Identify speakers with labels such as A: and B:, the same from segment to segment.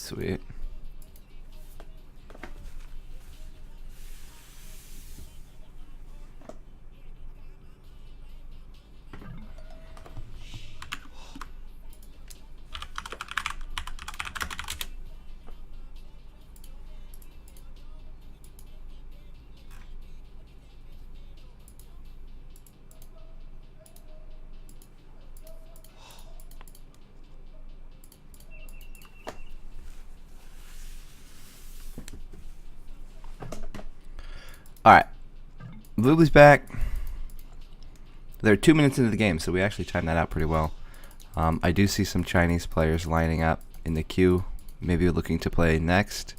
A: Sweet. Alright. Luby's back. They're 2 minutes into the game, so we actually timed that out pretty well. I do see some Chinese players lining up in the queue, maybe looking to play next.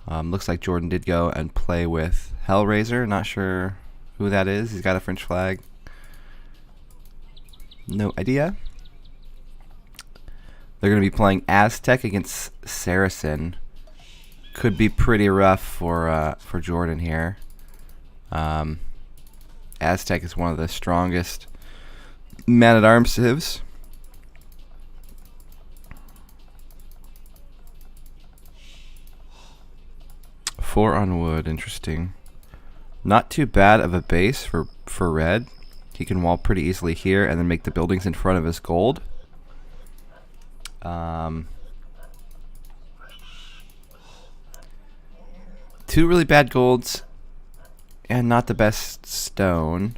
A: Looks like Jordan did go and play with Hellraiser. Not sure who that is. He's got a French flag. No idea. They're going to be playing Aztec against Saracen. Could be pretty rough for Jordan here. Aztec is one of the strongest man-at-arms civs. Four on wood, interesting. Not too bad of a base for red. He can wall pretty easily here and then make the buildings in front of his gold. Two really bad golds and not the best stone.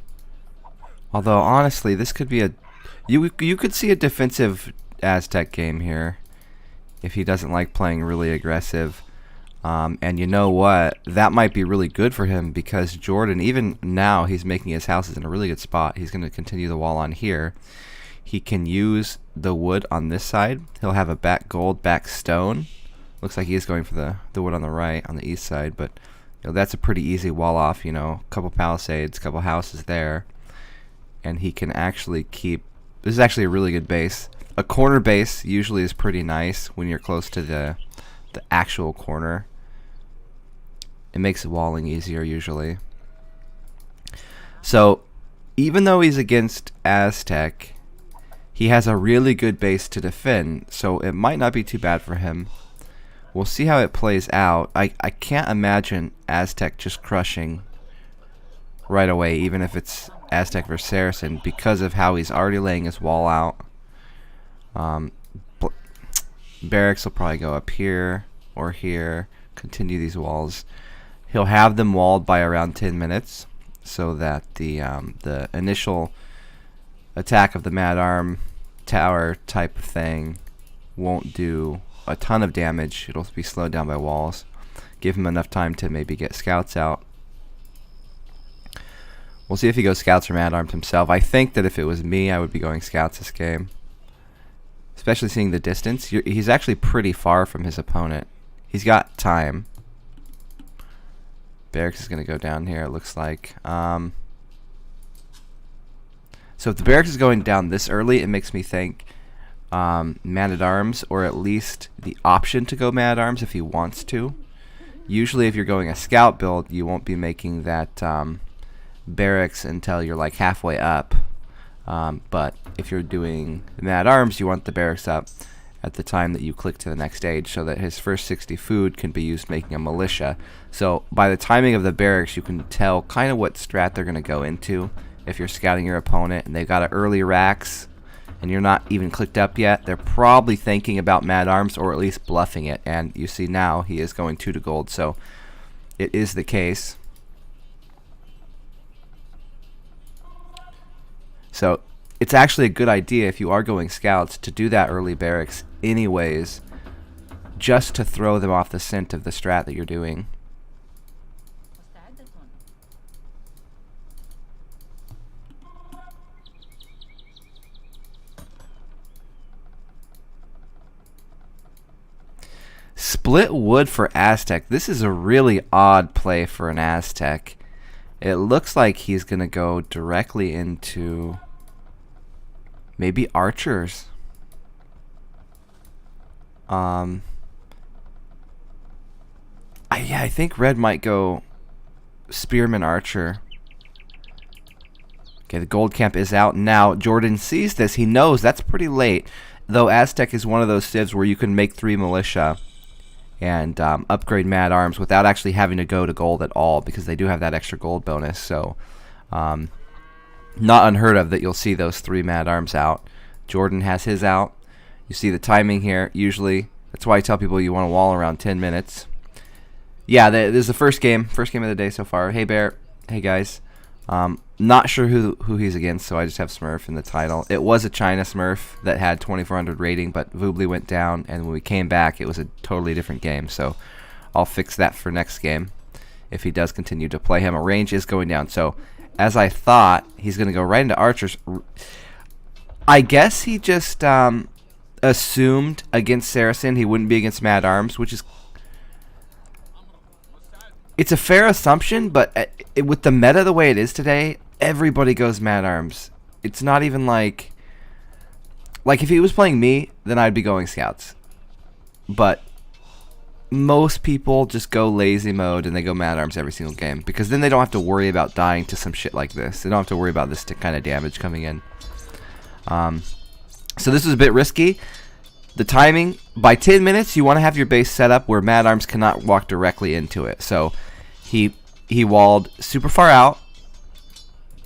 A: Although honestly, this could be you could see a defensive Aztec game here if he doesn't like playing really aggressive. And you know what? That might be really good for him because Jordan, even now, he's making his houses in a really good spot. He's going to continue the wall on here. He can use the wood on this side. He'll have a back gold, back stone. Looks like he is going for the wood on the right, on the east side, but that's a pretty easy wall off. A couple palisades, couple houses there, and he can actually keep. This is actually a really good base. A corner base usually is pretty nice when you're close to the actual corner. It makes walling easier usually. So even though he's against Aztec, he has a really good base to defend, so it might not be too bad for him. We'll see how it plays out. I can't imagine Aztec just crushing right away, even if it's Aztec versus Saracen, because of how he's already laying his wall out. Barracks will probably go up here or here, continue these walls. He'll have them walled by around 10 minutes so that the initial attack of the Mad Arm tower type of thing won't do a ton of damage. It'll be slowed down by walls. Give him enough time to maybe get scouts out. We'll see if he goes scouts or Mad Arms himself. I think that if it was me, I would be going scouts this game. Especially seeing the distance. He's actually pretty far from his opponent. He's got time. Barracks is going to go down here, it looks like. So if the barracks is going down this early, it makes me think Man-at-Arms, or at least the option to go Man-at-Arms if he wants to. Usually if you're going a scout build, you won't be making that barracks until you're like halfway up. But if you're doing Man-at-Arms, you want the barracks up at the time that you click to the next stage so that his first 60 food can be used making a militia. So by the timing of the barracks, you can tell kind of what strat they're going to go into. If you're scouting your opponent and they've got an early racks and you're not even clicked up yet, they're probably thinking about Mad-Arms or at least bluffing it. And you see now he is going 2 to gold, so it is the case. So it's actually a good idea if you are going scouts to do that early barracks anyways, just to throw them off the scent of the strat that you're doing. Split wood for Aztec. This is a really odd play for an Aztec. It looks like he's going to go directly into maybe archers. Yeah, I think red might go spearman archer. Okay, the gold camp is out now. Jordan sees this. He knows that's pretty late. Though Aztec is one of those civs where you can make 3 militia and upgrade Mad Arms without actually having to go to gold at all, because they do have that extra gold bonus. So not unheard of that you'll see those 3 Mad Arms out. Jordan has his out. You see the timing here. Usually, that's why I tell people you want to wall around 10 minutes. Yeah, this is the first game of the day so far. Hey Bear, hey guys. Not sure who he's against, so I just have Smurf in the title. It was a China Smurf that had 2400 rating, but Voobly went down, and when we came back, it was a totally different game. So I'll fix that for next game if he does continue to play him. A range is going down. So as I thought, he's going to go right into archers. I guess he just assumed against Saracen he wouldn't be against Mad Arms, which is... It's a fair assumption, but with the meta the way it is today, everybody goes Mad Arms. It's not even like if he was playing me, then I'd be going Scouts. But most people just go lazy mode and they go Mad Arms every single game, because then they don't have to worry about dying to some shit like this. They don't have to worry about this kind of damage coming in. So this is a bit risky. The timing, by 10 minutes, you want to have your base set up where Mad Arms cannot walk directly into it. So he walled super far out.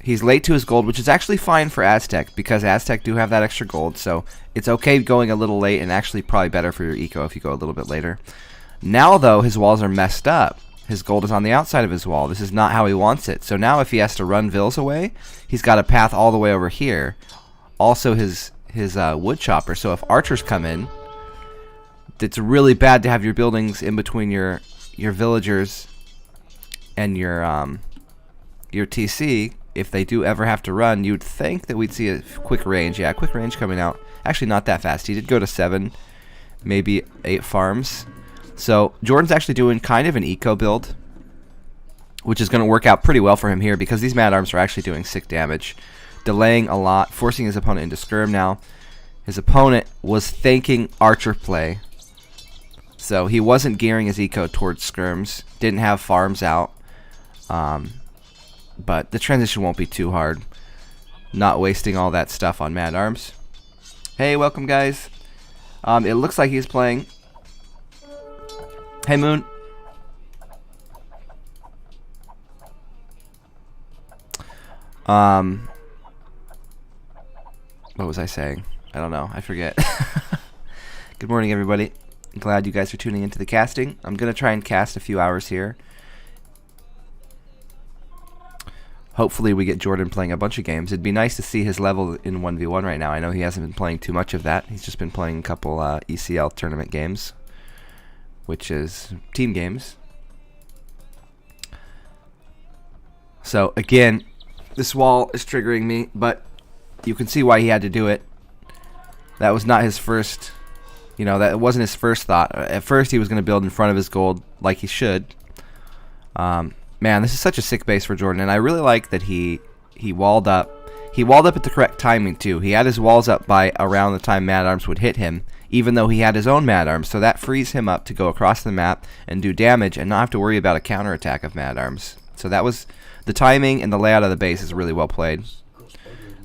A: He's late to his gold, which is actually fine for Aztec, because Aztec do have that extra gold. So it's okay going a little late, and actually probably better for your eco if you go a little bit later. Now, though, his walls are messed up. His gold is on the outside of his wall. This is not how he wants it. So now if he has to run Vills away, he's got a path all the way over here. Also his wood chopper. So if archers come in, it's really bad to have your buildings in between your villagers and your TC. If they do ever have to run, you'd think that we'd see a quick range. Yeah, quick range coming out. Actually, not that fast. He did go to 7, maybe 8 farms. So Jordan's actually doing kind of an eco build, which is going to work out pretty well for him here, because these Mad Arms are actually doing sick damage. Delaying a lot, forcing his opponent into skirm now. His opponent was thinking archer play, so he wasn't gearing his eco towards skirms. Didn't have farms out. But the transition won't be too hard. Not wasting all that stuff on Mad Arms. Hey, welcome guys. It looks like he's playing. Hey Moon. What was I saying? I don't know. I forget. Good morning, everybody. Glad you guys are tuning into the casting. I'm going to try and cast a few hours here. Hopefully we get Jordan playing a bunch of games. It'd be nice to see his level in 1v1 right now. I know he hasn't been playing too much of that. He's just been playing a couple ECL tournament games, which is team games. So, again, this wall is triggering me, but you can see why he had to do it. That was not his first, that wasn't his first thought. At first he was going to build in front of his gold like he should. Man, this is such a sick base for Jordan, and I really like that he walled up. He walled up at the correct timing, too. He had his walls up by around the time Mad Arms would hit him, even though he had his own Mad Arms, so that frees him up to go across the map and do damage and not have to worry about a counterattack of Mad Arms. So that was the timing, and the layout of the base is really well played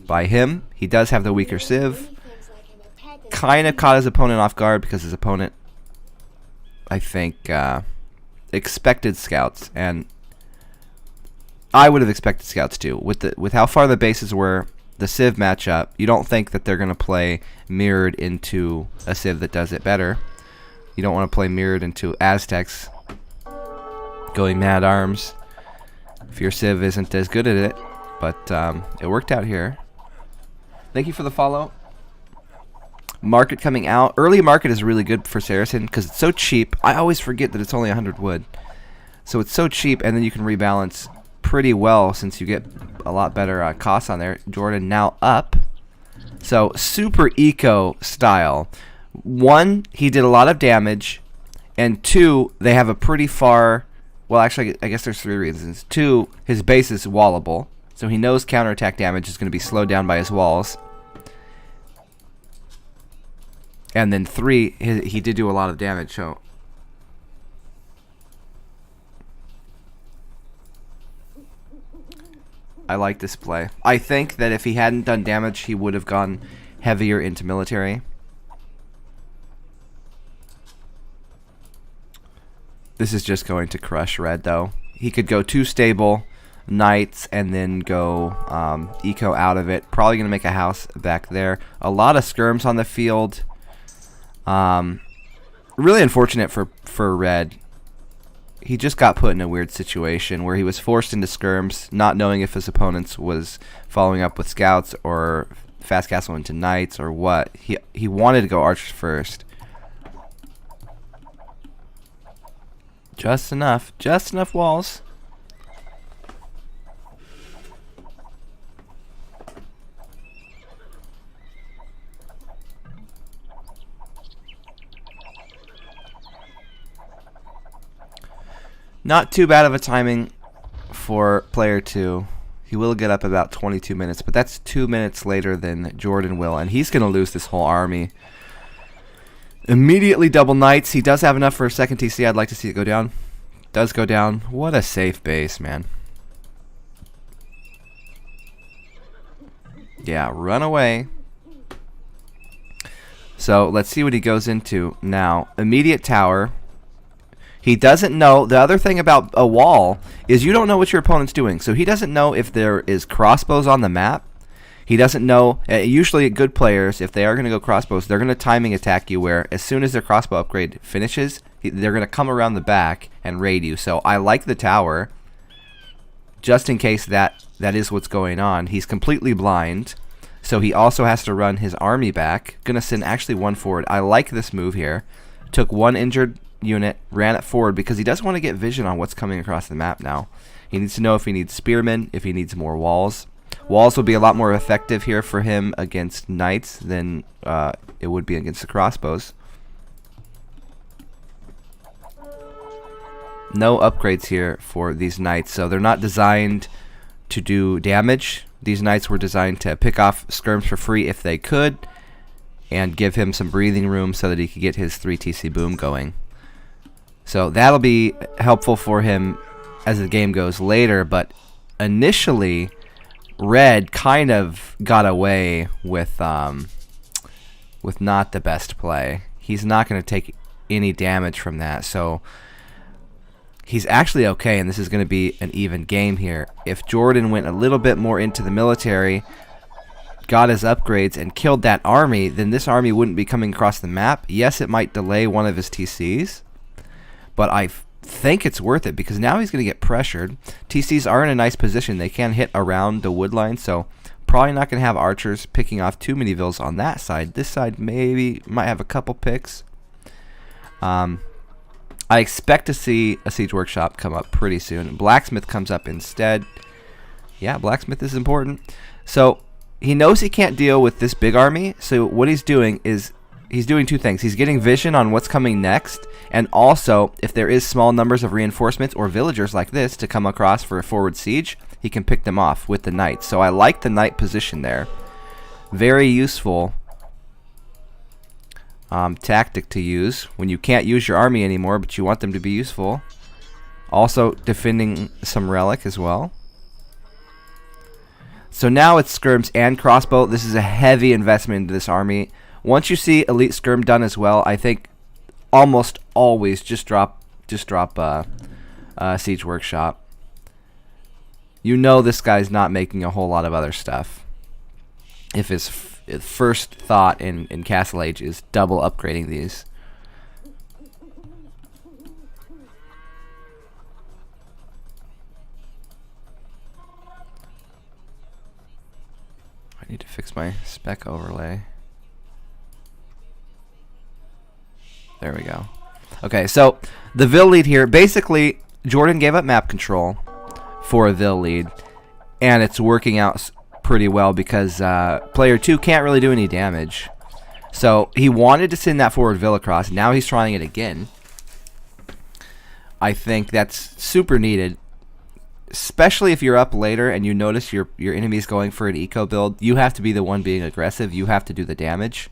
A: by him. He does have the weaker Civ. Kind of caught his opponent off guard, because his opponent, I think, expected scouts, and I would have expected scouts too. With how far the bases were, the Civ matchup, you don't think that they're going to play mirrored into a Civ that does it better. You don't want to play mirrored into Aztecs going Mad Arms if your Civ isn't as good at it. But it worked out here. Thank you for the follow. Market coming out. Early market is really good for Saracen because it's so cheap. I always forget that it's only 100 wood. So it's so cheap, and then you can rebalance pretty well since you get a lot better costs on there. Jordan now up. So super eco style. 1, he did a lot of damage, and 2, they have a pretty far, well actually I guess there's 3 reasons. 2, his base is wallable, so he knows counterattack damage is going to be slowed down by his walls. And then 3, he did do a lot of damage, so I like this play. I think that if he hadn't done damage, he would have gone heavier into military. This is just going to crush red, though. He could go 2 stable knights and then go eco out of it. Probably going to make a house back there. A lot of skirms on the field. Really unfortunate for red. He just got put in a weird situation where he was forced into skirms, not knowing if his opponents was following up with scouts or fast castle into knights or what. He wanted to go archers first. Just enough walls. Not too bad of a timing for player 2. He will get up about 22 minutes, but that's 2 minutes later than Jordan will, and he's going to lose this whole army. Immediately double knights. He does have enough for a second TC. I'd like to see it go down. Does go down. What a safe base, man. Yeah, run away. So let's see what he goes into now. Immediate tower. He doesn't know. The other thing about a wall is you don't know what your opponent's doing. So he doesn't know if there is crossbows on the map. He doesn't know. Usually good players, if they are going to go crossbows, they're going to timing attack you where as soon as their crossbow upgrade finishes, they're going to come around the back and raid you. So I like the tower just in case that is what's going on. He's completely blind. So he also has to run his army back. Going to send actually 1 forward. I like this move here. Took 1 injured unit, ran it forward because he doesn't want to get vision on what's coming across the map now. He needs to know if he needs spearmen, if he needs more walls. Walls will be a lot more effective here for him against knights than it would be against the crossbows. No upgrades here for these knights, so they're not designed to do damage. These knights were designed to pick off skirms for free if they could and give him some breathing room so that he could get his 3 TC boom going. So that'll be helpful for him as the game goes later, but initially red kind of got away with not the best play. He's not going to take any damage from that, so he's actually okay, and this is going to be an even game here. If Jordan went a little bit more into the military, got his upgrades, and killed that army, then this army wouldn't be coming across the map. Yes, it might delay one of his TCs, but I think it's worth it because now he's going to get pressured. TCs are in a nice position. They can hit around the wood line, so probably not going to have archers picking off too many vills on that side. This side maybe might have a couple picks. I expect to see a siege workshop come up pretty soon. Blacksmith comes up instead. Yeah, blacksmith is important. So he knows he can't deal with this big army, so what he's doing is he's doing 2 things. He's getting vision on what's coming next, and also if there is small numbers of reinforcements or villagers like this to come across for a forward siege, he can pick them off with the knights. So I like the knight position there. Very useful tactic to use when you can't use your army anymore, but you want them to be useful. Also defending some relic as well. So now it's skirms and crossbow. This is a heavy investment into this army. Once you see elite skirm done as well, I think almost always just drop siege workshop. You know this guy's not making a whole lot of other stuff. If his first thought in Castle Age is double upgrading these. I need to fix my spec overlay. There we go. Okay, so the Vill lead here, basically Jordan gave up map control for a Vill lead, and it's working out pretty well because player 2 can't really do any damage. So he wanted to send that forward Vill across. Now he's trying it again. I think that's super needed, especially if you're up later and you notice your enemy's going for an eco build. You have to be the one being aggressive. You have to do the damage.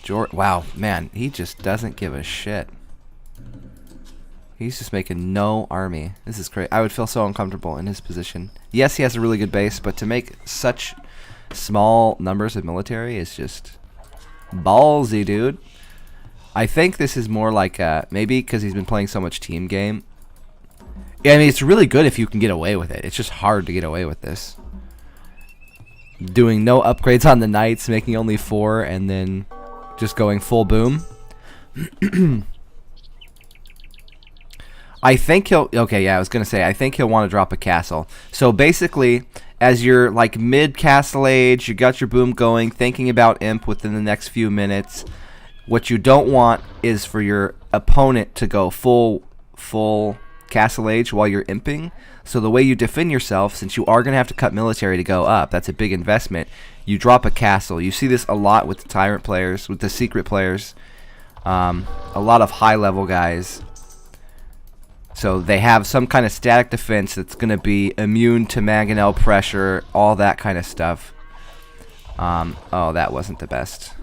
A: Wow, man, he just doesn't give a shit. He's just making no army. This is crazy. I would feel so uncomfortable in his position. Yes, he has a really good base, but to make such small numbers of military is just ballsy, dude. I think this is more like maybe because he's been playing so much team game. Yeah, I mean, it's really good if you can get away with it. It's just hard to get away with this. Doing no upgrades on the knights, making only 4, and then just going full boom. I think he'll... Okay, yeah, I was going to say, I think he'll want to drop a castle. So basically, as you're like mid-castle age, you got your boom going, thinking about imp within the next few minutes. What you don't want is for your opponent to go full castle age while you're imping. So the way you defend yourself, since you are going to have to cut military to go up, that's a big investment, you drop a castle. You see this a lot with the tyrant players, with the secret players. A lot of high-level guys. So they have some kind of static defense that's going to be immune to mangonel pressure, all that kind of stuff. Oh, that wasn't the best.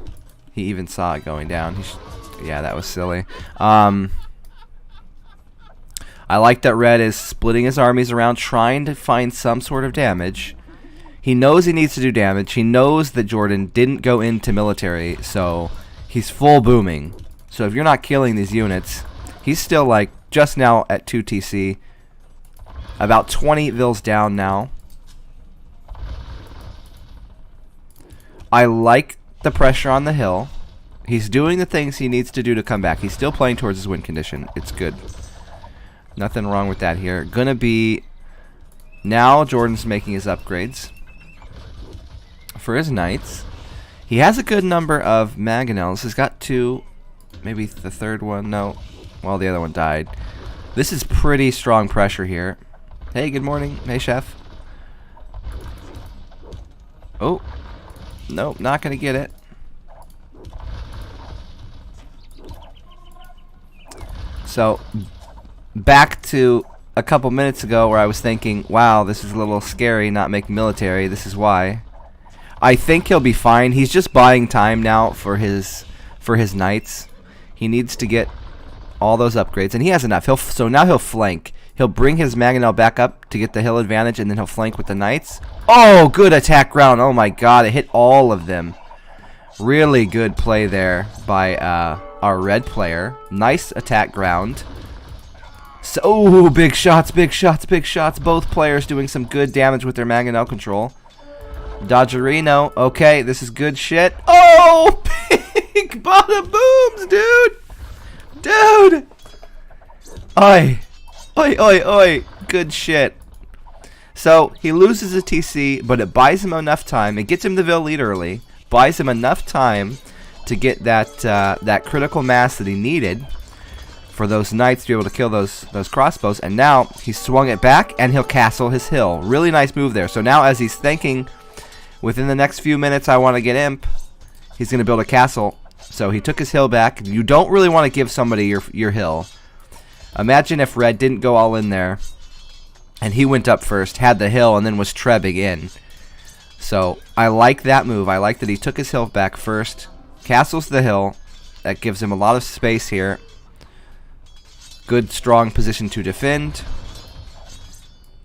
A: He even saw it going down. Yeah, that was silly. I like that Red is splitting his armies around, trying to find some sort of damage. He knows he needs to do damage. He knows that Jordan didn't go into military, so he's full booming. So if you're not killing these units, he's still like just now at 2 TC. About 20 vills down now. I like the pressure on the hill. He's doing the things he needs to do to come back. He's still playing towards his win condition. It's good. Nothing wrong with that here. Gonna be... Now Jordan's making his upgrades for his knights. He has a good number of mangonels. He's got 2. Maybe the third one. No. Well, the other one died. This is pretty strong pressure here. Hey, good morning. Hey, chef. Oh. Nope, not going to get it. So, back to a couple minutes ago where I was thinking, wow, this is a little scary not making military. This is why. I think he'll be fine. He's just buying time now for his knights. He needs to get all those upgrades, and he has enough. So now he'll flank. He'll bring his mangonel back up to get the hill advantage, and then he'll flank with the knights. Oh, good attack ground. Oh my god, it hit all of them. Really good play there by our red player. Nice attack ground. So, oh, big shots, big shots, big shots. Both players doing some good damage with their mangonel control. Dodgerino. Okay, this is good shit. Oh, big bada booms, dude. Dude. Oi. Oi, oi, oi. Good shit. So, he loses a TC, but it buys him enough time. It gets him the Ville lead early. Buys him enough time to get that critical mass that he needed for those knights to be able to kill those crossbows. And now, he swung it back, and he'll castle his hill. Really nice move there. So now, as he's thinking, within the next few minutes, I want to get imp, he's going to build a castle. So he took his hill back. You don't really want to give somebody your hill. Imagine if Red didn't go all in there, and he went up first, had the hill, and then was trebbing in. So I like that move. I like that he took his hill back first, castles the hill. That gives him a lot of space here. Good, strong position to defend.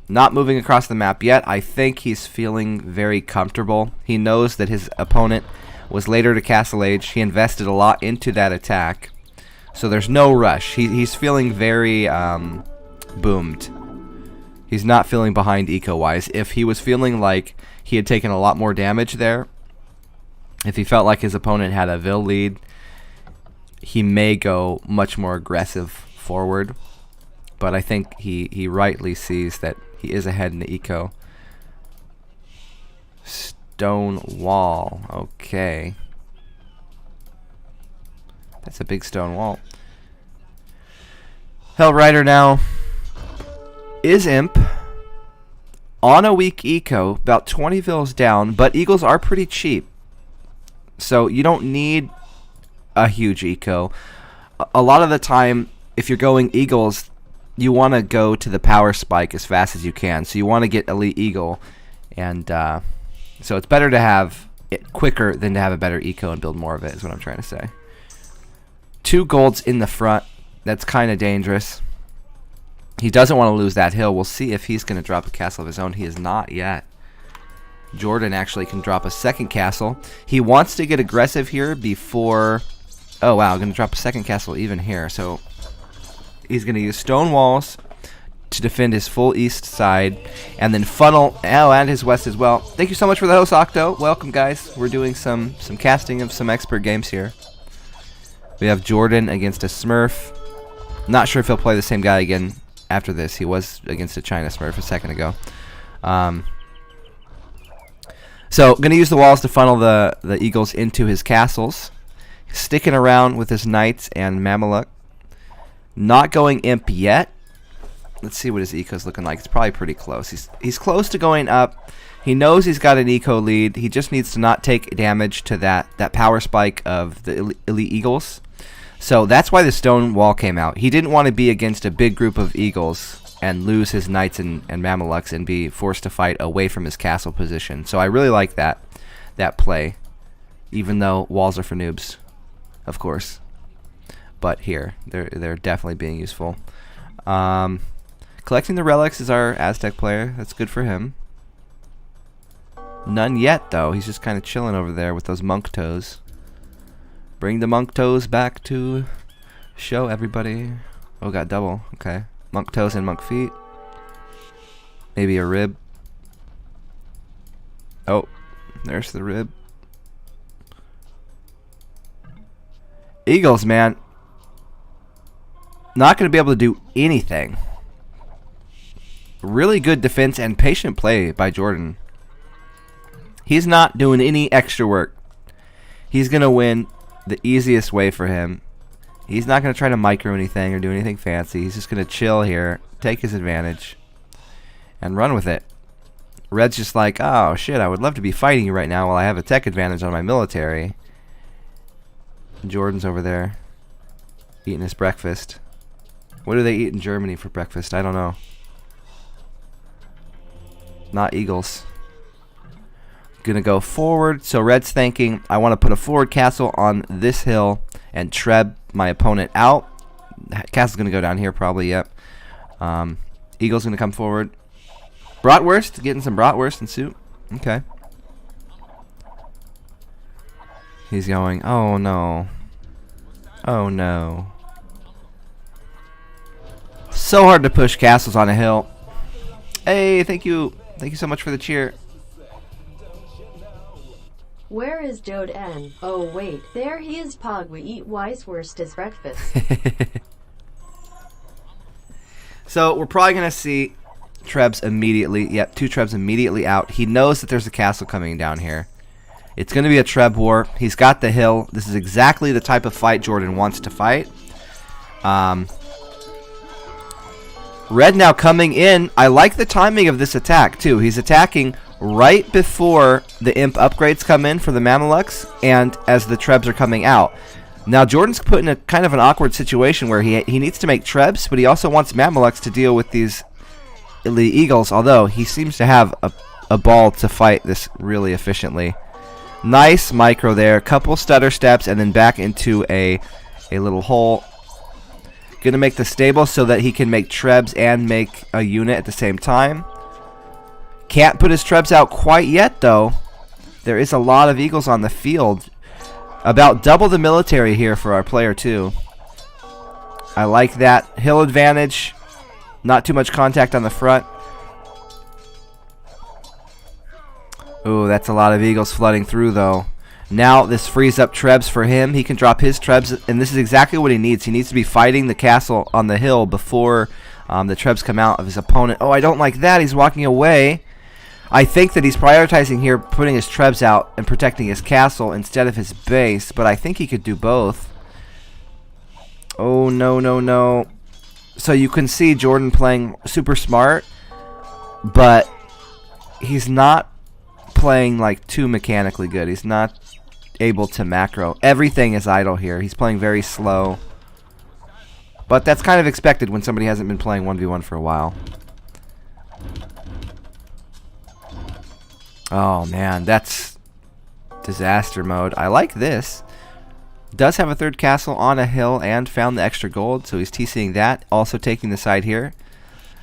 A: Not moving across the map yet. I think he's feeling very comfortable. He knows that his opponent was later to castle age. He invested a lot into that attack. So there's no rush. He's feeling very boomed. He's not feeling behind eco-wise. If he was feeling like he had taken a lot more damage there, if he felt like his opponent had a Ville lead, he may go much more aggressive forward. But I think he rightly sees that he is ahead in the eco. Stone wall. Okay. That's a big stone wall. Hellrider now is imp on a weak eco, about 20 vills down, but eagles are pretty cheap. So you don't need a huge eco. A lot of the time, if you're going eagles, you want to go to the power spike as fast as you can. So you want to get elite eagle, and so it's better to have it quicker than to have a better eco and build more of it, is what I'm trying to say. 2 golds in the front. That's kind of dangerous. He doesn't want to lose that hill. We'll see if he's going to drop a castle of his own. He is not yet. Jordan actually can drop a second castle. He wants to get aggressive here before Oh wow, I'm gonna drop a second castle even here. So he's gonna use stone walls to defend his full east side, and then funnel and his west as well. Thank you so much for the host, Octo. Welcome, guys. We're doing some casting of some expert games here. We have Jordan against a Smurf. Not sure if he'll play the same guy again after this. He was against a China Smurf a second ago. So gonna use the walls to funnel the eagles into his castles. Sticking around with his knights and Mameluke. Not going imp yet. Let's see what his eco's looking like. It's probably pretty close. He's close to going up. He knows he's got an eco lead. He just needs to not take damage to that power spike of the elite eagles. So that's why the stone wall came out. He didn't want to be against a big group of eagles and lose his knights and Mamelukes and be forced to fight away from his castle position. So I really like that play, even though walls are for noobs, of course. But here, they're definitely being useful. Collecting the relics is our Aztec player. That's good for him. None yet, though. He's just kind of chilling over there with those monk toes. Bring the monk toes back to show everybody. Oh, got double. Okay. Monk toes and monk feet. Maybe a rib. Oh, there's the rib. Eagles, man. Not going to be able to do anything. Really good defense and patient play by Jordan. He's not doing any extra work. He's going to win the easiest way for him. He's not going to try to micro anything or do anything fancy. He's just going to chill here, take his advantage, and run with it. Red's just like, oh shit, I would love to be fighting you right now while I have a tech advantage on my military. Jordan's over there eating his breakfast. What do they eat in Germany for breakfast? I don't know. Not eagles. Gonna go forward. So Red's thinking, I want to put a forward castle on this hill and treb my opponent out. Castle's gonna go down here probably. Yep. Eagle's gonna come forward. Bratwurst, getting some bratwurst and soup. Okay. He's going, oh no. Oh no. So hard to push castles on a hill. Hey, thank you. Thank you so much for the cheer.
B: Where is Jode N? Oh wait, there he is. Pog, we eat Weisswurst as breakfast.
A: So we're probably going to see trebs immediately. Yep, 2 trebs immediately out. He knows that there's a castle coming down here. It's going to be a treb war. He's got the hill. This is exactly the type of fight Jordan wants to fight. Red now coming in. I like the timing of this attack too. He's attacking right before the imp upgrades come in for the Mamelukes and as the trebs are coming out. Now Jordan's put in a kind of an awkward situation where he needs to make trebs, but he also wants Mamelukes to deal with these elite eagles, although he seems to have a ball to fight this really efficiently. Nice micro there, couple stutter steps and then back into a little hole. Gonna make the stable so that he can make trebs and make a unit at the same time. Can't put his trebs out quite yet though. There is a lot of eagles on the field. About double the military here for our player too. I like that. Hill advantage. Not too much contact on the front. Ooh, that's a lot of eagles flooding through though. Now this frees up trebs for him. He can drop his trebs, and this is exactly what he needs. He needs to be fighting the castle on the hill before the trebs come out of his opponent. Oh, I don't like that. He's walking away. I think that he's prioritizing here, putting his trebs out and protecting his castle instead of his base, but I think he could do both. Oh, no, no, no. So you can see Jordan playing super smart, but he's not playing like too mechanically good. He's not able to macro. Everything is idle here. He's playing very slow. But that's kind of expected when somebody hasn't been playing 1v1 for a while. Oh man, that's disaster mode. I like this. Does have a third castle on a hill and found the extra gold, so he's TCing that. Also taking the side here.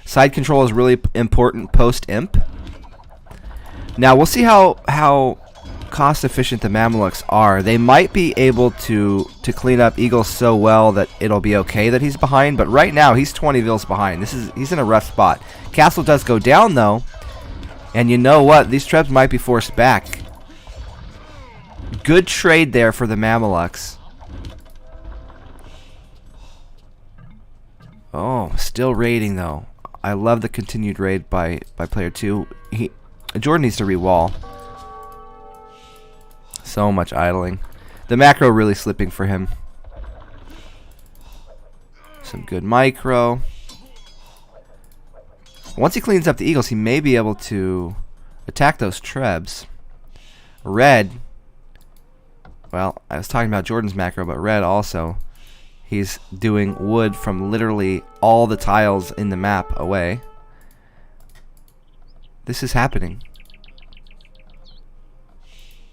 A: Side control is really important post-imp. Now we'll see how cost efficient the Mamelukes are, they might be able to clean up Eagles so well that it'll be okay that he's behind. But right now he's 20 vills behind. He's in a rough spot. Castle does go down though, and you know what? These trebs might be forced back. Good trade there for the Mamelukes. Oh, still raiding though. I love the continued raid by player 2. Jordan needs to re-wall. So much idling. The macro really slipping for him. Some good micro. Once he cleans up the Eagles, he may be able to attack those trebs. Red. Well, I was talking about Jordan's macro, but Red also. He's doing wood from literally all the tiles in the map away. This is happening.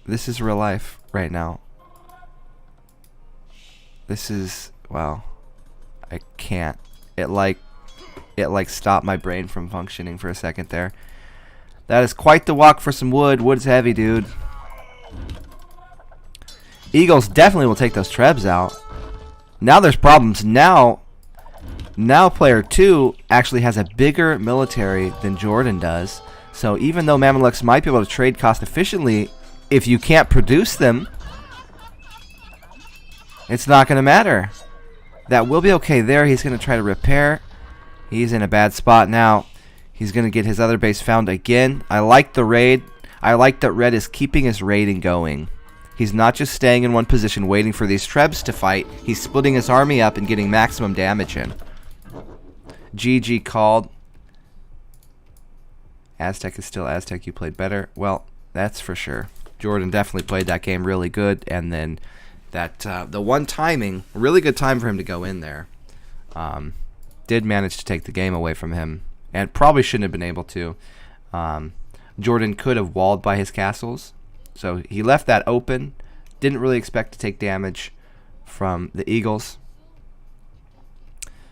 A: This is real life right now. This is, wow. I can't. It like stopped my brain from functioning for a second there. That is quite the walk for some wood. Wood's heavy, dude. Eagles definitely will take those trebs out. Now there's problems. Now player 2 actually has a bigger military than Jordan does. So even though Mamelukes might be able to trade cost efficiently, if you can't produce them, it's not going to matter. That will be okay there. He's going to try to repair. He's in a bad spot now. He's going to get his other base found again. I like the raid. I like that Red is keeping his raiding going. He's not just staying in one position waiting for these trebs to fight. He's splitting his army up and getting maximum damage in. GG called. Aztec is still Aztec. You played better. Well, that's for sure. Jordan definitely played that game really good, and then that the one timing, really good time for him to go in there, did manage to take the game away from him, and probably shouldn't have been able to. Jordan could have walled by his castles, so he left that open. Didn't really expect to take damage from the Eagles.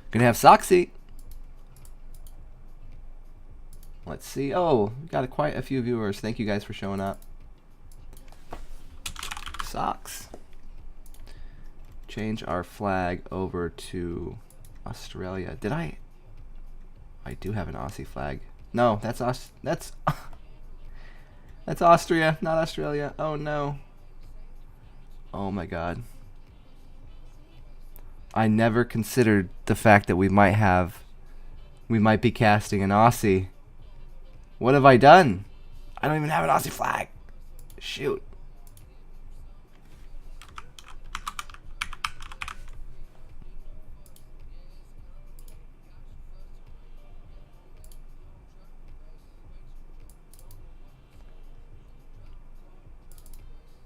A: Gonna have Soxy. Let's see. Oh, we got quite a few viewers. Thank you guys for showing up. Socks. Change our flag over to Australia. Did I do have an Aussie flag. No, that's that's Austria, not Australia. Oh no. Oh my god. I never considered the fact that we might be casting an Aussie. What have I done? I don't even have an Aussie flag. Shoot.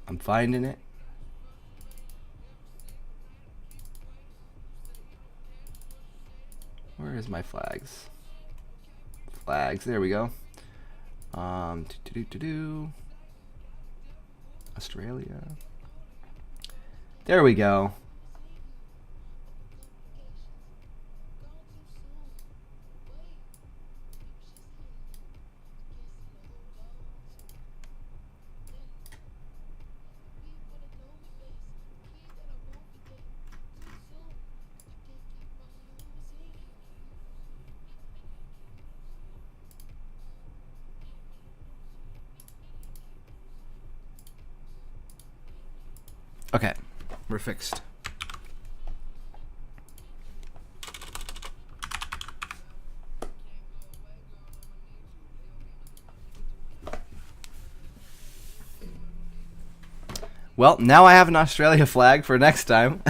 A: I'm finding it. Where is my flags? Flags, there we go. Australia. There we go. Okay, we're fixed. Well, now I have an Australia flag for next time.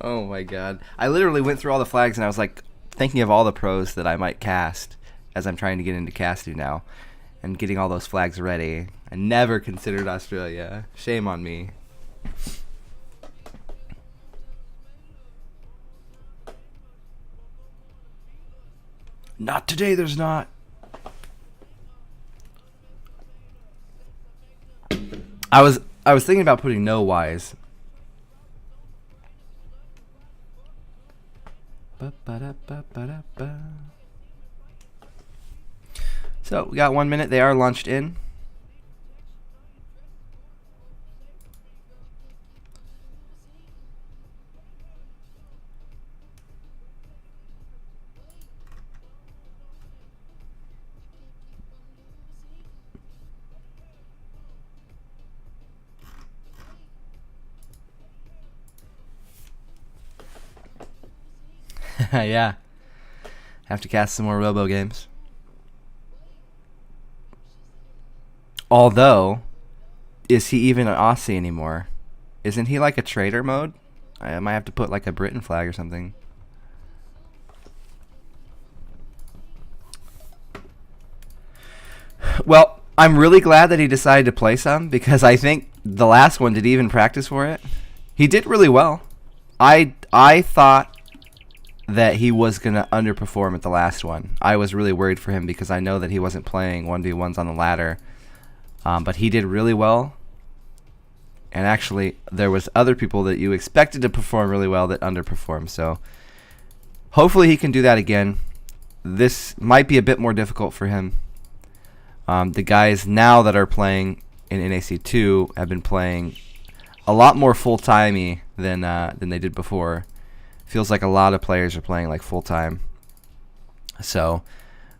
A: Oh my god. I literally went through all the flags and I was like thinking of all the pros that I might cast as I'm trying to get into casting now and getting all those flags ready. I never considered Australia. Shame on me. Not today, there's not. I was thinking about putting no Y's. So we got 1 minute. They are launched in. Yeah. Have to cast some more Robo games. Although, is he even an Aussie anymore? Isn't he like a trader mode? I might have to put like a Britain flag or something. Well, I'm really glad that he decided to play some, because I think the last one, did he even practice for it? He did really well. I thought that he was going to underperform at the last one. I was really worried for him because I know that he wasn't playing 1v1s on the ladder. But he did really well. And actually, there was other people that you expected to perform really well that underperformed. So hopefully he can do that again. This might be a bit more difficult for him. The guys now that are playing in NAC2 have been playing a lot more full-timey than they did before. Feels like a lot of players are playing like full-time. So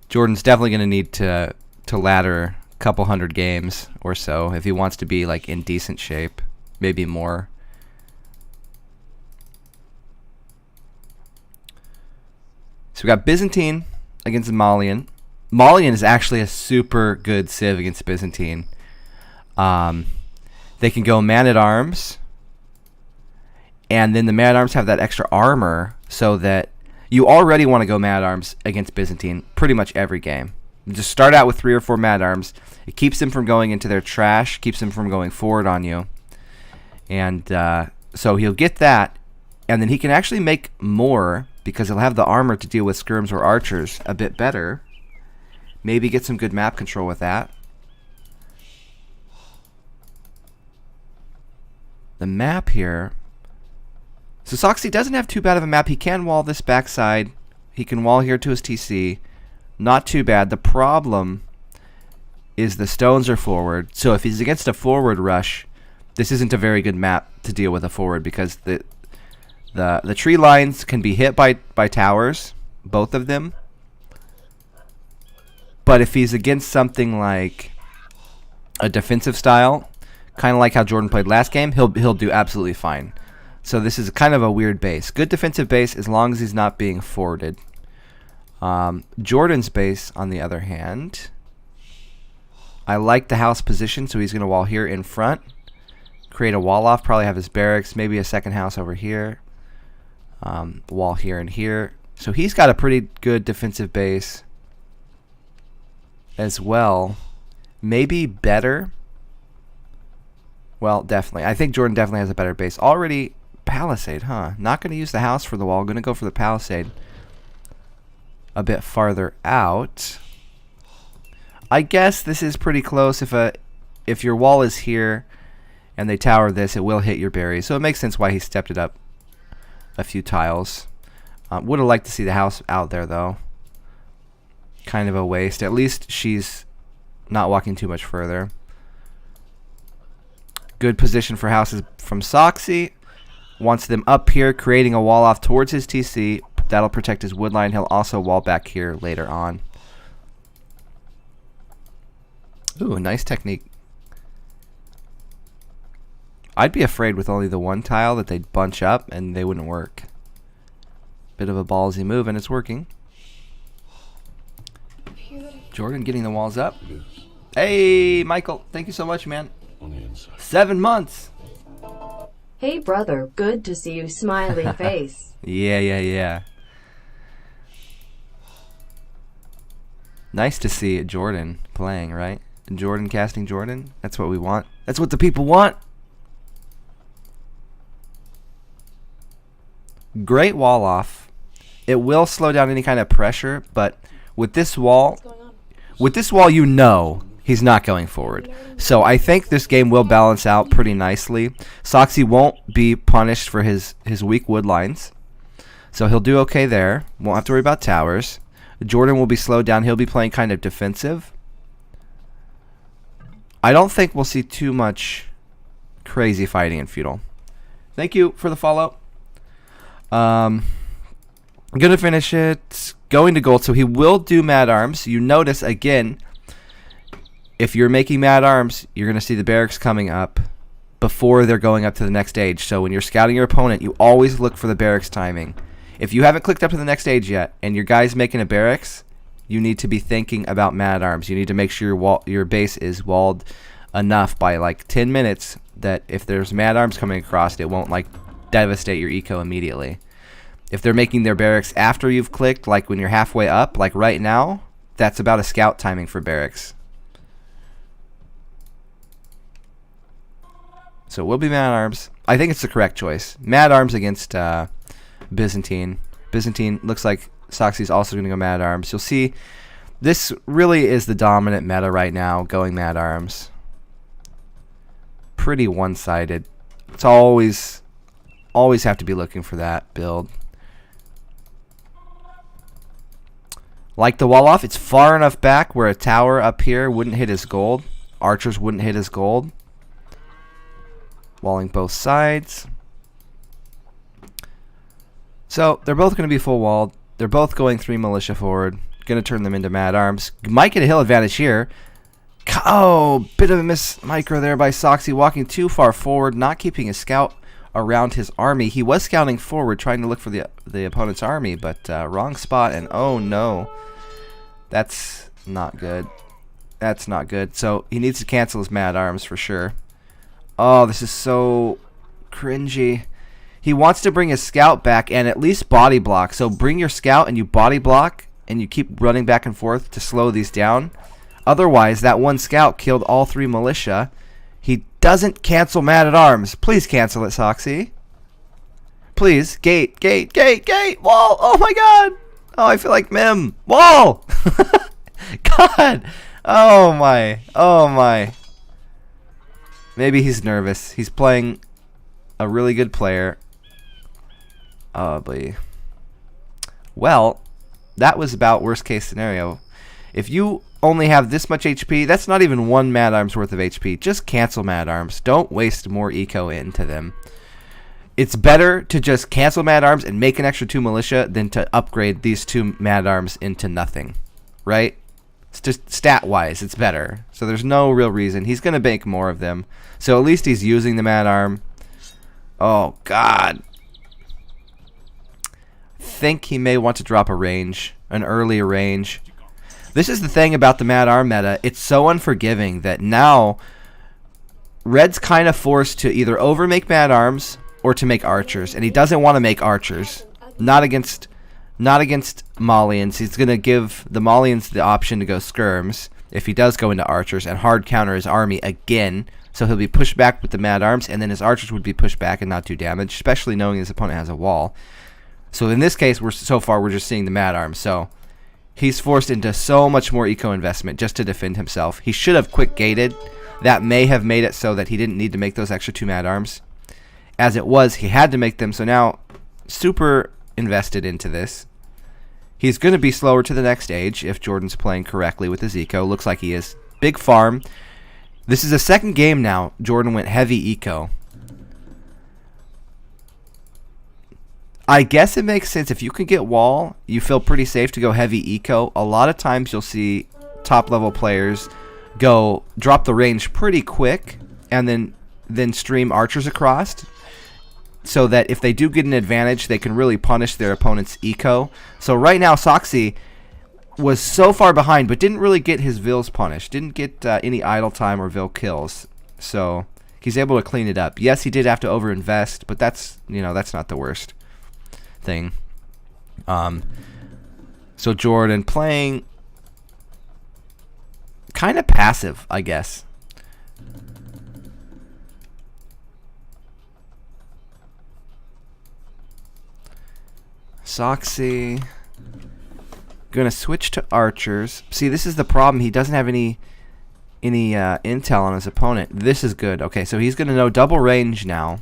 A: Jordan's definitely going to need to ladder a couple hundred games or so if he wants to be like in decent shape, maybe more. So we got Byzantine against Malian. Malian is actually a super good civ against Byzantine. They can go Man-at-Arms, and then the Man-at-Arms have that extra armor, so that you already want to go Man-at-Arms against Byzantine pretty much every game. Just start out with 3 or 4 Man-at-Arms. It keeps them from going into their trash, keeps them from going forward on you. And so he'll get that, and then he can actually make more because he'll have the armor to deal with skirms or archers a bit better. Maybe get some good map control with that. The map here. So Soxy doesn't have too bad of a map. He can wall this backside. He can wall here to his TC. Not too bad. The problem is the stones are forward. So if he's against a forward rush, this isn't a very good map to deal with a forward, because the tree lines can be hit by towers, both of them. But if he's against something like a defensive style, kind of like how Jordan played last game, he'll do absolutely fine. So this is kind of a weird base. Good defensive base as long as he's not being forwarded. Jordan's base, on the other hand, I like the house position, so he's going to wall here in front. Create a wall off, probably have his barracks, maybe a second house over here. Wall here and here. So he's got a pretty good defensive base as well. Maybe better. Well, definitely. I think Jordan definitely has a better base. Already palisade, huh? Not going to use the house for the wall. Going to go for the palisade a bit farther out. I guess this is pretty close. If your wall is here and they tower this, it will hit your berries. So it makes sense why he stepped it up a few tiles. Would have liked to see the house out there, though. Kind of a waste. At least she's not walking too much further. Good position for houses from Soxy. Wants them up here, creating a wall off towards his TC. That'll protect his wood line. He'll also wall back here later on. Ooh, nice technique. I'd be afraid with only the one tile that they'd bunch up and they wouldn't work. Bit of a ballsy move, and it's working. Jordan getting the walls up. Hey, Michael. Thank you so much, man. 7 months.
B: Hey brother, good to see you, smiley face.
A: Yeah. Nice to see Jordan playing, right? Jordan casting Jordan. That's what we want. That's what the people want. Great wall off. It will slow down any kind of pressure, but with this wall, you know he's not going forward. So I think this game will balance out pretty nicely. Soxy won't be punished for his weak wood lines. So he'll do okay there. Won't have to worry about towers. Jordan will be slowed down. He'll be playing kind of defensive. I don't think we'll see too much crazy fighting in Feudal. Thank you for the follow. I'm going to finish it. Going to gold. So he will do Mad Arms. You notice, again, if you're making Mad Arms, you're going to see the barracks coming up before they're going up to the next stage. So when you're scouting your opponent, you always look for the barracks timing. If you haven't clicked up to the next stage yet, and your guy's making a barracks, you need to be thinking about man-at-arms. You need to make sure your base is walled enough by like 10 minutes that if there's man-at-arms coming across, it won't like devastate your eco immediately. If they're making their barracks after you've clicked, like when you're halfway up, like right now, that's about a scout timing for barracks. So it will be man-at-arms. I think it's the correct choice. Man-at-arms against Byzantine. Byzantine looks like Soxy's also going to go man-at-arms. You'll see this really is the dominant meta right now, going man-at-arms. Pretty one-sided. It's always have to be looking for that build. Like the wall off, it's far enough back where a tower up here wouldn't hit his gold. Archers wouldn't hit his gold. Walling both sides. So they're both going to be full walled. They're both going 3 militia forward. Going to turn them into man-at-arms. Might get a hill advantage here. Oh, bit of a miss micro there by Soxy, walking too far forward, not keeping a scout around his army. He was scouting forward, trying to look for the opponent's army, but wrong spot, and oh no. That's not good. That's not good. So he needs to cancel his man-at-arms for sure. Oh, this is so cringy. He wants to bring his scout back and at least body block. So bring your scout and you body block and you keep running back and forth to slow these down. Otherwise, that one scout killed all 3 militia. He doesn't cancel man-at-arms. Please cancel it, Soxy. Please. Gate, gate, gate, gate. Wall. Oh my god. Oh, I feel like Mim. Wall. God. Oh my. Oh my. Maybe he's nervous. He's playing a really good player. Oh, boy. Well, that was about worst case scenario. If you only have this much HP, that's not even 1 man-at-arms worth of HP. Just cancel man-at-arms. Don't waste more eco into them. It's better to just cancel man-at-arms and make an extra 2 militia than to upgrade these 2 man-at-arms into nothing. Right? It's just stat-wise, it's better. So there's no real reason. He's going to make more of them. So at least he's using the man-at-arm. Oh, God. I think he may want to drop a range, an earlier range. This is the thing about the man-at-arm meta. It's so unforgiving that now Red's kind of forced to either overmake man-at-arms or to make archers, and he doesn't want to make archers. Not against Malians. He's going to give the Malians the option to go skirms if he does go into archers and hard counter his army again. So he'll be pushed back with the man-at-arms, and then his archers would be pushed back and not do damage, especially knowing his opponent has a wall. So in this case, we're just seeing the man-at-arms. So he's forced into so much more eco investment just to defend himself. He should have quick gated. That may have made it so that he didn't need to make those extra 2 man-at-arms. As it was, he had to make them, so now super invested into this. He's going to be slower to the next stage if Jordan's playing correctly with his eco. Looks like he is. Big farm. This is the second game now. Jordan went heavy eco. I guess it makes sense. If you can get wall, you feel pretty safe to go heavy eco. A lot of times you'll see top level players drop the range pretty quick and then stream archers across, so that if they do get an advantage, they can really punish their opponent's eco. So right now, Soxy was so far behind, but didn't really get his vills punished. Didn't get any idle time or vill kills. So he's able to clean it up. Yes, he did have to overinvest, but that's not the worst thing. So Jordan playing kind of passive, I guess. Soxy gonna switch to archers. See, this is the problem. He doesn't have any intel on his opponent. This is good. Okay, so he's gonna know double range now.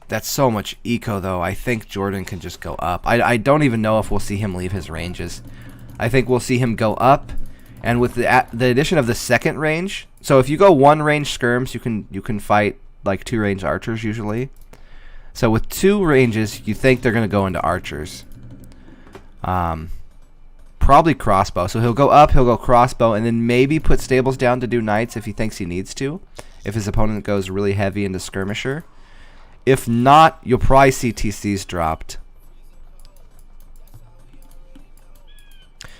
A: That's so much eco, though. I think Jordan can just go up. I don't even know if we'll see him leave his ranges. I think we'll see him go up, and with the addition of the second range. So if you go 1 range skirms, you can fight like 2 range archers usually. So with 2 ranges, you think they're going to go into archers. Probably crossbow. So he'll go up, he'll go crossbow, and then maybe put stables down to do knights if he thinks he needs to. If his opponent goes really heavy into skirmisher. If not, you'll probably see TCs dropped.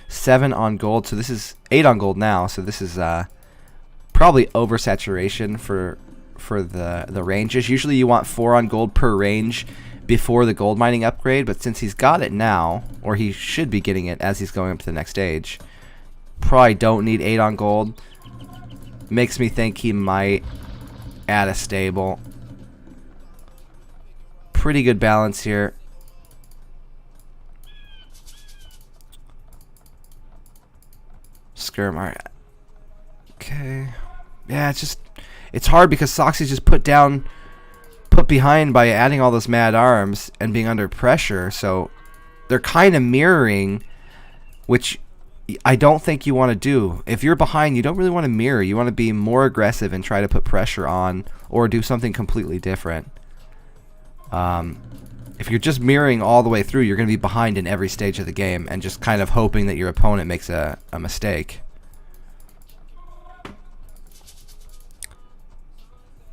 A: 7 on gold, so this is 8 on gold now. So this is probably oversaturation for the ranges. Usually you want 4 on gold per range before the gold mining upgrade, but since he's got it now, or he should be getting it as he's going up to the next stage, probably don't need 8 on gold. Makes me think he might add a stable. Pretty good balance here. Skirm, alright. Okay. Yeah, it's hard because Soxy's just put behind by adding all those mad arms and being under pressure, so they're kind of mirroring, which I don't think you want to do. If you're behind, you don't really want to mirror. You want to be more aggressive and try to put pressure on or do something completely different. If you're just mirroring all the way through, you're going to be behind in every stage of the game and just kind of hoping that your opponent makes a mistake.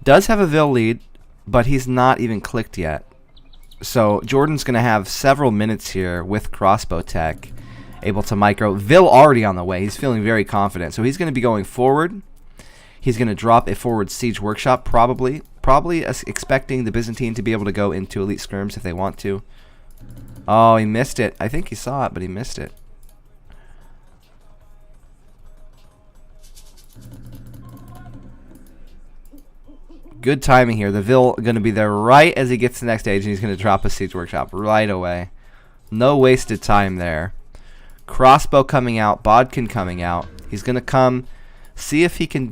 A: Does have a Vil lead, but he's not even clicked yet. So Jordan's going to have several minutes here with crossbow tech, able to micro. Vil already on the way. He's feeling very confident. So he's going to be going forward. He's going to drop a forward siege workshop, probably expecting the Byzantine to be able to go into elite skirms if they want to. Oh, he missed it. I think he saw it, but he missed it. Good timing here. The Vil going to be there right as he gets to the next stage, and he's going to drop a siege workshop right away. No wasted time there. Crossbow coming out, Bodkin coming out. He's going to come, see if he can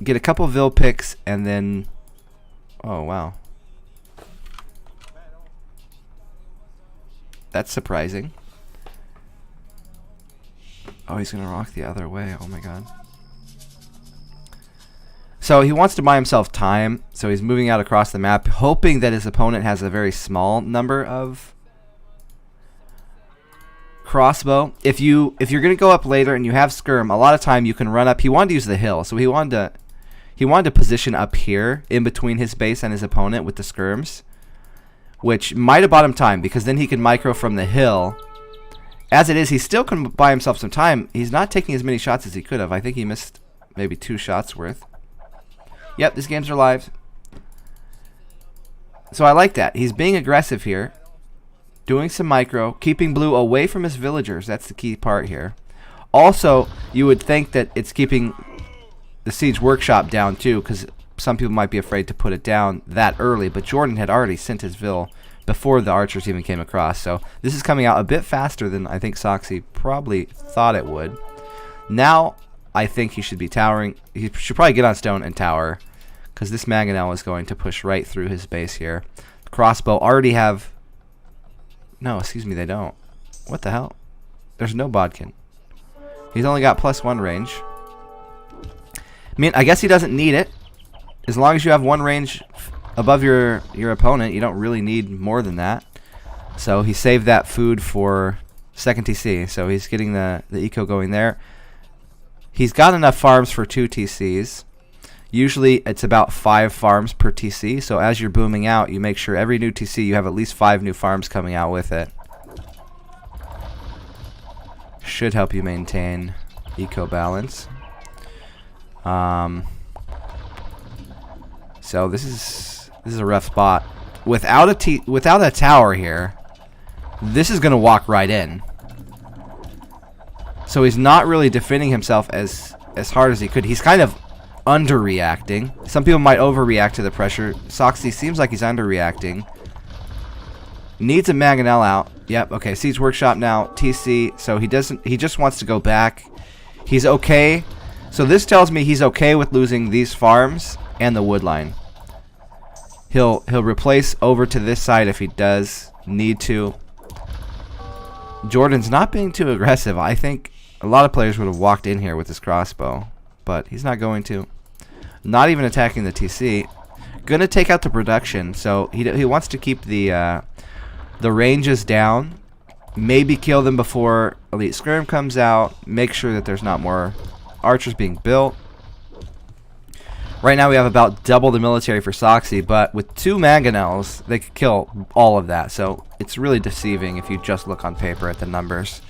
A: get a couple Vil picks, and then... Oh, wow. That's surprising. Oh, he's going to rock the other way. Oh, my God. So he wants to buy himself time, so he's moving out across the map, hoping that his opponent has a very small number of crossbow. If you're going to go up later and you have skirm, a lot of time you can run up. He wanted to use the hill, so he wanted to position up here in between his base and his opponent with the skirms, which might have bought him time because then he can micro from the hill. As it is, he still can buy himself some time. He's not taking as many shots as he could have. I think he missed maybe 2 shots worth. Yep, these games are live. So I like that. He's being aggressive here. Doing some micro. Keeping blue away from his villagers. That's the key part here. Also, you would think that it's keeping the siege workshop down too, because some people might be afraid to put it down that early. But Jordan had already sent his Vil before the archers even came across. So this is coming out a bit faster than I think Soxy probably thought it would. Now I think he should be towering. He should probably get on stone and tower, because this Mangonel is going to push right through his base here. Crossbow already have... No, excuse me, they don't. What the hell? There's no Bodkin. He's only got +1 range. I mean, I guess he doesn't need it. As long as you have 1 range above your opponent, you don't really need more than that. So he saved that food for second TC. So he's getting the eco going there. He's got enough farms for 2 TCs. Usually it's about 5 farms per TC, so as you're booming out, you make sure every new TC you have at least 5 new farms coming out with it. Should help you maintain eco balance. So this is a rough spot. Without a tower here, this is going to walk right in. So he's not really defending himself as hard as he could. He's kind of underreacting. Some people might overreact to the pressure. Soxy seems like he's underreacting. Needs a Mangonel out. Yep, okay, Siege Workshop now, TC, so he just wants to go back. He's okay. So this tells me he's okay with losing these farms and the wood line. He'll replace over to this side if he does need to. Jordan's not being too aggressive. I think a lot of players would have walked in here with his crossbow, but he's not going to. Not even attacking the TC. Gonna take out the production, so he wants to keep the ranges down. Maybe kill them before Elite Skirm comes out. Make sure that there's not more archers being built. Right now we have about double the military for Soxy, but with 2 mangonels, they could kill all of that. So it's really deceiving if you just look on paper at the numbers.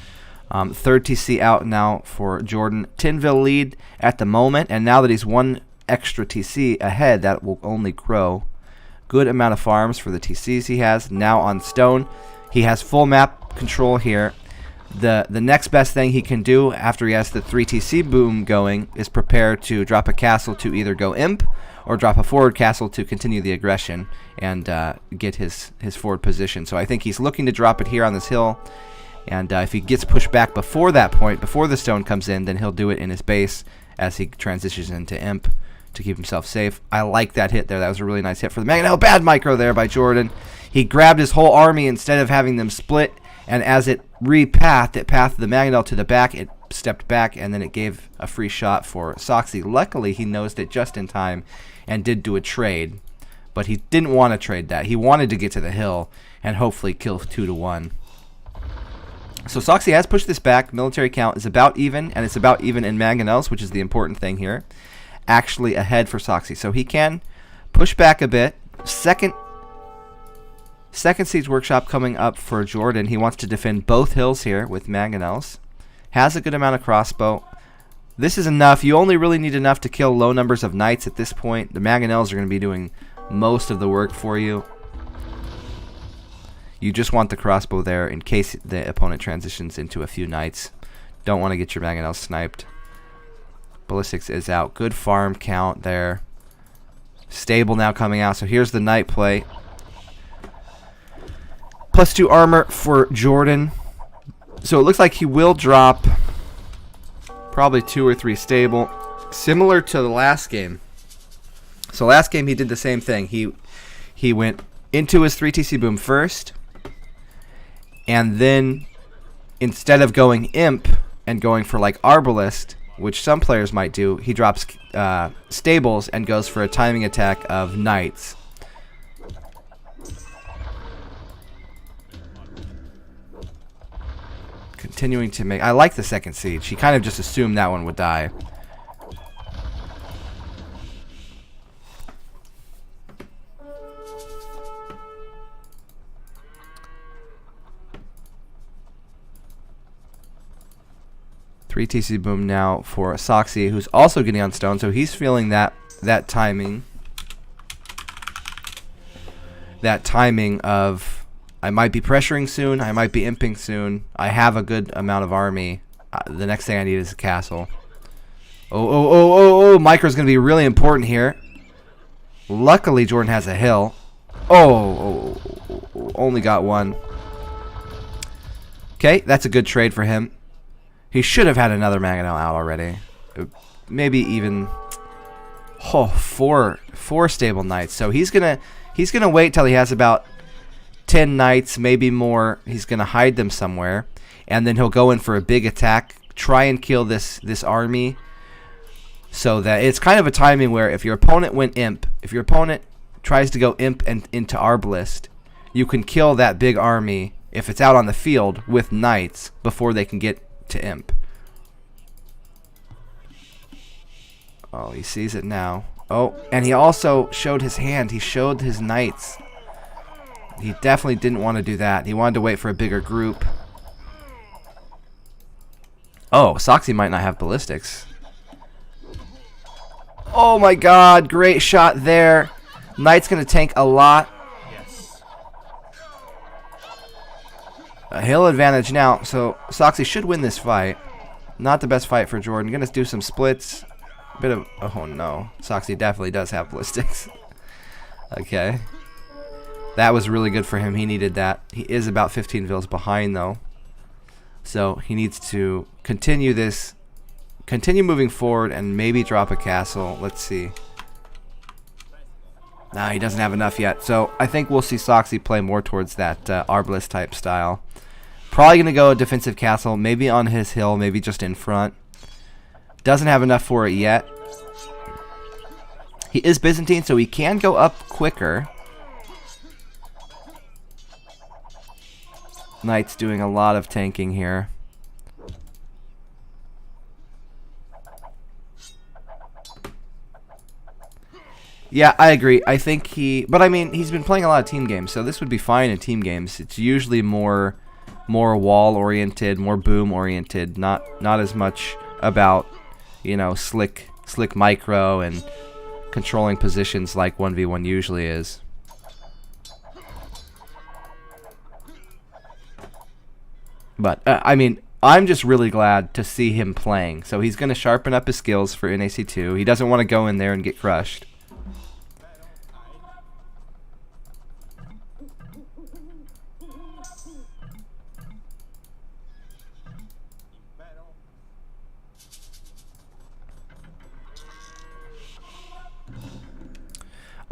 A: Third TC out now for Jordan. Tinville lead at the moment, and now that he's 1 extra TC ahead, that will only grow. Good amount of farms for the TCs he has. Now on stone, he has full map control here. The next best thing he can do after he has the 3 TC boom going is prepare to drop a castle to either go imp or drop a forward castle to continue the aggression and get his forward position. So I think he's looking to drop it here on this hill, and if he gets pushed back before that point, before the stone comes in, then he'll do it in his base as he transitions into imp to keep himself safe. I like that hit there. That was a really nice hit for the Mangonel. Bad micro there by Jordan. He grabbed his whole army instead of having them split, and as it repathed, it pathed the Mangonel to the back. It stepped back, and then it gave a free shot for Soxy. Luckily, he nosed it just in time and did do a trade, but he didn't want to trade that. He wanted to get to the hill and hopefully kill 2 to 1. So Soxy has pushed this back. Military count is about even, and it's about even in mangonels, which is the important thing here. Actually ahead for Soxy, so he can push back a bit. Second Siege Workshop coming up for Jordan. He wants to defend both hills here with mangonels. Has a good amount of crossbow. This is enough. You only really need enough to kill low numbers of knights at this point. The mangonels are going to be doing most of the work for you. You just want the crossbow there in case the opponent transitions into a few knights. Don't want to get your mangonels sniped. Ballistics is out. Good farm count there. Stable now coming out. So here's the knight play. +2 armor for Jordan. So it looks like he will drop probably 2 or 3 stable. Similar to the last game. So last game he did the same thing. He went into his 3 TC boom first, and then instead of going imp and going for like arbalist, which some players might do, he drops stables and goes for a timing attack of knights. Continuing to make... I like the second siege. He kind of just assumed that one would die. Three TC boom now for Soxy, who's also getting on stone, so he's feeling that timing. That timing of... I might be pressuring soon. I might be imping soon. I have a good amount of army. The next thing I need is a castle. Oh. Micro's going to be really important here. Luckily, Jordan has a hill. Oh. Only got 1. Okay, that's a good trade for him. He should have had another mangonel out already. Maybe even... Oh, four stable knights. So he's gonna wait till he has about 10 knights, maybe more. He's going to hide them somewhere, and then he'll go in for a big attack, try and kill this army, so that it's kind of a timing where if your opponent went imp, if your opponent tries to go imp and into arbalist, you can kill that big army if it's out on the field with knights before they can get to imp. Oh, he sees it now. Oh, and he also showed his hand. He showed his knights. He definitely didn't want to do that. He wanted to wait for a bigger group. Oh, Soxy might not have ballistics. Oh my god, great shot there. Knight's going to tank a lot. A hill advantage now, so Soxy should win this fight. Not the best fight for Jordan. Going to do some splits. Bit of... Oh no, Soxy definitely does have ballistics. Okay. That was really good for him. He needed that. He is about 15 vills behind, though. So he needs to continue this. Continue moving forward and maybe drop a castle. Let's see. Nah, he doesn't have enough yet. So I think we'll see Soxy play more towards that arbalist type style. Probably going to go a defensive castle. Maybe on his hill. Maybe just in front. Doesn't have enough for it yet. He is Byzantine, so he can go up quicker. Knight's doing a lot of tanking here. Yeah, I agree. I think but I mean, he's been playing a lot of team games, so this would be fine in team games. It's usually more wall oriented, more boom oriented, not as much about, you know, slick micro and controlling positions like 1v1 usually is. But I mean, I'm just really glad to see him playing. So he's going to sharpen up his skills for NAC2. He doesn't want to go in there and get crushed.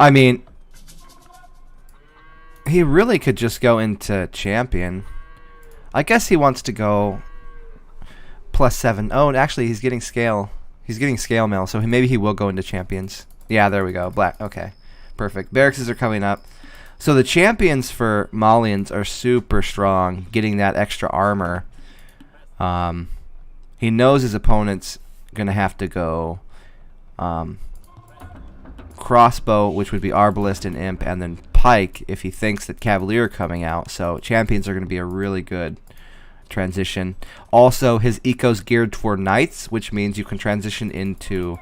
A: I mean, he really could just go into champion. I guess he wants to go +7. Oh, and actually, he's getting scale. He's getting scale mail, so maybe he will go into champions. Yeah, there we go. Black. Okay, perfect. Barracks are coming up. So the champions for Malians are super strong, getting that extra armor. He knows his opponent's going to have to go crossbow, which would be arbalist and imp, and then pike if he thinks that cavalier are coming out. So champions are going to be a really good transition. Also, his eco's geared toward knights, which means you can transition into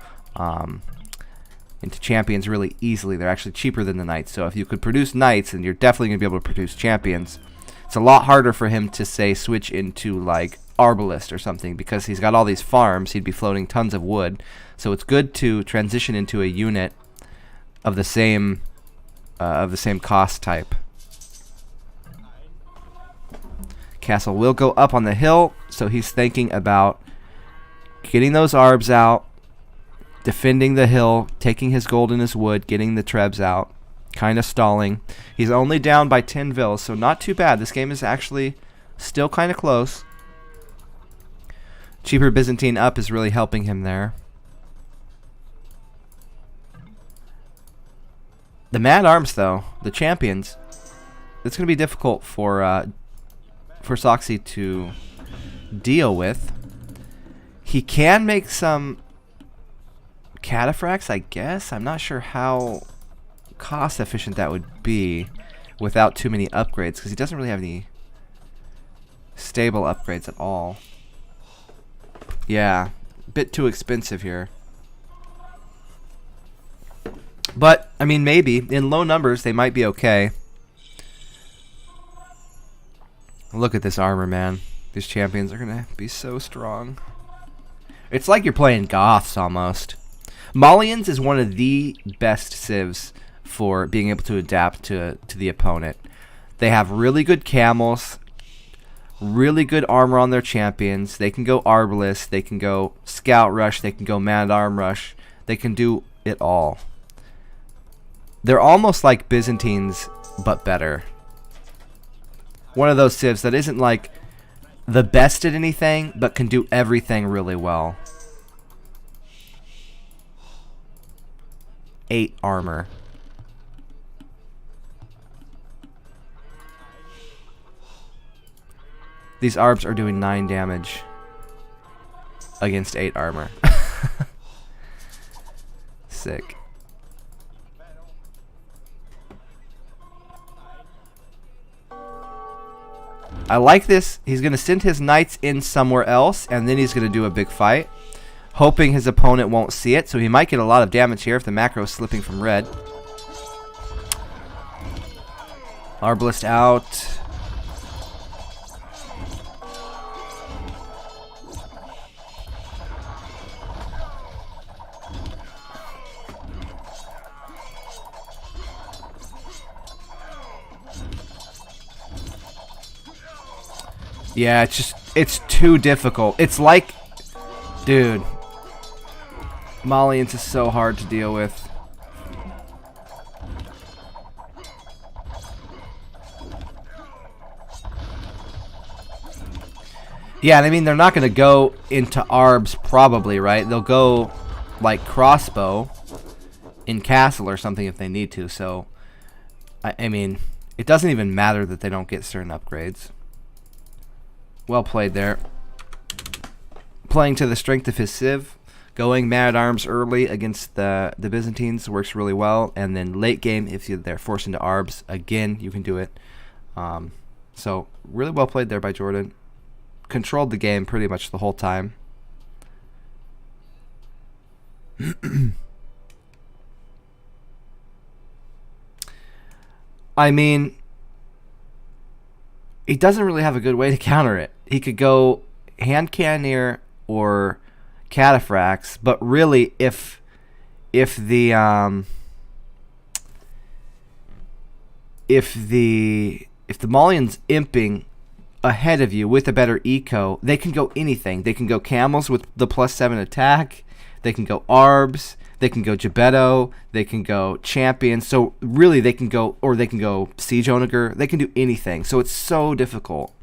A: champions really easily. They're actually cheaper than the knights. So if you could produce knights, then you're definitely going to be able to produce champions. It's a lot harder for him to, say, switch into like arbalist or something, because he's got all these farms. He'd be floating tons of wood. So it's good to transition into a unit of the same cost type. Castle will go up on the hill, so he's thinking about getting those arbs out, defending the hill, taking his gold and his wood, getting the trebs out, kind of stalling. He's only down by 10 vills, so not too bad. This game is actually still kind of close. Cheaper Byzantine up is really helping him there. The Mad Arms, though, the champions, it's going to be difficult for Soxy to deal with. He can make some cataphracts, I guess. I'm not sure how cost efficient that would be without too many upgrades, because he doesn't really have any stable upgrades at all. Yeah, a bit too expensive here. But, I mean, maybe. In low numbers, they might be okay. Look at this armor, man. These champions are going to be so strong. It's like you're playing Goths, almost. Malians is one of the best civs for being able to adapt to the opponent. They have really good camels, really good armor on their champions. They can go arbalist, they can go scout rush, they can go man-at-arm rush. They can do it all. They're almost like Byzantines, but better. One of those civs that isn't like the best at anything, but can do everything really well. 8 armor. These arbs are doing 9 damage against 8 armor. Sick. I like this. He's going to send his knights in somewhere else, and then he's going to do a big fight, hoping his opponent won't see it. So he might get a lot of damage here if the macro is slipping from red. Arbalist out. Yeah, it's too difficult. It's like, dude, Malians is so hard to deal with. Yeah, and I mean, they're not going to go into arbs probably, right? They'll go like crossbow in castle or something if they need to. So, I mean, it doesn't even matter that they don't get certain upgrades. Well played there. Playing to the strength of his civ. Going Man-at-Arms early against the Byzantines works really well, and then late game, if they're forced into arbs, again, you can do it. So, really well played there by Jordan. Controlled the game pretty much the whole time. I mean, he doesn't really have a good way to counter it. He could go hand cannoneer or cataphracts, but really, if the Malian's imping ahead of you with a better eco, they can go anything. They can go camels with the +7 attack. They can go arbs. They can go Gebetto. They can go champion. So really, they can go siege onager. They can do anything. So it's so difficult.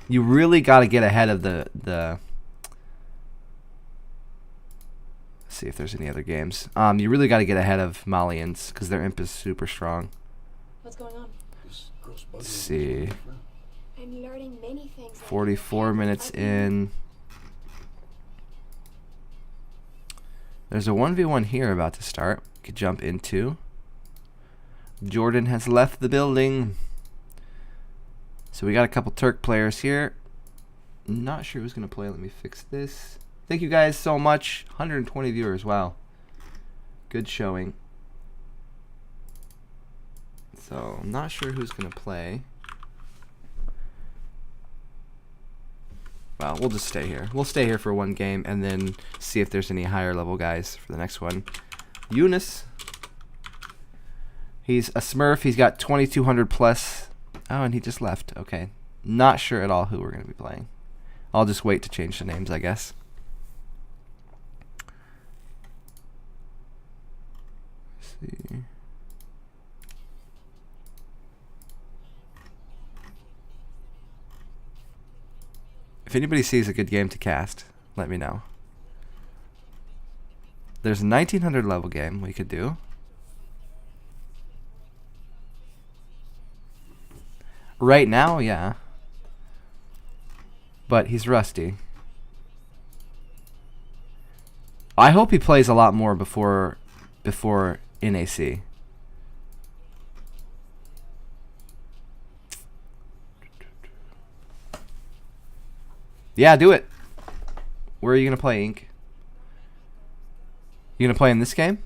A: You really got to get ahead of the. Let's see if there's any other games. You really got to get ahead of Malians because their imp is super strong.
C: What's going on?
A: Let's see.
C: I'm learning many things.
A: 44 minutes in. There's a 1v1 here about to start. Could jump into. Jordan has left the building. So we got a couple Turk players here. Not sure who's going to play. Let me fix this. Thank you guys so much. 120 viewers. Wow. Good showing. So I'm not sure who's going to play. Well, we'll just stay here. We'll stay here for one game and then see if there's any higher level guys for the next one. Eunice. He's a Smurf. He's got 2200 plus. Oh, and he just left. Okay. Not sure at all who we're going to be playing. I'll just wait to change the names, I guess. Let's see. If anybody sees a good game to cast, let me know. There's a 1900 level game we could do. Right now, yeah. But he's rusty. I hope he plays a lot more before NAC. Yeah, do it. Where are you going to play, Ink? You going to play in this game?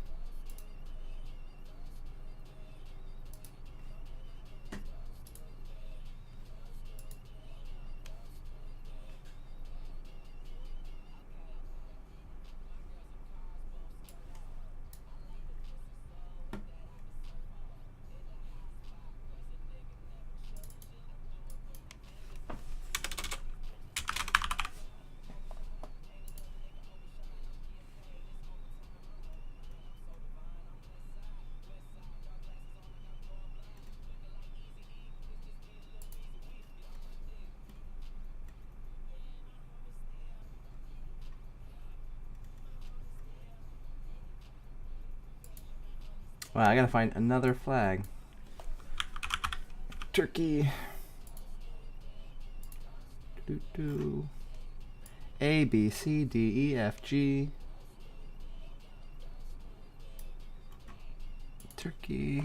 A: Wow, I gotta find another flag. Turkey. A, B, C, D, E, F, G. Turkey.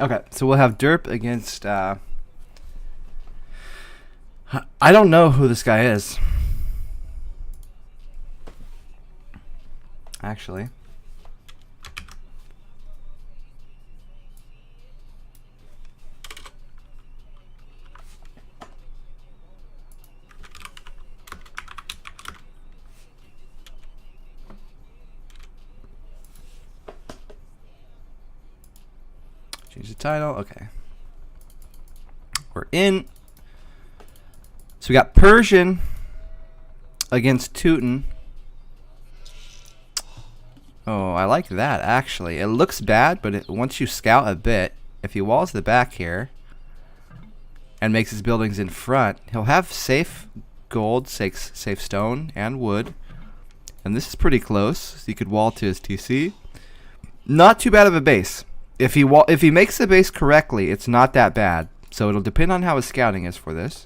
A: Okay, so we'll have Derp against, I don't know who this guy is. Actually. Change the title. Okay. We're in. So we got Persian against Teuton. Oh, I like that, actually. It looks bad, but once you scout a bit, if he walls the back here and makes his buildings in front, he'll have safe gold, safe stone, and wood. And this is pretty close, so he could wall to his TC. Not too bad of a base. If he makes the base correctly, it's not that bad. So it'll depend on how his scouting is for this.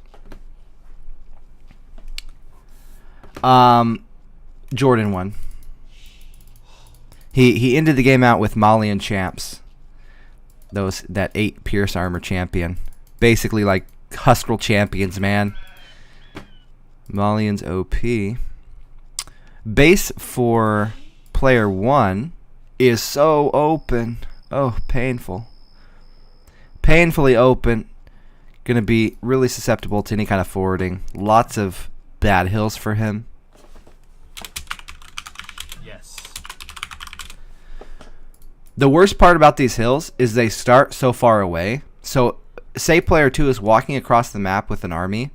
A: Jordan won. He ended the game out with Malian champs. That 8 Pierce armor champion. Basically like Huskrel champions, man. Malian's OP. Base for player 1 is so open. Oh, painful. Painfully open. Gonna be really susceptible to any kind of forwarding. Lots of bad hills for him. The worst part about these hills is they start so far away. So, say player 2 is walking across the map with an army.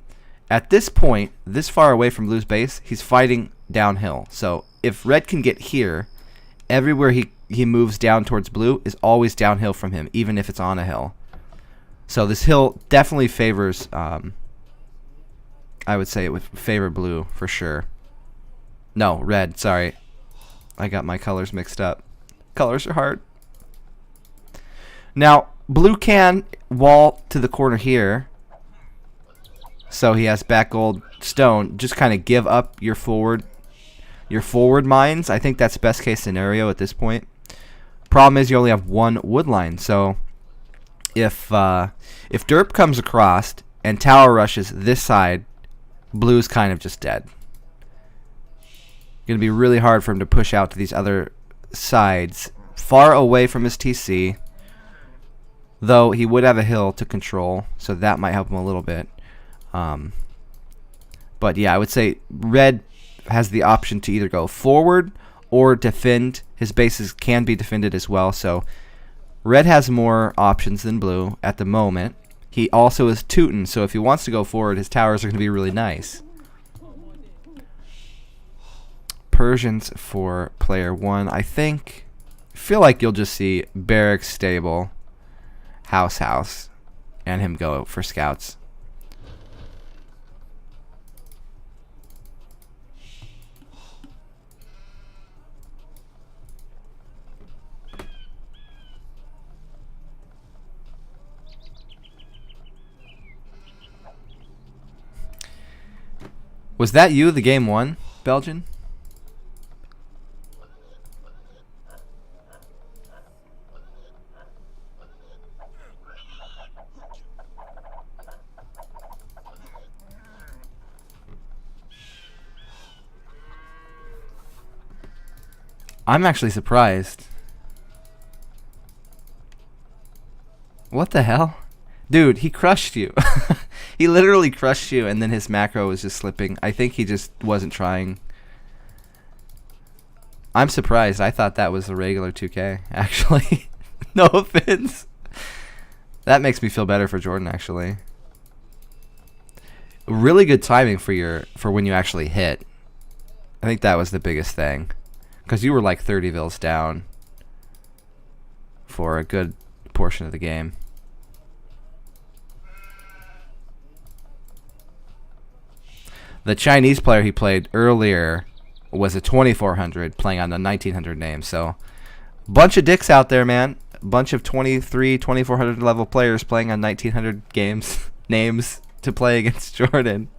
A: At this point, this far away from blue's base, he's fighting downhill. So, if red can get here, everywhere he moves down towards blue is always downhill from him, even if it's on a hill. So, this hill definitely favors, I would say it would favor blue for sure. No, red, sorry. I got my colors mixed up. Colors are hard. Now, blue can wall to the corner here. So he has back gold stone. Just kind of give up your forward mines. I think that's best case scenario at this point. Problem is you only have one wood line. So if derp comes across and tower rushes this side, blue's kind of just dead. Gonna be really hard for him to push out to these other sides, far away from his TC. Though he would have a hill to control, so that might help him a little bit. But yeah, I would say red has the option to either go forward or defend. His bases can be defended as well, so red has more options than blue at the moment. He also is Teuton, so if he wants to go forward, his towers are going to be really nice. Persians for player 1. I feel like you'll just see barracks, stable, house, and him go for scouts. Was that you, the game 1, Belgian? I'm actually surprised. What the hell? Dude, he crushed you. He literally crushed you, and then his macro was just slipping. I think he just wasn't trying. I'm surprised. I thought that was a regular 2K, actually. No offense. That makes me feel better for Jordan, actually. Really good timing for when you actually hit. I think that was the biggest thing. Because you were like 30 vills down for a good portion of the game. The Chinese player he played earlier was a 2400 playing on the 1900 name. So, bunch of dicks out there, man. Bunch of 2400 level players playing on 1900 names to play against Jordan.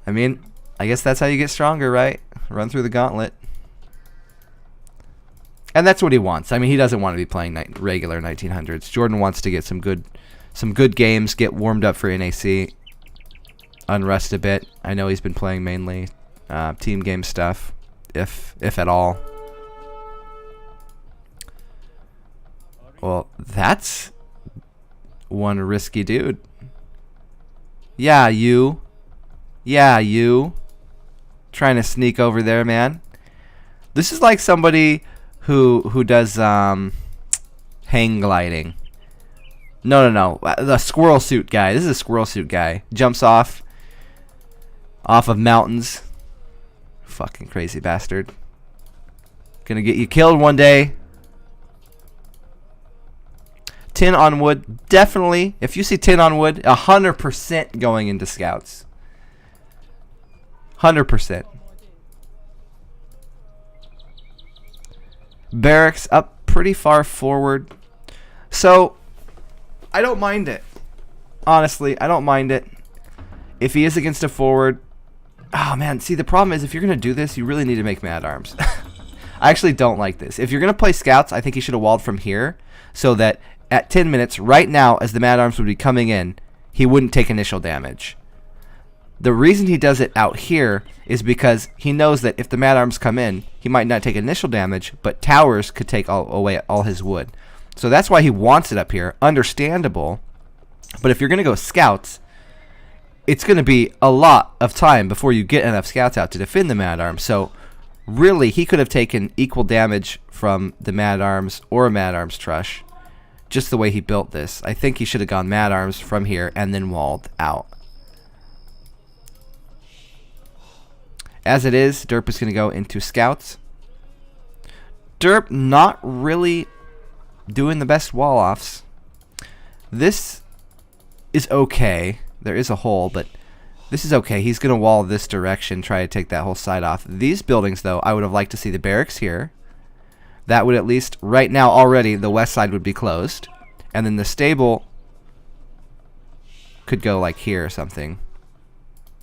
A: I mean, I guess that's how you get stronger, right? Run through the gauntlet. And that's what he wants. I mean, he doesn't want to be playing regular 1900s. Jordan wants to get some good games, get warmed up for NAC, unrest a bit. I know he's been playing mainly team game stuff, if at all. Well, that's one risky dude. Yeah, you. Trying to sneak over there, man. This is like somebody who does Hang gliding. No. The squirrel suit guy. This is a squirrel suit guy. Jumps off of mountains. Fucking crazy bastard. Gonna get you killed one day. Tin on wood. Definitely. If you see tin on wood, 100% going into scouts. 100%. Barracks up pretty far forward. So, I don't mind it. Honestly, I don't mind it. If he is against a forward... Oh, man. See, the problem is if you're going to do this, you really need to make mad arms. I actually don't like this. If you're going to play scouts, I think he should have walled from here so that at 10 minutes, right now, as the mad arms would be coming in, he wouldn't take initial damage. The reason he does it out here is because he knows that if the mad arms come in, he might not take initial damage, but towers could take away all his wood. So that's why he wants it up here. Understandable. But if you're going to go scouts, it's going to be a lot of time before you get enough scouts out to defend the mad arms. So really, he could have taken equal damage from the mad arms or a mad arms trush, just the way he built this. I think he should have gone mad arms from here and then walled out. As it is, Derp is going to go into scouts. Derp not really doing the best wall offs. This is okay. There is a hole, but this is okay. He's going to wall this direction, try to take that whole side off. These buildings, though, I would have liked to see the barracks here. That would at least, right now already, the west side would be closed. And then the stable could go like here or something.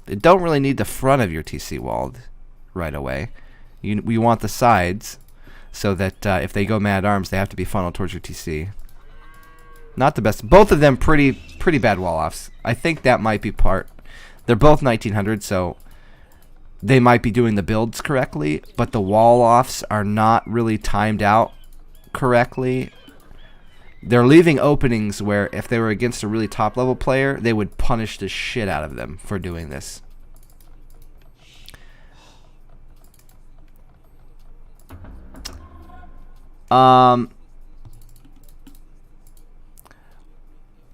A: You don't really need the front of your TC walled right away. We want the sides so that if they go mad arms, they have to be funneled towards your TC. Not the best. Both of them pretty bad wall offs. I think that might be part. They're both 1900, so they might be doing the builds correctly, but the wall offs are not really timed out correctly. They're leaving openings where if they were against a really top level player, they would punish the shit out of them for doing this.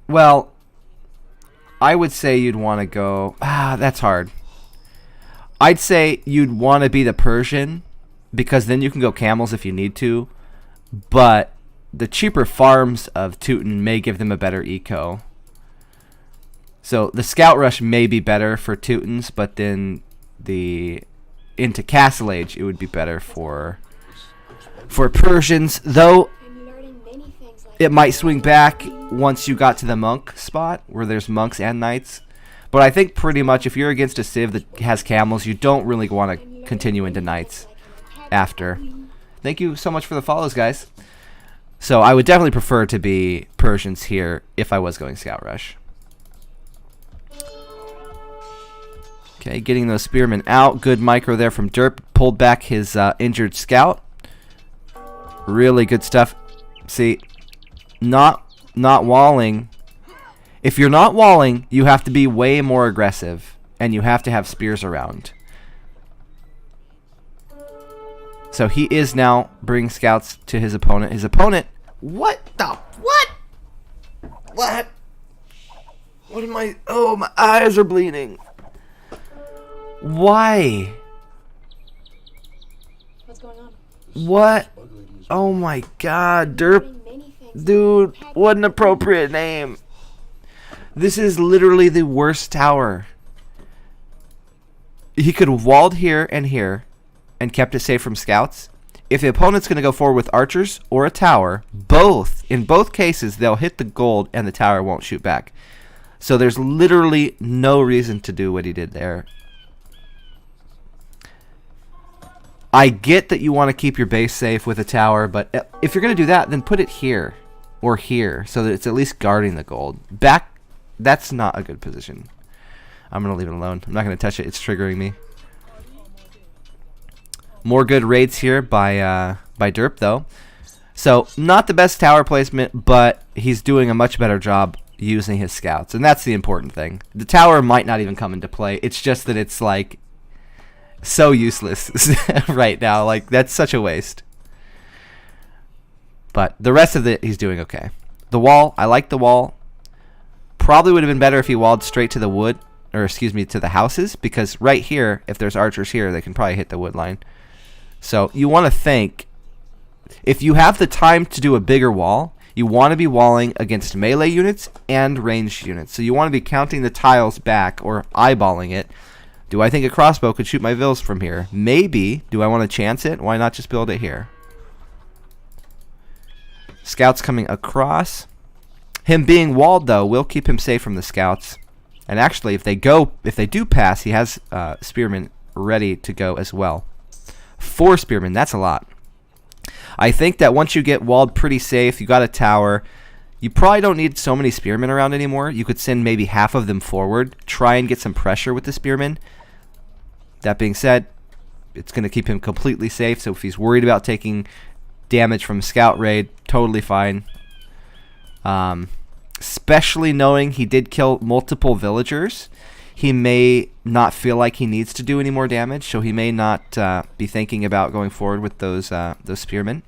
A: Well, I would say you'd want to go... that's hard. I'd say you'd want to be the Persian, because then you can go camels if you need to, but the cheaper farms of Teuton may give them a better eco. So the Scout Rush may be better for Teutons, but then into Castle Age it would be better for Persians, though it might swing back once you got to the monk spot where there's monks and knights. But I think pretty much if you're against a civ that has camels, you don't really want to continue into knights after. Thank you so much for the follows, guys. So I would definitely prefer to be Persians here if I was going Scout Rush. Okay, getting those spearmen out. Good micro there from Derp. Pulled back his injured scout. Really good stuff. See, not walling. If you're not walling, you have to be way more aggressive, and you have to have spears around. So he is now bringing scouts to his opponent. His opponent, what the, what? What am I, oh, my eyes are bleeding. Why?
C: What's going on?
A: What? Oh my god, Derp. Dude, what an appropriate name. This is literally the worst tower. He could have walled here and kept it safe from scouts. If the opponent's going to go forward with archers or a tower, in both cases, they'll hit the gold and the tower won't shoot back. So there's literally no reason to do what he did there. I get that you want to keep your base safe with a tower, but if you're going to do that, then put it here or here so that it's at least guarding the gold. That's not a good position. I'm going to leave it alone. I'm not going to touch it. It's triggering me. More good raids here by Derp, though. So, not the best tower placement, but he's doing a much better job using his scouts. And that's the important thing. The tower might not even come into play. It's just that it's, like, so useless right now. Like, that's such a waste. But the rest of it, he's doing okay. The wall, I like the wall. Probably would have been better if he walled straight to the wood, or excuse me, to the houses, because right here, if there's archers here, they can probably hit the wood line. So you want to think, if you have the time to do a bigger wall, you want to be walling against melee units and ranged units. So you want to be counting the tiles back or eyeballing it. Do I think a crossbow could shoot my vills from here? Maybe. Do I want to chance it? Why not just build it here? Scouts coming across. Him being walled, though, will keep him safe from the scouts. And actually, if they do pass, he has spearmen ready to go as well. 4 spearmen, that's a lot. I think that once you get walled pretty safe, you got a tower, you probably don't need so many spearmen around anymore. You could send maybe half of them forward, try and get some pressure with the spearmen. That being said, it's going to keep him completely safe, so if he's worried about taking damage from scout raid, totally fine. Especially knowing he did kill multiple villagers, he may not feel like he needs to do any more damage, so he may not be thinking about going forward with those spearmen.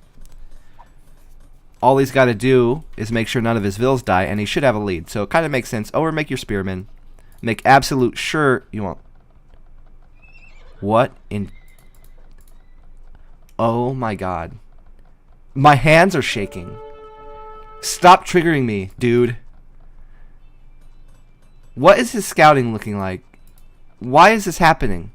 A: All he's got to do is make sure none of his vills die, and he should have a lead. So it kind of makes sense. Overmake your spearmen. Make absolute sure you won't. What in... Oh my god. My hands are shaking. Stop triggering me, dude. What is his scouting looking like? Why is this happening?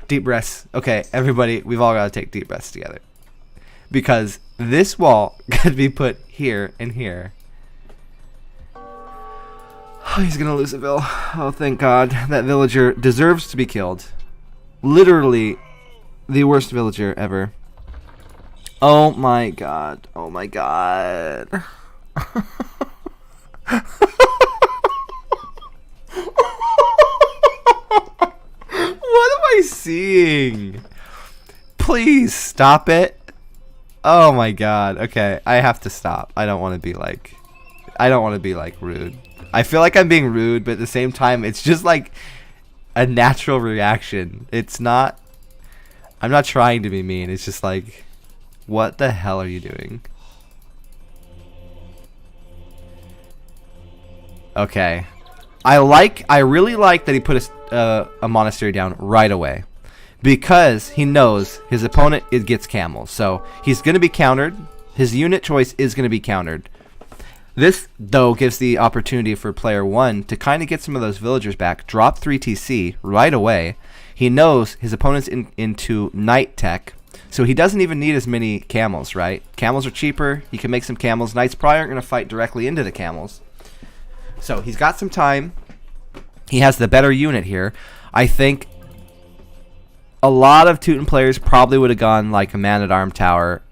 A: Deep breaths. Okay, everybody, we've all got to take deep breaths together. Because this wall could be put here and here. Oh, he's going to lose a vill. Oh, thank God. That villager deserves to be killed. Literally the worst villager ever. Oh my God. Oh my God. What am I seeing? Please stop it. Oh my God. Okay, I have to stop. I don't want to be like rude. I feel like I'm being rude, but at the same time it's just like a natural reaction. It's not, I'm not trying to be mean. It's just like, what the hell are you doing? Okay. I really like that he put a monastery down right away, because he knows his opponent gets camels, so he's going to be countered. His unit choice is going to be countered. This, though, gives the opportunity for player 1 to kind of get some of those villagers back, drop 3 TC right away. He knows his opponent's into knight tech, so he doesn't even need as many camels, right? Camels are cheaper. He can make some camels. Knights probably aren't going to fight directly into the camels. So he's got some time. He has the better unit here. I think a lot of Teuton players probably would have gone like a man-at-arm tower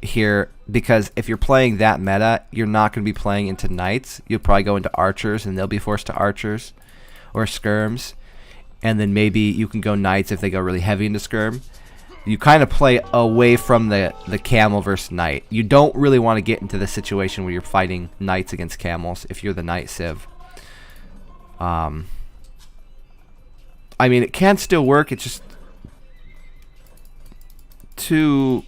A: here, because if you're playing that meta, you're not going to be playing into knights. You'll probably go into archers, and they'll be forced to archers or skirms. And then maybe you can go knights if they go really heavy into skirm. You kind of play away from the camel versus knight. You don't really want to get into the situation where you're fighting knights against camels if you're the knight civ. I mean, it can still work. It's just too...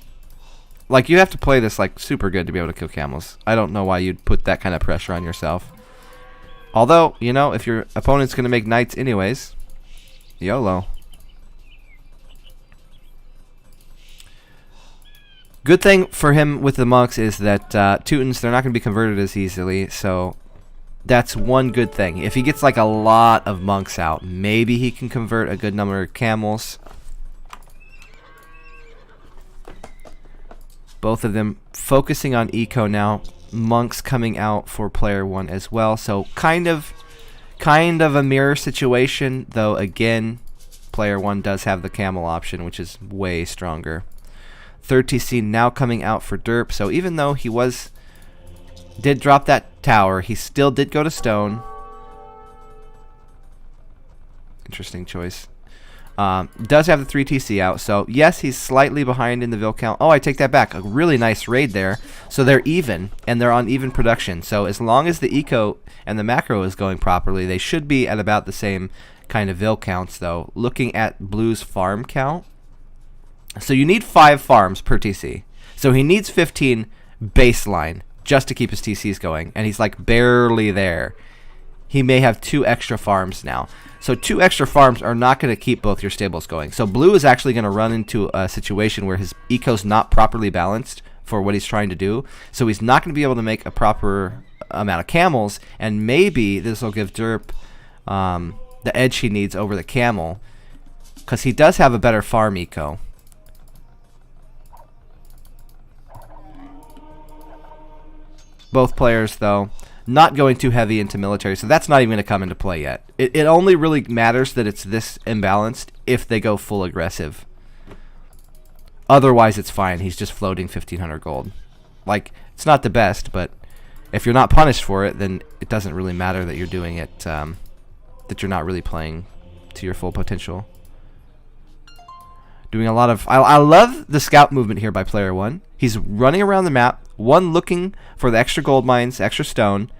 A: Like, you have to play this like super good to be able to kill camels. I don't know why you'd put that kind of pressure on yourself. Although, you know, if your opponent's going to make knights anyways, YOLO. Good thing for him with the monks is that Teutons, they're not going to be converted as easily, so that's one good thing. If he gets like a lot of monks out, maybe he can convert a good number of camels. Both of them focusing on eco now. Monks coming out for player 1 as well, so kind of a mirror situation, though again, player 1 does have the camel option, which is way stronger. Third TC now coming out for derp, so even though he did drop that tower, he still did go to stone. Interesting choice. Does have the 3 TC out, so yes, he's slightly behind in the vill count. Oh, I take that back. A really nice raid there. So they're even, and they're on even production. So as long as the eco and the macro is going properly, they should be at about the same kind of vill counts, though. Looking at Blue's farm count, So you need 5 farms per TC. So he needs 15 baseline just to keep his TCs going, and he's like barely there. He may have 2 extra farms now. So 2 extra farms are not going to keep both your stables going. So blue is actually going to run into a situation where his eco's not properly balanced for what he's trying to do. So he's not going to be able to make a proper amount of camels, and maybe this will give Derp the edge he needs over the camel, because he does have a better farm eco. Both players, though, not going too heavy into military, so that's not even going to come into play yet. It only really matters that it's this imbalanced if they go full aggressive. Otherwise, it's fine. He's just floating 1,500 gold. Like, it's not the best, but if you're not punished for it, then it doesn't really matter that you're doing it, that you're not really playing to your full potential. Doing a lot of... I love the scout movement here by player 1. He's running around the map, looking for the extra gold mines, extra stone,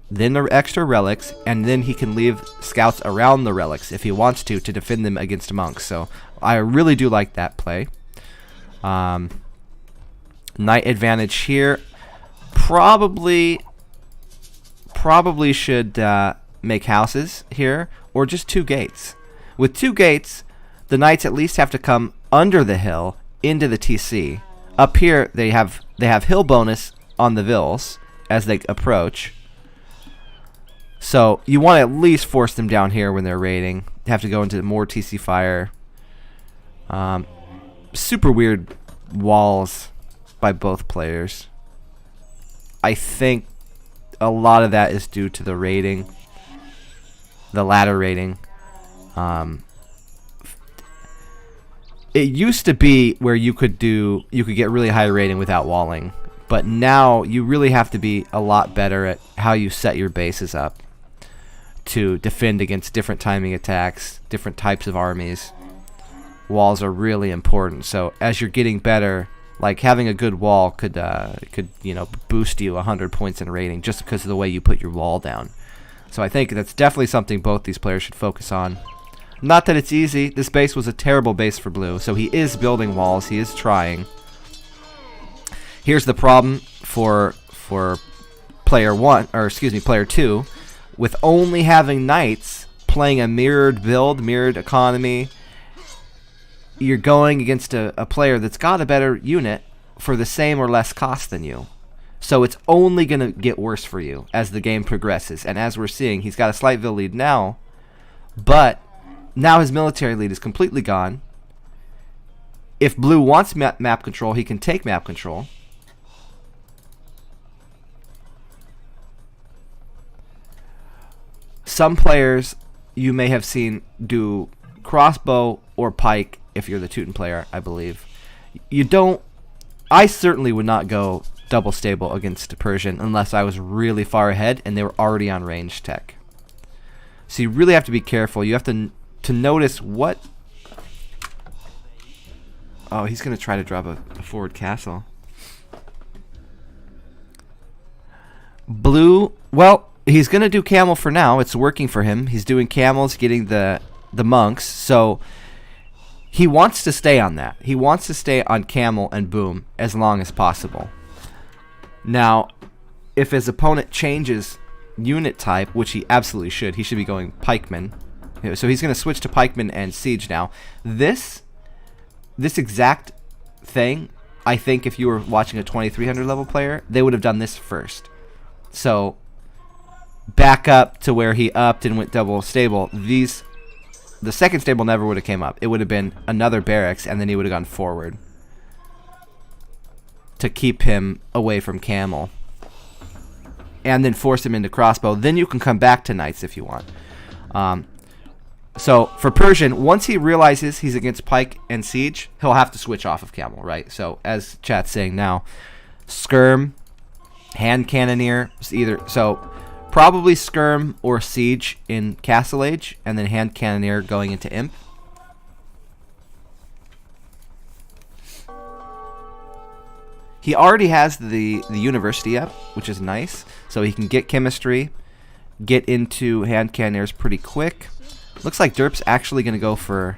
A: then the extra relics, and then he can leave scouts around the relics if he wants to defend them against monks. So I really do like that play. Knight advantage here. Probably should make houses here, or just 2 gates. With 2 gates, the knights at least have to come under the hill into the TC. Up here, they have hill bonus on the vills as they approach. So you want to at least force them down here when they're raiding. They have to go into more TC fire. Super weird walls by both players. I think a lot of that is due to the raiding, the ladder raiding. It used to be where you could get really high rating without walling, but now you really have to be a lot better at how you set your bases up to defend against different timing attacks, different types of armies. Walls are really important. So as you're getting better, like having a good wall could boost you 100 points in rating just because of the way you put your wall down. So I think that's definitely something both these players should focus on. Not that it's easy. This base was a terrible base for blue, so he is building walls. He is trying. Here's the problem for player 2, with only having knights playing a mirrored build, mirrored economy. You're going against a player that's got a better unit for the same or less cost than you. So it's only going to get worse for you as the game progresses. And as we're seeing, he's got a slight Vil lead now, but now his military lead is completely gone. If blue wants map control, he can take map control. Some players you may have seen do crossbow or pike if you're the Teuton player, I believe. I certainly would not go double stable against a Persian unless I was really far ahead and they were already on range tech. So you really have to be careful. You have to notice what... Oh, he's going to try to drop a forward castle. Blue, well, he's going to do camel for now. It's working for him. He's doing camels, getting the monks. So he wants to stay on that. He wants to stay on camel and boom as long as possible. Now, if his opponent changes unit type, which he absolutely should, he should be going pikeman. So he's going to switch to pikeman and siege now. This exact thing, I think if you were watching a 2300 level player, they would have done this first. So back up to where he upped and went double stable. The second stable never would have came up. It would have been another barracks, and then he would have gone forward to keep him away from camel, and then force him into crossbow. Then you can come back to knights if you want. So for Persian, once he realizes he's against pike and siege, he'll have to switch off of camel, right? So as chat's saying now, skirm, hand cannoneer, probably skirm or siege in Castle Age, and then hand cannoneer going into imp. He already has the university up, which is nice, so he can get chemistry, get into hand cannoneers pretty quick. Looks like Derp's actually going to go for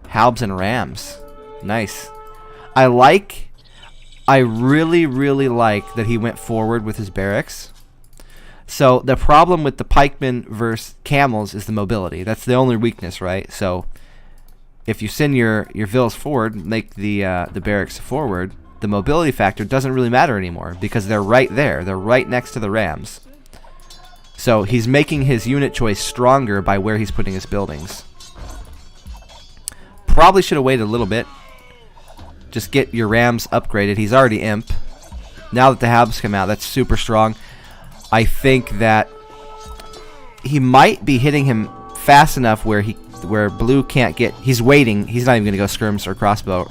A: halbs and rams. Nice. I really, really like that he went forward with his barracks. So the problem with the pikemen versus camels is the mobility. That's the only weakness, right? So if you send your vills forward, make the barracks forward, the mobility factor doesn't really matter anymore because they're right there. They're right next to the rams. So he's making his unit choice stronger by where he's putting his buildings. Probably should have waited a little bit. Just get your rams upgraded. He's already imp. Now that the habs come out, that's super strong. I think that he might be hitting him fast enough where blue can't get. He's waiting. He's not even going to go skirms or crossbow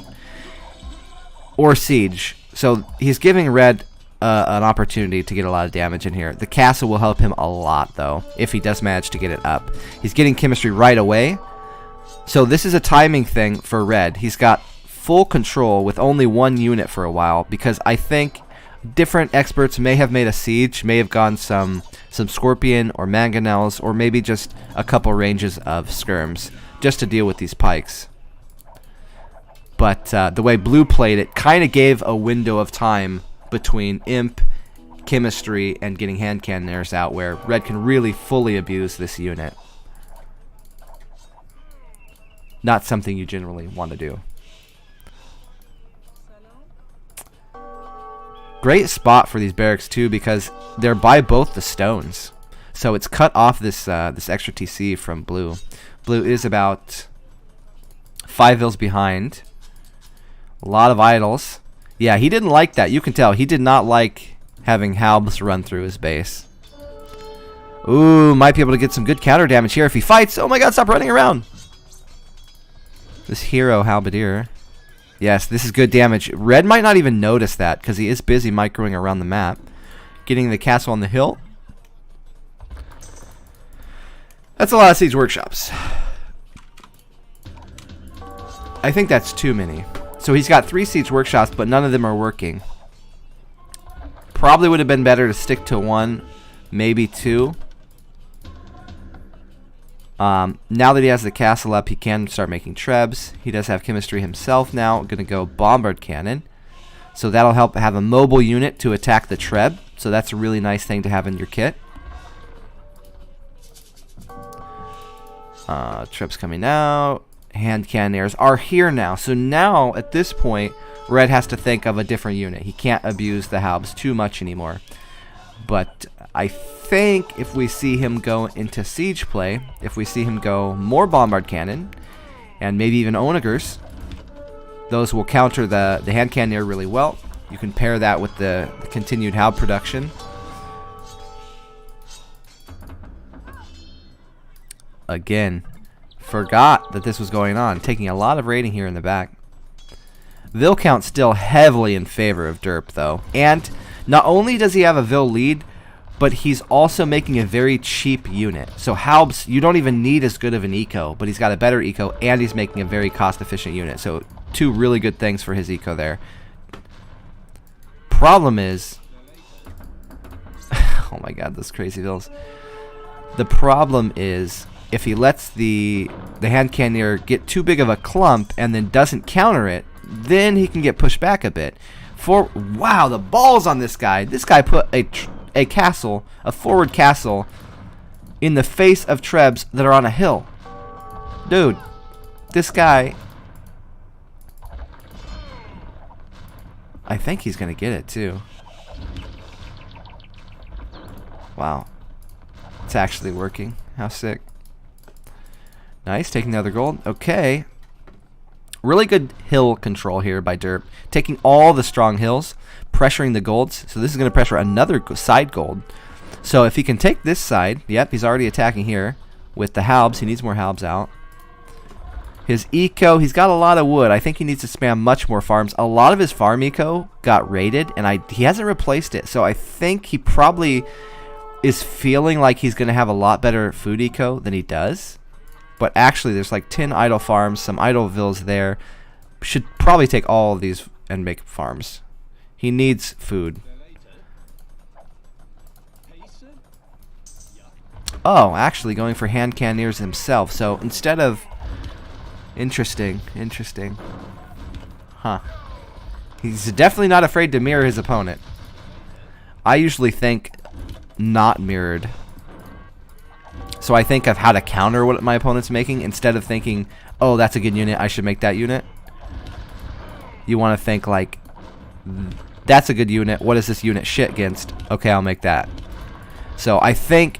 A: or siege. So he's giving red an opportunity to get a lot of damage in here. The castle will help him a lot though if he does manage to get it up. He's getting chemistry right away. So this is a timing thing for red. He's got full control with only one unit for a while because I think different experts may have made a siege, may have gone some scorpion or mangonels, or maybe just a couple ranges of skirms just to deal with these pikes. But the way blue played it kind of gave a window of time between imp, chemistry, and getting hand cannoners out where red can really fully abuse this unit. Not something you generally want to do. Great spot for these barracks too because they're by both the stones, so it's cut off this this extra TC from blue. Blue is about 5 vills behind. A lot of idols. Yeah, he didn't like that. You can tell he did not like having halbs run through his base. Ooh, might be able to get some good counter damage here if he fights. Oh my God! Stop running around. This hero halberdier. Yes, this is good damage. Red might not even notice that because he is busy microing around the map. Getting the castle on the hill. That's a lot of siege workshops. I think that's too many. So he's got 3 siege workshops, but none of them are working. Probably would have been better to stick to 1, maybe 2. Now that he has the castle up, he can start making trebs. He does have chemistry himself now. Going to go bombard cannon. So that'll help have a mobile unit to attack the treb. So that's a really nice thing to have in your kit. Trebs coming out. Hand cannoners are here now. So now, at this point, red has to think of a different unit. He can't abuse the halbs too much anymore. But I think if we see him go into siege play, if we see him go more bombard cannon, and maybe even onagers, those will counter the hand cannoneer really well. You can pair that with the continued halb production. Again, forgot that this was going on. Taking a lot of rating here in the back. Vill count still heavily in favor of Derp though. And not only does he have a Vill lead, but he's also making a very cheap unit. So halbs, you don't even need as good of an eco, but he's got a better eco and he's making a very cost efficient unit. So 2 really good things for his eco there. Problem is, oh my God, those crazy vills. The problem is if he lets the hand cannoneer get too big of a clump and then doesn't counter it, then he can get pushed back a bit. Wow, the balls on this guy. This guy put a castle, a forward castle, in the face of trebs that are on a hill. Dude, this guy, I think he's gonna get it too. Wow, it's actually working. How sick. Nice, taking the other gold. Okay. Really good hill control here by Derp. Taking all the strong hills, pressuring the golds. So this is going to pressure another side gold. So if he can take this side, yep, he's already attacking here with the halbs. He needs more halbs out. His eco, he's got a lot of wood. I think he needs to spam much more farms. A lot of his farm eco got raided, and he hasn't replaced it. So I think he probably is feeling like he's going to have a lot better food eco than he does. But actually, there's like 10 idle farms, some idle vills there. Should probably take all of these and make farms. He needs food. Oh, actually going for hand cannoneers himself. So instead of... Interesting. Huh. He's definitely not afraid to mirror his opponent. I usually think not mirrored. So I think of how to counter what my opponent's making instead of thinking, oh, that's a good unit, I should make that unit. You want to think like, that's a good unit, what is this unit shit against? Okay, I'll make that. So I think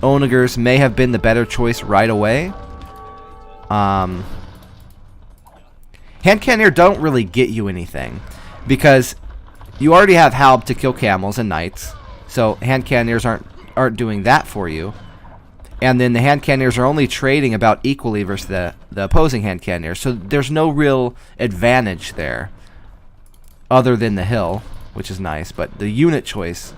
A: Onagers may have been the better choice right away. Hand Cannoneer don't really get you anything because you already have Halb to kill camels and knights, so Hand Cannoneers aren't doing that for you. And then the Hand Cannoneers are only trading about equally versus the opposing Hand Cannoneers, so there's no real advantage there other than the hill, which is nice, but the unit choice,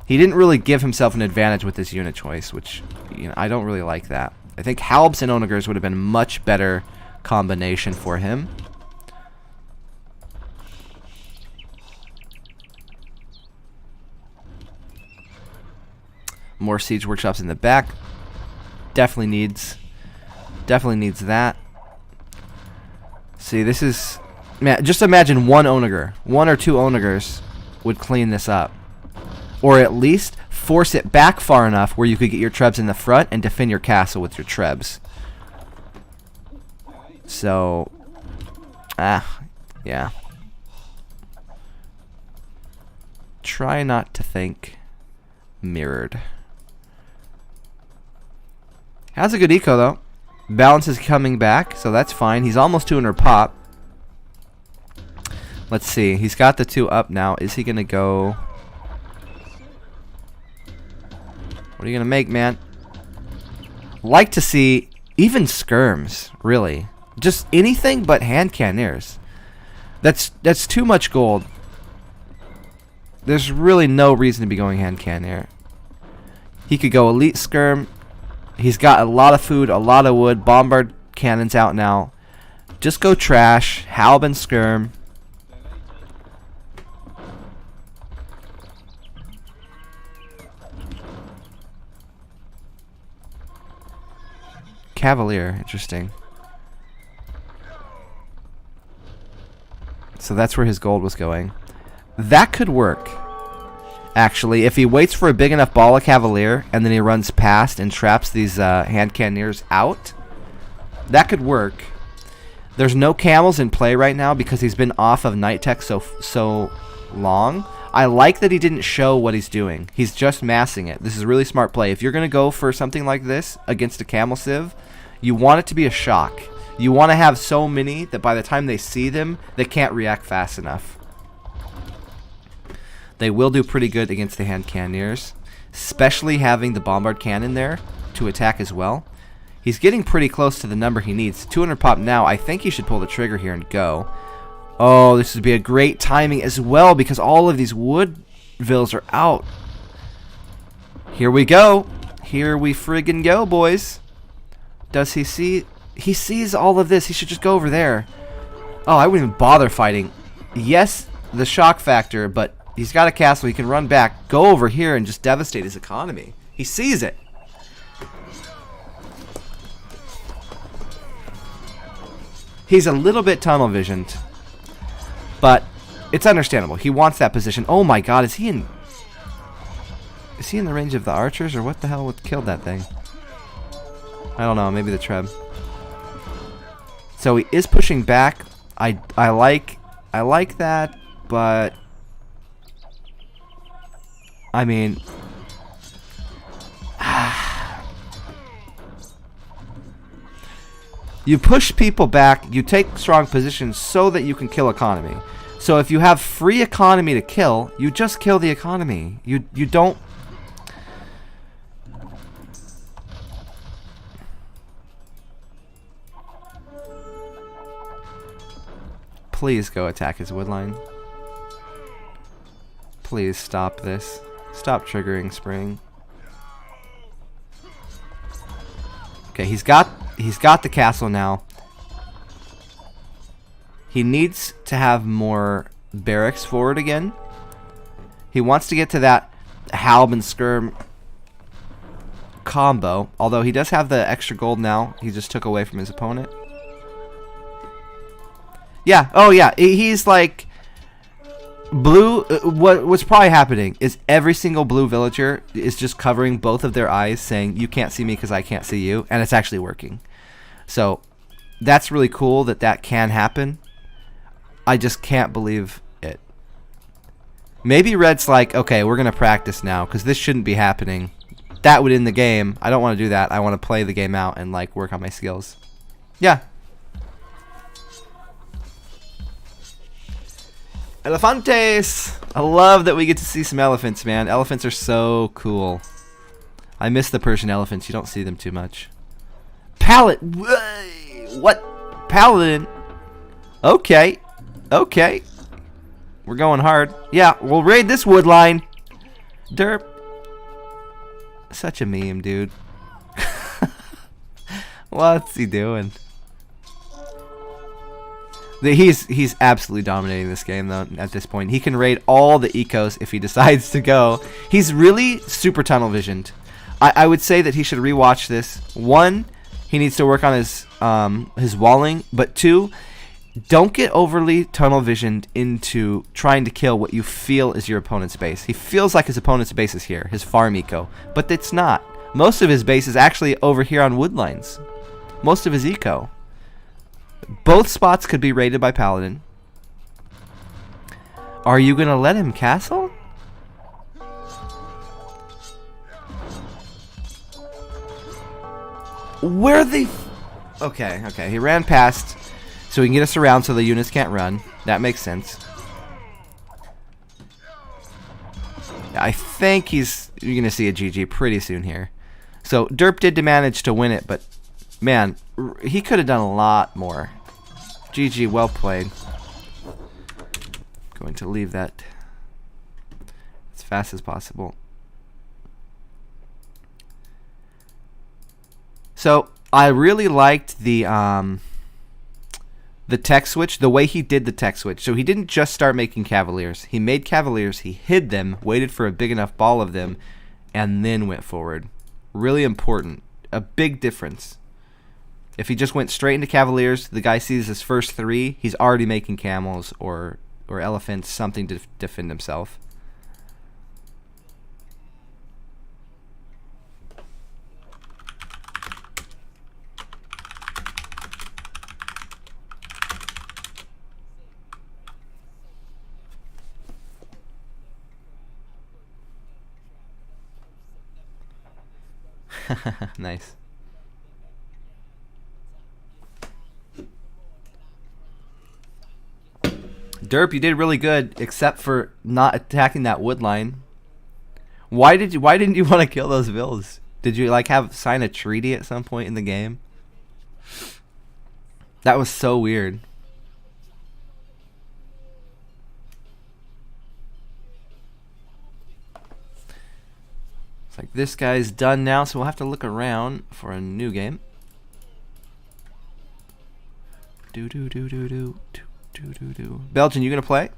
A: he didn't really give himself an advantage with this unit choice, which, you know, I don't really like that. I think Halbs and Onagers would have been a much better combination for him. More siege workshops in the back. Definitely needs that. See, this is, man, just imagine one Onager, one or two Onagers would clean this up, or at least force it back far enough where you could get your trebs in the front and defend your castle with your trebs. So, yeah. Try not to think mirrored. Has a good eco though. Balance is coming back, so that's fine. He's almost 200 pop. Let's see. He's got the 2 up now. Is he gonna go? What are you gonna make, man? Like to see even skirms, really. Just anything but Hand Cannoneers. That's too much gold. There's really no reason to be going Hand Cannoneer. He could go Elite Skirm. He's got a lot of food, a lot of wood. Bombard cannons out now. Just go trash. Halb and Skirm. Cavalier, interesting. So that's where his gold was going. That could work. Actually, if he waits for a big enough ball of Cavalier and then he runs past and traps these Hand Cannoneers out, that could work. There's no camels in play right now because he's been off of Knight Tech so long. I like that he didn't show what he's doing. He's just massing it. This is really smart play. If you're going to go for something like this against a Camel Civ, you want it to be a shock. You want to have so many that by the time they see them, they can't react fast enough. They will do pretty good against the Hand Cannoneers, especially having the Bombard Cannon there to attack as well. He's getting pretty close to the number he needs. 200 pop now. I think he should pull the trigger here and go. Oh, this would be a great timing as well because all of these Woodvilles are out. Here we go. Here we friggin' go, boys. Does he see? He sees all of this. He should just go over there. Oh, I wouldn't even bother fighting. Yes, the shock factor, but he's got a castle. He can run back, go over here, and just devastate his economy. He sees it. He's a little bit tunnel visioned, but it's understandable. He wants that position. Oh my God, is he in the range of the archers, or what the hell would killed that thing? I don't know. Maybe the Treb. So he is pushing back. I like that, but I mean, you push people back, you take strong positions so that you can kill economy. So if you have free economy to kill, you just kill the economy. You don't. Please go attack his woodline. Please stop this. Stop triggering spring. Okay, he's got the castle now. He needs to have more barracks forward again. He wants to get to that Halb and Skirm combo, although he does have the extra gold now. He just took away from his opponent. Yeah. Oh yeah. He's like blue. What's probably happening is every single blue villager is just covering both of their eyes, saying, "You can't see me because I can't see you," and it's actually working. So that's really cool that can happen. I just can't believe it. Maybe Red's like, okay, we're gonna practice now because this shouldn't be happening. That would end the game. I don't want to do that. I want to play the game out and like work on my skills. Yeah. Elefantes! I love that we get to see some elephants, man. Elephants are so cool. I miss the Persian elephants. You don't see them too much. What? Paladin? Okay. Okay. We're going hard. Yeah, we'll raid this wood line. Derp. Such a meme, dude. What's he doing? He's absolutely dominating this game, though, at this point. He can raid all the ecos if he decides to go. He's really super tunnel visioned. I would say that he should rewatch this. One, he needs to work on his walling, but two, don't get overly tunnel visioned into trying to kill what you feel is your opponent's base. He feels like his opponent's base is here, his farm eco, but it's not. Most of his base is actually over here on wood lines. Most of his eco. Both spots could be raided by Paladin. Are you gonna let him castle? Where the... Okay, okay. He ran past so he can get us around so the units can't run. That makes sense. I think you're going to see a GG pretty soon here. So Derp did manage to win it, but man, he could have done a lot more. GG, well played. Going to leave that as fast as possible. So I really liked the tech switch, the way he did the tech switch. So he didn't just start making Cavaliers. He made Cavaliers, he hid them, waited for a big enough ball of them, and then went forward. Really important. A big difference. If he just went straight into Cavaliers, the guy sees his first three, he's already making camels or elephants, something to defend himself. Nice. Derp, you did really good, except for not attacking that wood line. Why didn't you want to kill those vills? Did you like sign a treaty at some point in the game? That was so weird. It's like this guy's done now, so we'll have to look around for a new game. Belgian, you gonna play?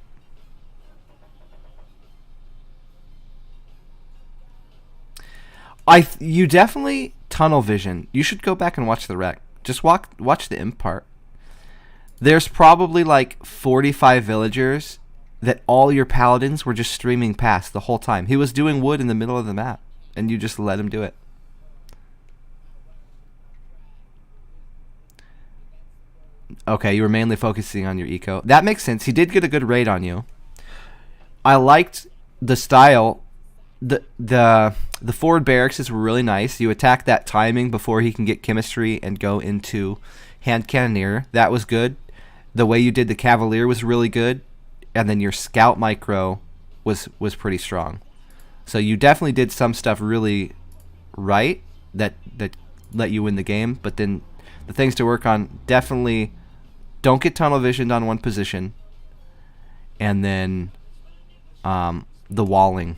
A: You definitely tunnel vision. You should go back and watch the rec. Just watch the imp part. There's probably like 45 villagers that all your paladins were just streaming past the whole time. He was doing wood in the middle of the map, and you just let him do it. Okay, you were mainly focusing on your eco. That makes sense. He did get a good raid on you. I liked the style. The forward barracks were really nice. You attack that timing before he can get chemistry and go into hand cannoneer. That was good. The way you did the cavalier was really good, and then your scout micro was pretty strong. So you definitely did some stuff really right that let you win the game. But then the things to work on, definitely don't get tunnel visioned on one position, and then the walling.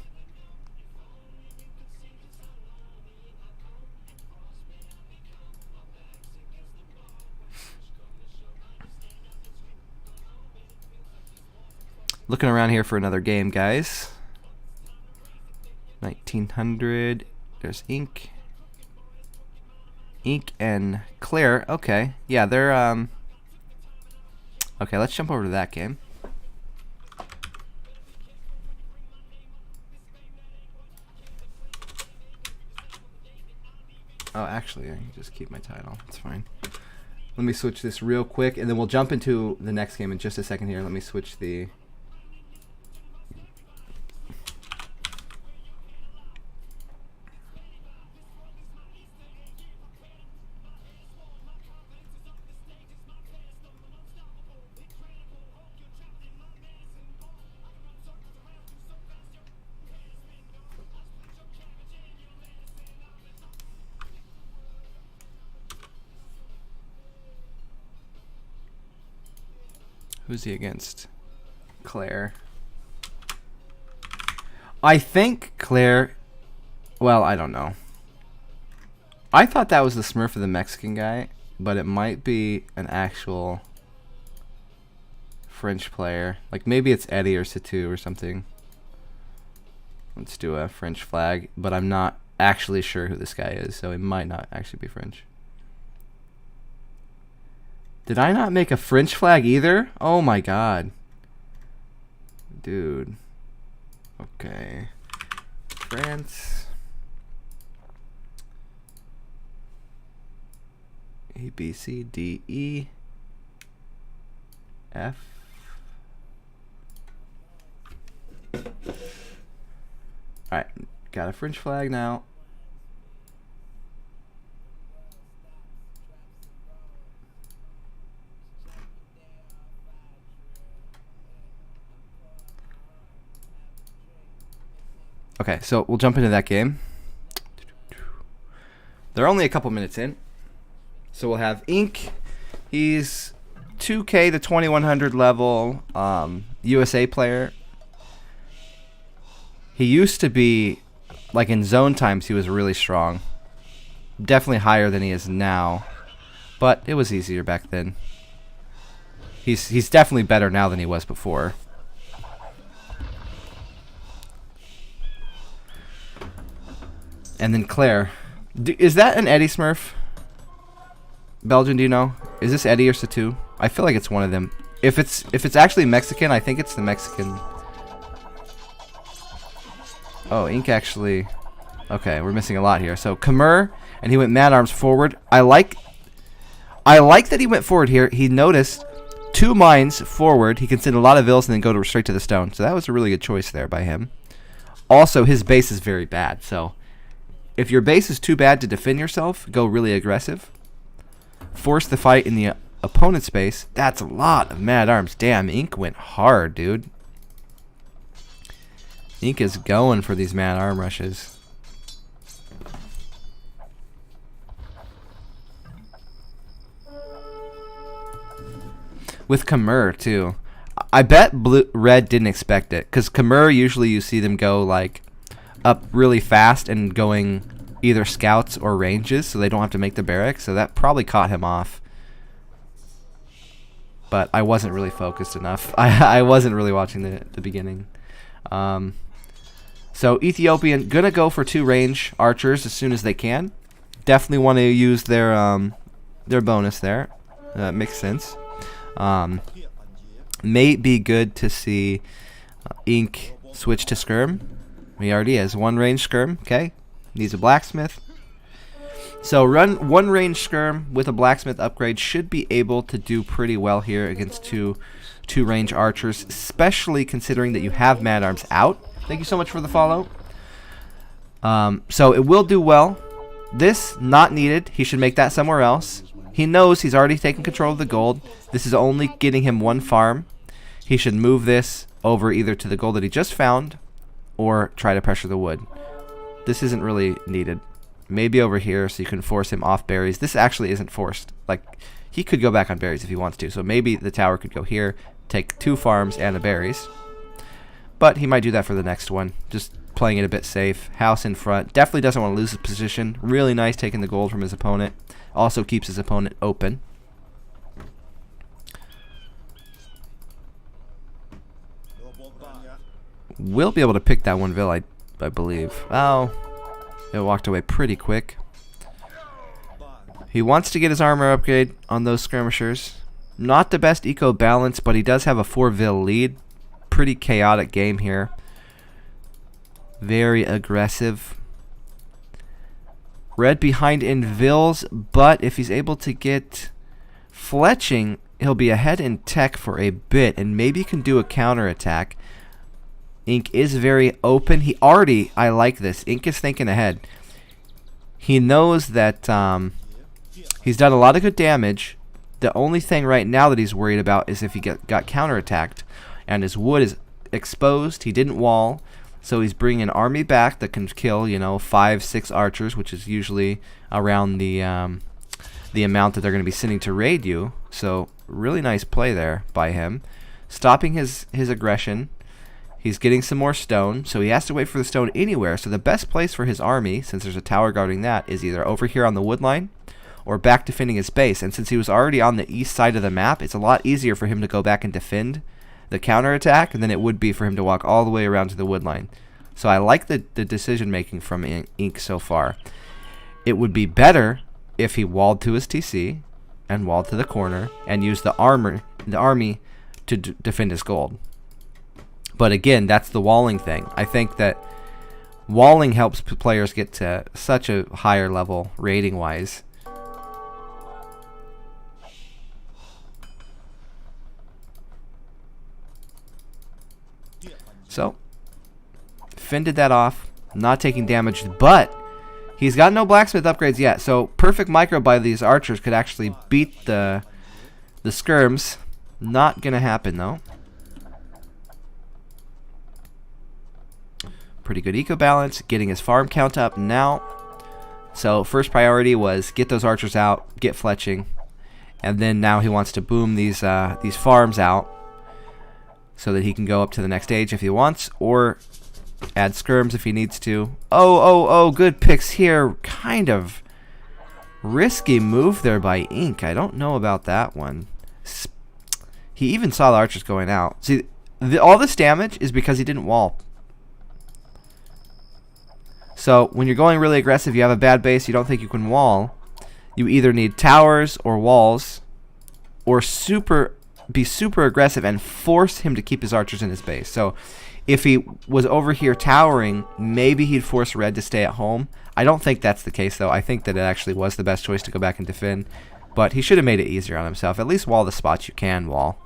A: Looking around here for another game, guys. 1900. There's Ink and Claire. Okay, yeah, they're Okay, let's jump over to that game. Oh, actually, I can just keep my title. It's fine. Let me switch this real quick, and then we'll jump into the next game in just a second here. Let me switch the... Who's he against? Claire. I think Claire... Well, I don't know. I thought that was the Smurf of the Mexican guy, but it might be an actual French player. Like maybe it's Eddie or Situ or something. Let's do a French flag, but I'm not actually sure who this guy is, so it might not actually be French. Did I not make a French flag either? Oh my god. Dude. Okay. France. A, B, C, D, E, F. Alright, got a French flag now. Okay, so we'll jump into that game. They're only a couple minutes in. So we'll have Ink. He's 2K to 2100 level USA player. He used to be, like in zone times, he was really strong. Definitely higher than he is now. But it was easier back then. He's definitely better now than he was before. And then Claire. Is that an Eddie Smurf? Belgian, do you know? Is this Eddie or Situ? I feel like it's one of them. If it's actually Mexican, I think it's the Mexican. Oh, Ink actually... Okay, we're missing a lot here. So, Khmer, and he went Mad Arms forward. I like that he went forward here. He noticed 2 mines forward. He can send a lot of vills and then go straight to the stone. So that was a really good choice there by him. Also, his base is very bad, so... If your base is too bad to defend yourself, go really aggressive. Force the fight in the opponent's base. That's a lot of Mad Arms. Damn, Ink went hard, dude. Ink is going for these Mad Arm rushes. With Khmer, too. I bet Red didn't expect it. Because Khmer, usually you see them go, like... up really fast and going either scouts or ranges, so they don't have to make the barracks, so that probably caught him off. But I wasn't really focused enough. I wasn't really watching the beginning. So Ethiopian gonna go for 2 range archers as soon as they can. Definitely want to use their bonus there. Makes sense. May be good to see Ink switch to skirm. He already has 1 range skirm, okay? Needs a blacksmith. So run 1 range skirm with a blacksmith upgrade should be able to do pretty well here against two range archers, especially considering that you have Mad Arms out. Thank you so much for the follow. So it will do well. This, not needed. He should make that somewhere else. He knows he's already taken control of the gold. This is only getting him 1 farm. He should move this over either to the gold that he just found or try to pressure the wood. This isn't really needed. Maybe over here so you can force him off berries. This actually isn't forced. Like, he could go back on berries if he wants to. So maybe the tower could go here, take 2 farms and the berries. But he might do that for the next one. Just playing it a bit safe. House in front. Definitely doesn't want to lose his position. Really nice taking the gold from his opponent. Also keeps his opponent open. Will be able to pick that 1 vill, I believe. Oh, it walked away pretty quick. He wants to get his armor upgrade on those skirmishers. Not the best eco balance, but he does have a 4-vil lead. Pretty chaotic game here. Very aggressive. Red behind in vils, but if he's able to get fletching, he'll be ahead in tech for a bit, and maybe can do a counter attack. Ink is very open. I like this. Ink is thinking ahead. He knows that he's done a lot of good damage. The only thing right now that he's worried about is if he got counterattacked and his wood is exposed. He didn't wall, so he's bringing an army back that can kill, 5-6 archers, which is usually around the amount that they're going to be sending to raid you. So really nice play there by him, stopping his aggression. He's getting some more stone, so he has to wait for the stone anywhere. So the best place for his army, since there's a tower guarding that, is either over here on the wood line or back defending his base. And since he was already on the east side of the map, it's a lot easier for him to go back and defend the counterattack than it would be for him to walk all the way around to the wood line. So I like the decision making from Ink so far. It would be better if he walled to his TC and walled to the corner and used the army to defend his gold. But again, that's the walling thing. I think that walling helps players get to such a higher level rating wise. So, fended that off, not taking damage, but he's got no blacksmith upgrades yet. So, perfect micro by these archers could actually beat the skirms. Not going to happen, though. Pretty good eco balance, getting his farm count up now. So, first priority was get those archers out, get fletching, and then now he wants to boom these farms out, so that he can go up to the next stage if he wants, or add skirms if he needs to. Oh, good picks here. Kind of risky move there by Ink. I don't know about that one. He even saw the archers going out. See, all this damage is because he didn't wall. So when you're going really aggressive, you have a bad base, you don't think you can wall, you either need towers or walls, or be super aggressive and force him to keep his archers in his base. So if he was over here towering, maybe he'd force red to stay at home. I don't think that's the case, though. I think that it actually was the best choice to go back and defend. But he should have made it easier on himself. At least wall the spots you can wall.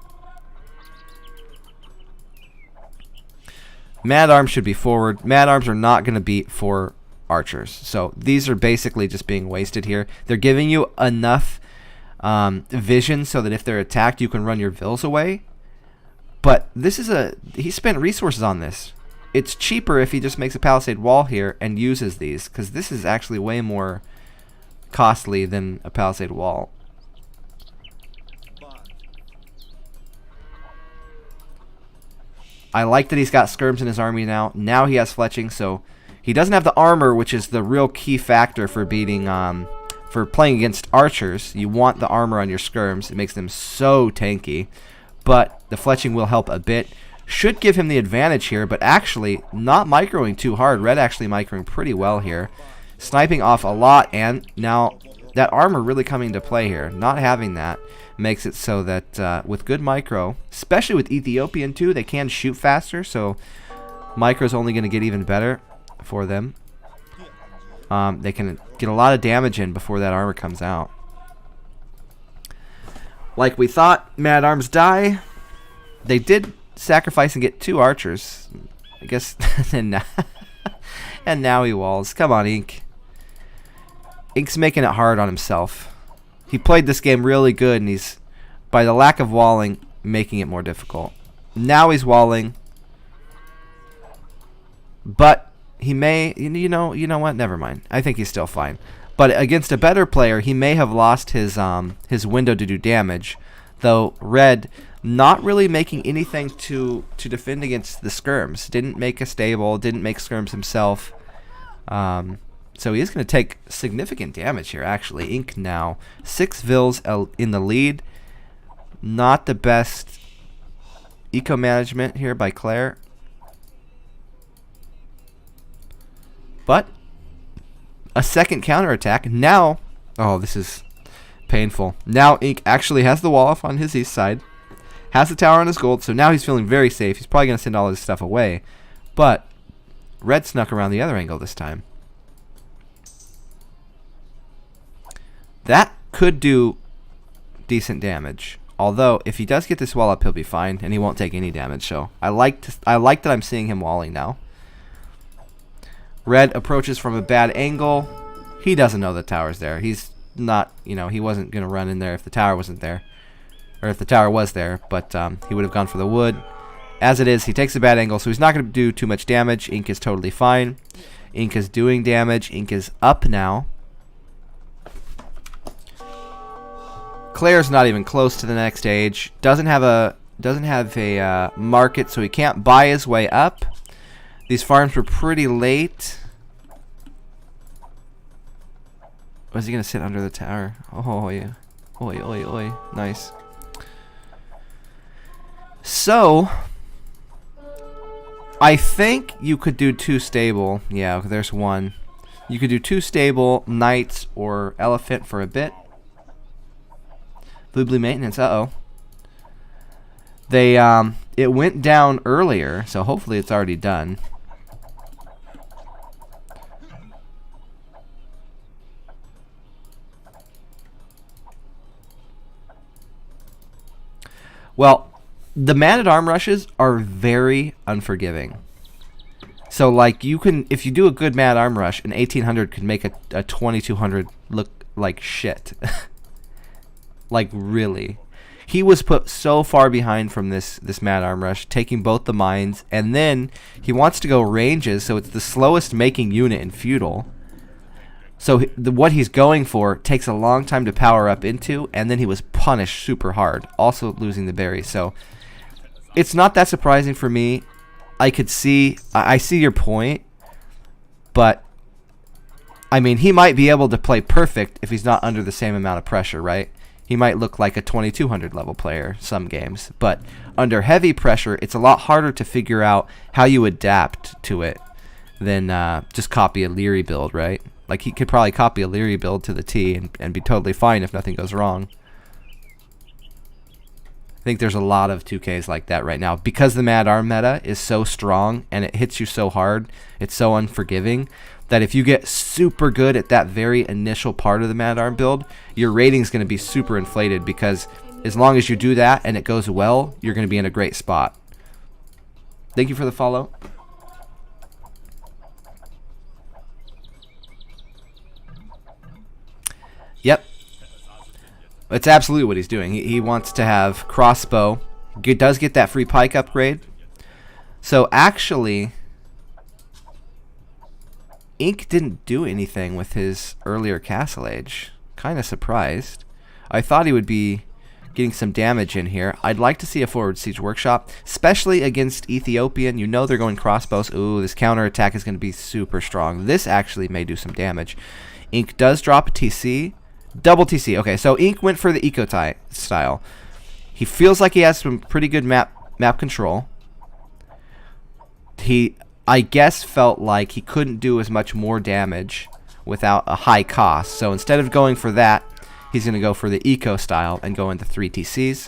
A: Mad Arms should be forward. Mad Arms are not going to beat 4 archers. So these are basically just being wasted here. They're giving you enough vision so that if they're attacked, you can run your vills away. But this is he spent resources on this. It's cheaper if he just makes a palisade wall here and uses these, because this is actually way more costly than a palisade wall. I like that he's got skirms in his army now. Now he has fletching, so he doesn't have the armor, which is the real key factor for beating for playing against archers. You want the armor on your skirms. It makes them so tanky. But the fletching will help a bit. Should give him the advantage here, but actually not microing too hard. Red actually microing pretty well here. Sniping off a lot, and now that armor really coming into play here. Not having that makes it so that with good micro, especially with Ethiopian too, they can shoot faster, so micro's only going to get even better for them. They can get a lot of damage in before that armor comes out. Like we thought, Mad Arms die. They did sacrifice and get 2 archers. I guess, and now he walls. Come on, Ink. Ink's making it hard on himself. He played this game really good, and he's, by the lack of walling, making it more difficult. Now he's walling. But he may, you know what? Never mind. I think he's still fine. But against a better player, he may have lost his window to do damage. Though Red not really making anything to defend against the skirms. Didn't make a stable, didn't make skirms himself. So he is going to take significant damage here, actually. Ink now 6 vils in the lead. Not the best eco management here by Claire. But a second counterattack. Now, oh, this is Painful. Now Ink actually has the wall off on his east side. Has the tower on his gold, so now he's feeling very safe. He's probably going to send all his stuff away. But Red snuck around the other angle this time. That could do decent damage. Although, if he does get this wall up, he'll be fine, and he won't take any damage. So I like that I'm seeing him walling now. Red approaches from a bad angle. He doesn't know the tower's there. He's not, he wasn't going to run in there if the tower wasn't there. Or if the tower was there, but he would have gone for the wood. As it is, he takes a bad angle, so he's not going to do too much damage. Ink is totally fine. Ink is doing damage. Ink is up now. Claire's not even close to the next stage. Doesn't have a market, so he can't buy his way up. These farms were pretty late. Was he gonna sit under the tower? Oh yeah. Oi oi oi. Nice. So I think you could do 2 stable. Yeah, there's one. You could do 2 stable knights or elephant for a bit. Blue maintenance. Uh-oh. They it went down earlier, so hopefully it's already done. Well, the man-at-arm rushes are very unforgiving. So like if you do a good man-at-arm rush, an 1800 could make a 2200 look like shit. Like really. He was put so far behind from this man-at-arm rush, taking both the mines, and then he wants to go ranges, so it's the slowest making unit in feudal. So what he's going for takes a long time to power up into, and then he was punished super hard, also losing the berry. So it's not that surprising for me. I see your point, but I mean, he might be able to play perfect if he's not under the same amount of pressure, right? He might look like a 2200 level player some games, but under heavy pressure, it's a lot harder to figure out how you adapt to it than just copy a Leary build, right? Like he could probably copy a Leary build to the T and be totally fine if nothing goes wrong. I think there's a lot of 2Ks like that right now because the Mad Arm meta is so strong and it hits you so hard, it's so unforgiving, that if you get super good at that very initial part of the Mad Arm build, your rating's going to be super inflated because as long as you do that and it goes well, you're going to be in a great spot. Thank you for the follow. Yep. It's absolutely what he's doing. He wants to have crossbow. He does get that free pike upgrade. So actually, Ink didn't do anything with his earlier Castle Age. Kind of surprised. I thought he would be getting some damage in here. I'd like to see a forward siege workshop, especially against Ethiopian. You know they're going crossbows. Ooh, this counterattack is going to be super strong. This actually may do some damage. Ink does drop a TC. Double TC. Okay, so Ink went for the eco style. He feels like he has some pretty good map control. He, I guess, felt like he couldn't do as much more damage without a high cost. So instead of going for that, he's going to go for the eco style and go into 3 TCs.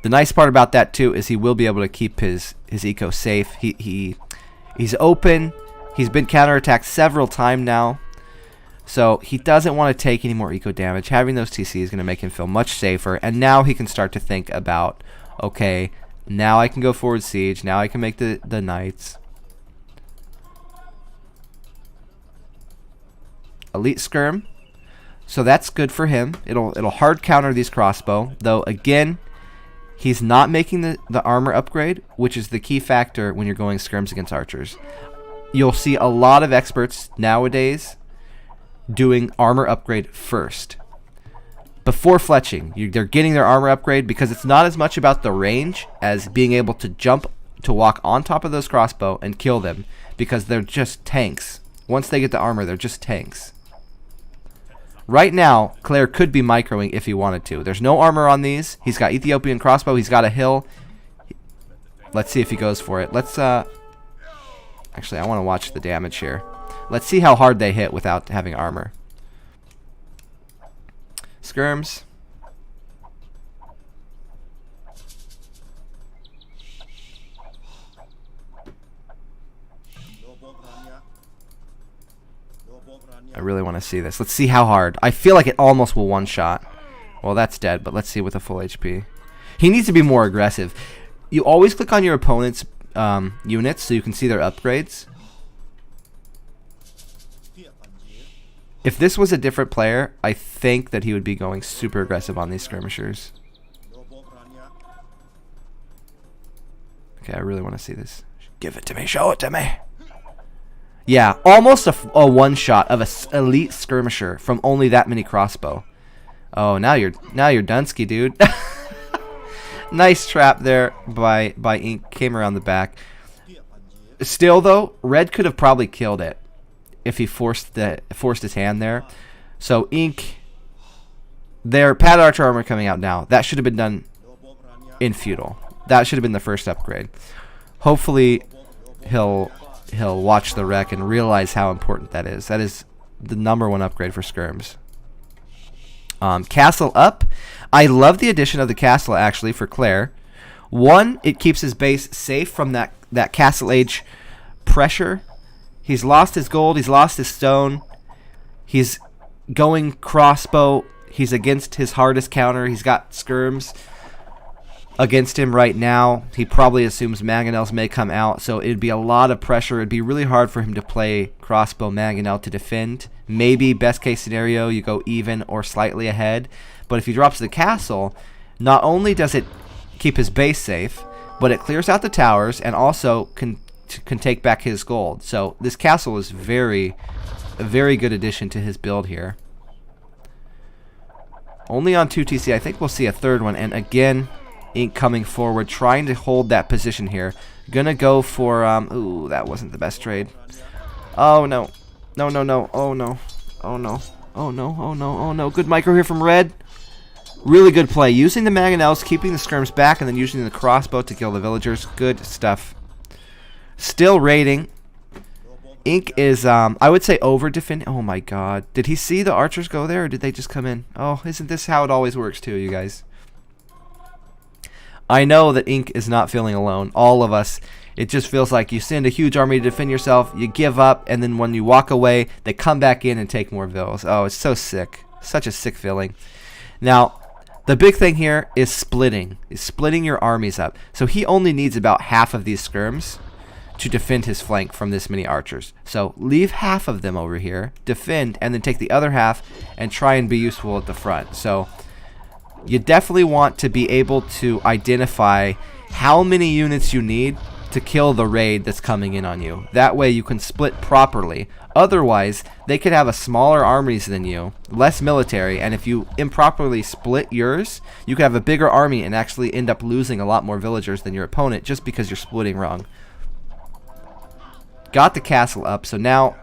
A: The nice part about that too is he will be able to keep his eco safe. He's open. He's been counterattacked several times now. So he doesn't want to take any more eco damage. Having those TC is going to make him feel much safer. And now he can start to think about, okay, now I can go forward siege. Now I can make the knights. Elite skirm. So that's good for him. It'll hard counter these crossbow. Though again, he's not making the armor upgrade, which is the key factor when you're going skirms against archers. You'll see a lot of experts nowadays doing armor upgrade first before fletching. They're getting their armor upgrade because it's not as much about the range as being able to jump to walk on top of those crossbow and kill them, because they're just tanks. Once they get the armor, they're just tanks. Right now, Claire could be microing if he wanted to. There's no armor on these. He's got Ethiopian crossbow. He's got a hill. Let's see if he goes for it. Let's actually, I want to watch the damage here. Let's see how hard they hit without having armor. Skirms. I really want to see this. Let's see how hard. I feel like it almost will one-shot. Well, that's dead, but let's see with a full HP. He needs to be more aggressive. You always click on your opponent's units so you can see their upgrades. If this was a different player, I think that he would be going super aggressive on these skirmishers. Okay, I really want to see this. Give it to me. Show it to me. Yeah, almost a one-shot of a elite skirmisher from only that many crossbow. Oh, now you're Dunsky, dude. Nice trap there by Ink. Came around the back. Still though, Red could have probably killed it if he forced his hand there. So Ink, their pad archer armor coming out now. That should have been done in feudal. That should have been the first upgrade. Hopefully he'll watch the wreck and realize how important that is. That is the #1 upgrade for skirms. Castle up. I love the addition of the castle actually for Claire. One, it keeps his base safe from that castle age pressure. He's lost his gold. He's lost his stone. He's going crossbow. He's against his hardest counter. He's got skirms against him right now. He probably assumes mangonels may come out, so it'd be a lot of pressure. It'd be really hard for him to play crossbow mangonel to defend. Maybe best case scenario you go even or slightly ahead, but if he drops the castle, not only does it keep his base safe, but it clears out the towers and also can take back his gold. So this castle is a very good addition to his build here. Only on 2 TC. I think we'll see a third one, and again Ink coming forward, trying to hold that position here. Gonna go for, ooh, that wasn't the best trade. Oh, no. No, no, no. Oh, no. Oh, no. Oh, no. Oh, no. Oh, no. Good micro here from Red. Really good play. Using the mangonels, keeping the skirms back, and then using the crossbow to kill the villagers. Good stuff. Still raiding. Ink is, I would say over-defending. Oh, my God. Did he see the archers go there, or did they just come in? Oh, isn't this how it always works, too, you guys? I know that Ink is not feeling alone. All of us. It just feels like you send a huge army to defend yourself, you give up, and then when you walk away, they come back in and take more vills. Oh, it's so sick. Such a sick feeling. Now, the big thing here is splitting. Is splitting your armies up. So he only needs about half of these skirms to defend his flank from this many archers. So leave half of them over here, defend, and then take the other half and try and be useful at the front. So you definitely want to be able to identify how many units you need to kill the raid that's coming in on you. That way you can split properly. Otherwise, they could have a smaller armies than you, less military, and if you improperly split yours, you could have a bigger army and actually end up losing a lot more villagers than your opponent just because you're splitting wrong. Got the castle up, so now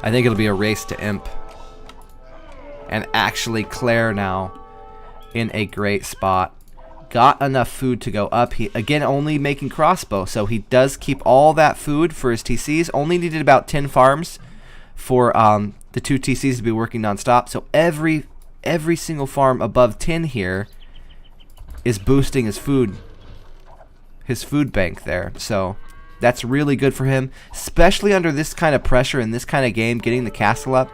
A: I think it'll be a race to Imp. And actually Claire now in a great spot. Got enough food to go up. He again only making crossbow, so he does keep all that food for his TCs. Only needed about 10 farms for the 2 TCs to be working non-stop. So every single farm above 10 here is boosting his food bank there. So that's really good for him, especially under this kind of pressure in this kind of game. Getting the castle up,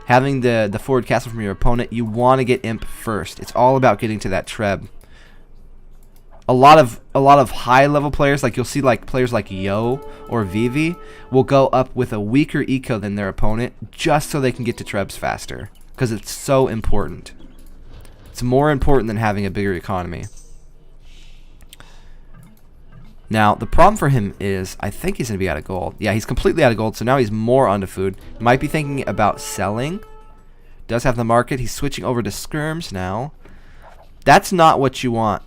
A: having the forward castle from your opponent, you want to get Imp first. It's all about getting to that treb. A lot of high level players, like you'll see like players like Yo or Vivi, will go up with a weaker eco than their opponent just so they can get to trebs faster, because it's so important. It's more important than having a bigger economy. Now, the problem for him is, I think he's going to be out of gold. Yeah, he's completely out of gold, so now he's more onto food. Might be thinking about selling. Does have the market. He's switching over to skirms now. That's not what you want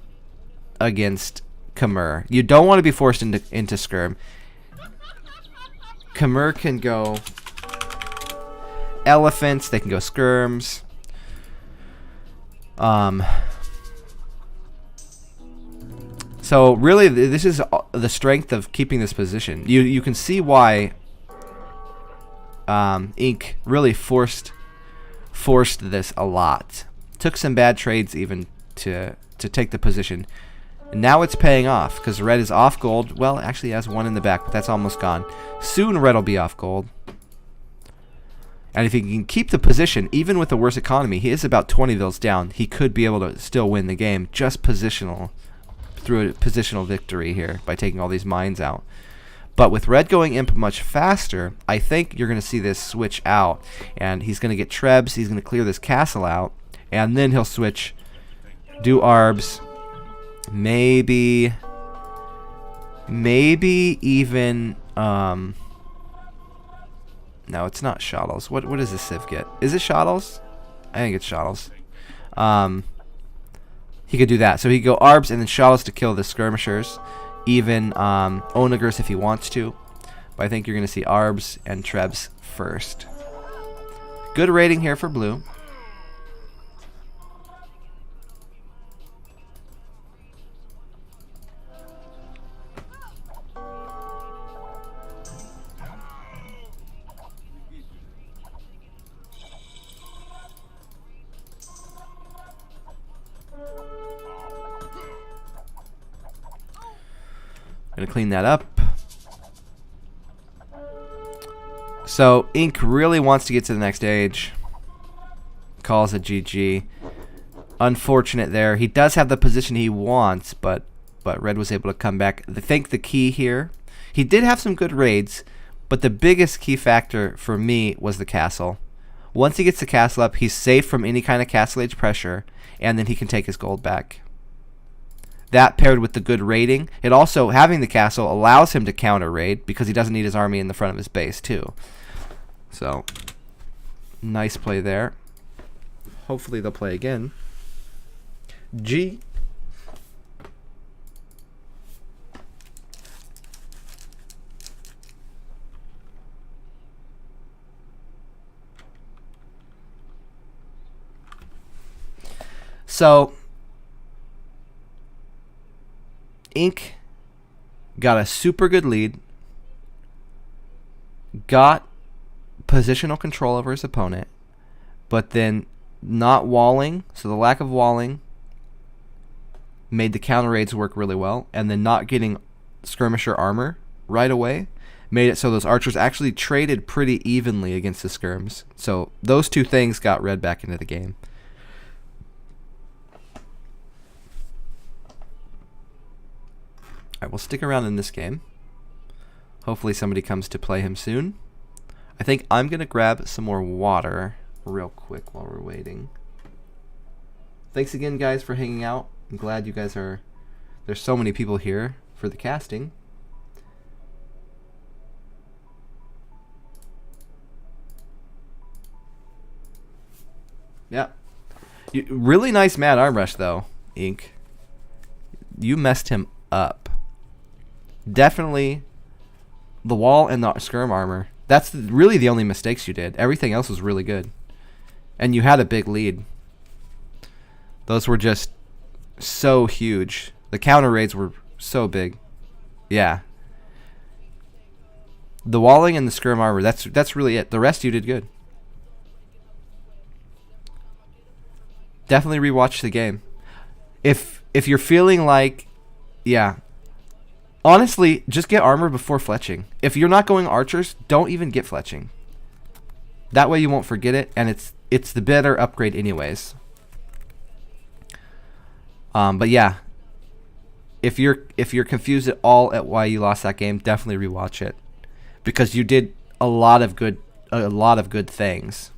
A: against Khmer. You don't want to be forced into skirm. Khmer can go elephants. They can go skirms. So really, this is the strength of keeping this position. You can see why Ink really forced forced this a lot. Took some bad trades even to take the position. And now it's paying off because red is off gold. Well, actually has one in the back, but that's almost gone. Soon red will be off gold. And if he can keep the position, even with the worse economy, he is about 20 vills down. He could be able to still win the game just positional, through a positional victory here by taking all these mines out. But with red going imp much faster, I think you're going to see this switch out. And he's going to get trebs. He's going to clear this castle out. And then he'll switch, do arbs. Maybe even... No, it's not Shuttles. What does this Civ get? Is it Shuttles? I think it's Shuttles. He could do that. So he could go Arbs and then Shuttles to kill the skirmishers. Even Onagers if he wants to. But I think you're going to see Arbs and Trebs first. Good rating here for blue. Gonna clean that up. So Ink really wants to get to the next stage. Calls it GG. Unfortunate there. He does have the position he wants, but red was able to come back. I think the key here, he did have some good raids, but the biggest key factor for me was the castle. Once he gets the castle up, he's safe from any kind of castle age pressure, and then he can take his gold back. That paired with the good raiding, it also, having the castle allows him to counter raid because he doesn't need his army in the front of his base too. So, nice play there. Hopefully they'll play again. G. So, Ink got a super good lead, got positional control over his opponent, but then not walling, so the lack of walling made the counter raids work really well, and then not getting skirmisher armor right away made it so those archers actually traded pretty evenly against the skirms. So those two things got red back into the game. Alright, we'll stick around in this game. Hopefully somebody comes to play him soon. I think I'm going to grab some more water real quick while we're waiting. Thanks again, guys, for hanging out. I'm glad you guys are... There's so many people here for the casting. Yeah. Really nice mad arm rush, though, Ink. You messed him up. Definitely the wall and the skirm armor. That's really the only mistakes you did. Everything else was really good. And you had a big lead. Those were just so huge. The counter raids were so big. Yeah. The walling and the skirm armor, that's really it. The rest you did good. Definitely rewatch the game. If you're feeling like, yeah, honestly, just get armor before fletching. If you're not going archers, don't even get fletching. That way you won't forget it, and it's the better upgrade anyways. But yeah, if you're confused at all at why you lost that game, definitely rewatch it because you did a lot of good things.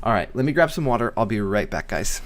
A: All right, let me grab some water. I'll be right back, guys.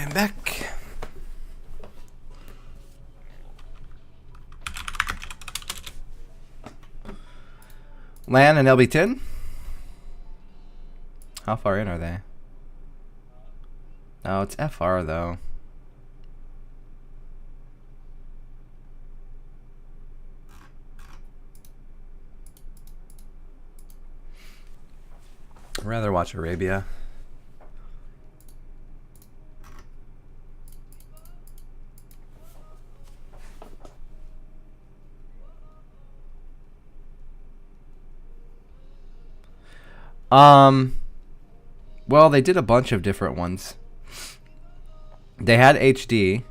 A: I'm back. LAN and LB10? How far in are they? No, it's FR though. I'd rather watch Arabia. Well, they did a bunch of different ones. They had HD,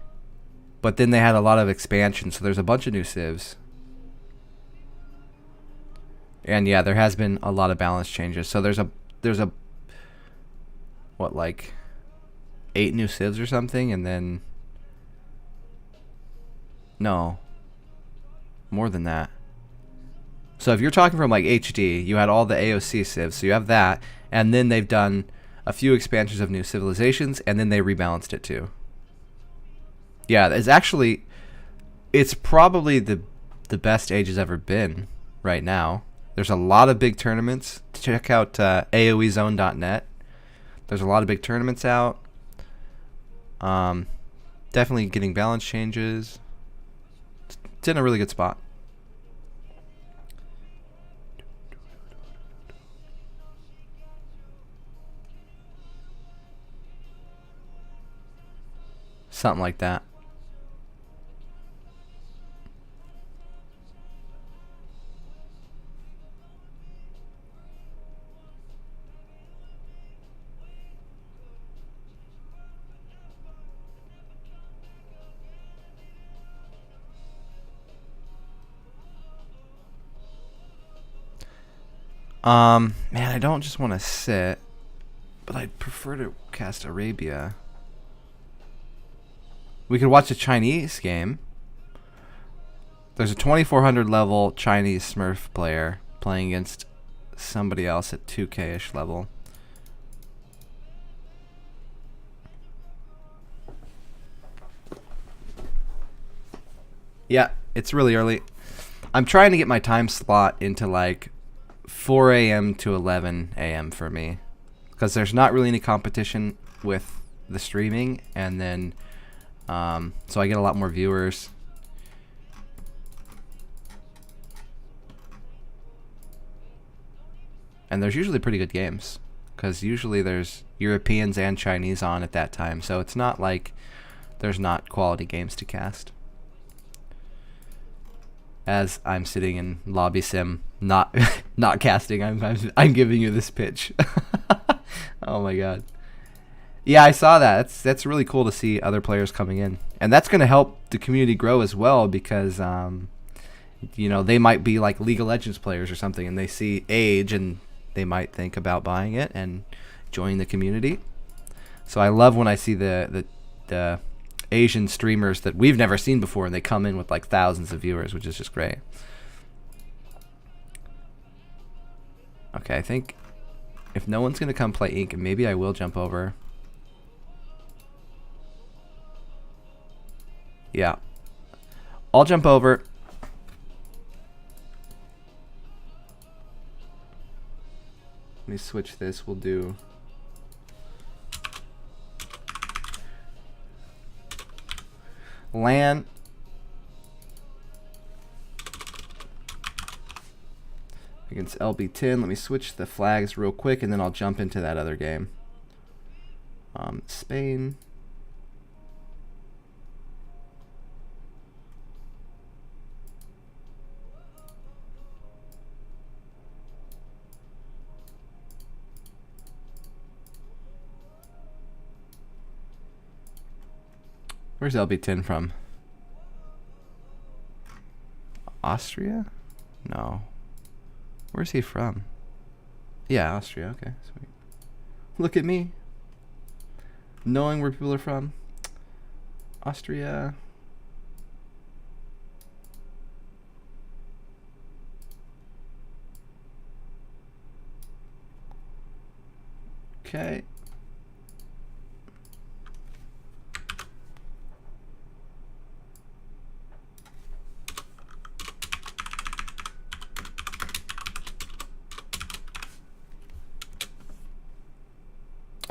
A: but then they had a lot of expansion, so there's a bunch of new civs. And yeah, there has been a lot of balance changes. So there's a what, like 8 new civs or something, and then no, more than that. So if you're talking from like HD, you had all the AOC civs, so you have that, and then they've done a few expansions of new civilizations, and then they rebalanced it too. Yeah, it's probably the best age has ever been right now. There's a lot of big tournaments. Check out AOEzone.net. There's a lot of big tournaments out. Definitely getting balance changes. It's in a really good spot. Something like that. Man, I don't just want to sit, but I'd prefer to cast Arabia. We could watch a Chinese game. There's a 2400 level Chinese Smurf player playing against somebody else at 2K-ish level. Yeah, it's really early. I'm trying to get my time slot into like 4 a.m. to 11 a.m. for me, because there's not really any competition with the streaming, and then so I get a lot more viewers. And there's usually pretty good games, because usually there's Europeans and Chinese on at that time, so it's not like there's not quality games to cast. As I'm sitting in lobby sim, not not casting, I'm giving you this pitch. Oh my god. Yeah, I saw that. That's really cool to see other players coming in, and that's going to help the community grow as well, because you know, they might be like League of Legends players or something, and they see Age, and they might think about buying it and joining the community. So I love when I see the Asian streamers that we've never seen before, and they come in with like thousands of viewers, which is just great. Okay, I think if no one's gonna come play Ink, maybe I will jump over. Yeah, I'll jump over. Let me switch this. We'll do LAN against LB10. Let me switch the flags real quick, and then I'll jump into that other game. Spain. Where's LB10 from? Austria? No. Where's he from? Yeah, Austria. Okay, sweet. Look at me, knowing where people are from. Austria. Okay.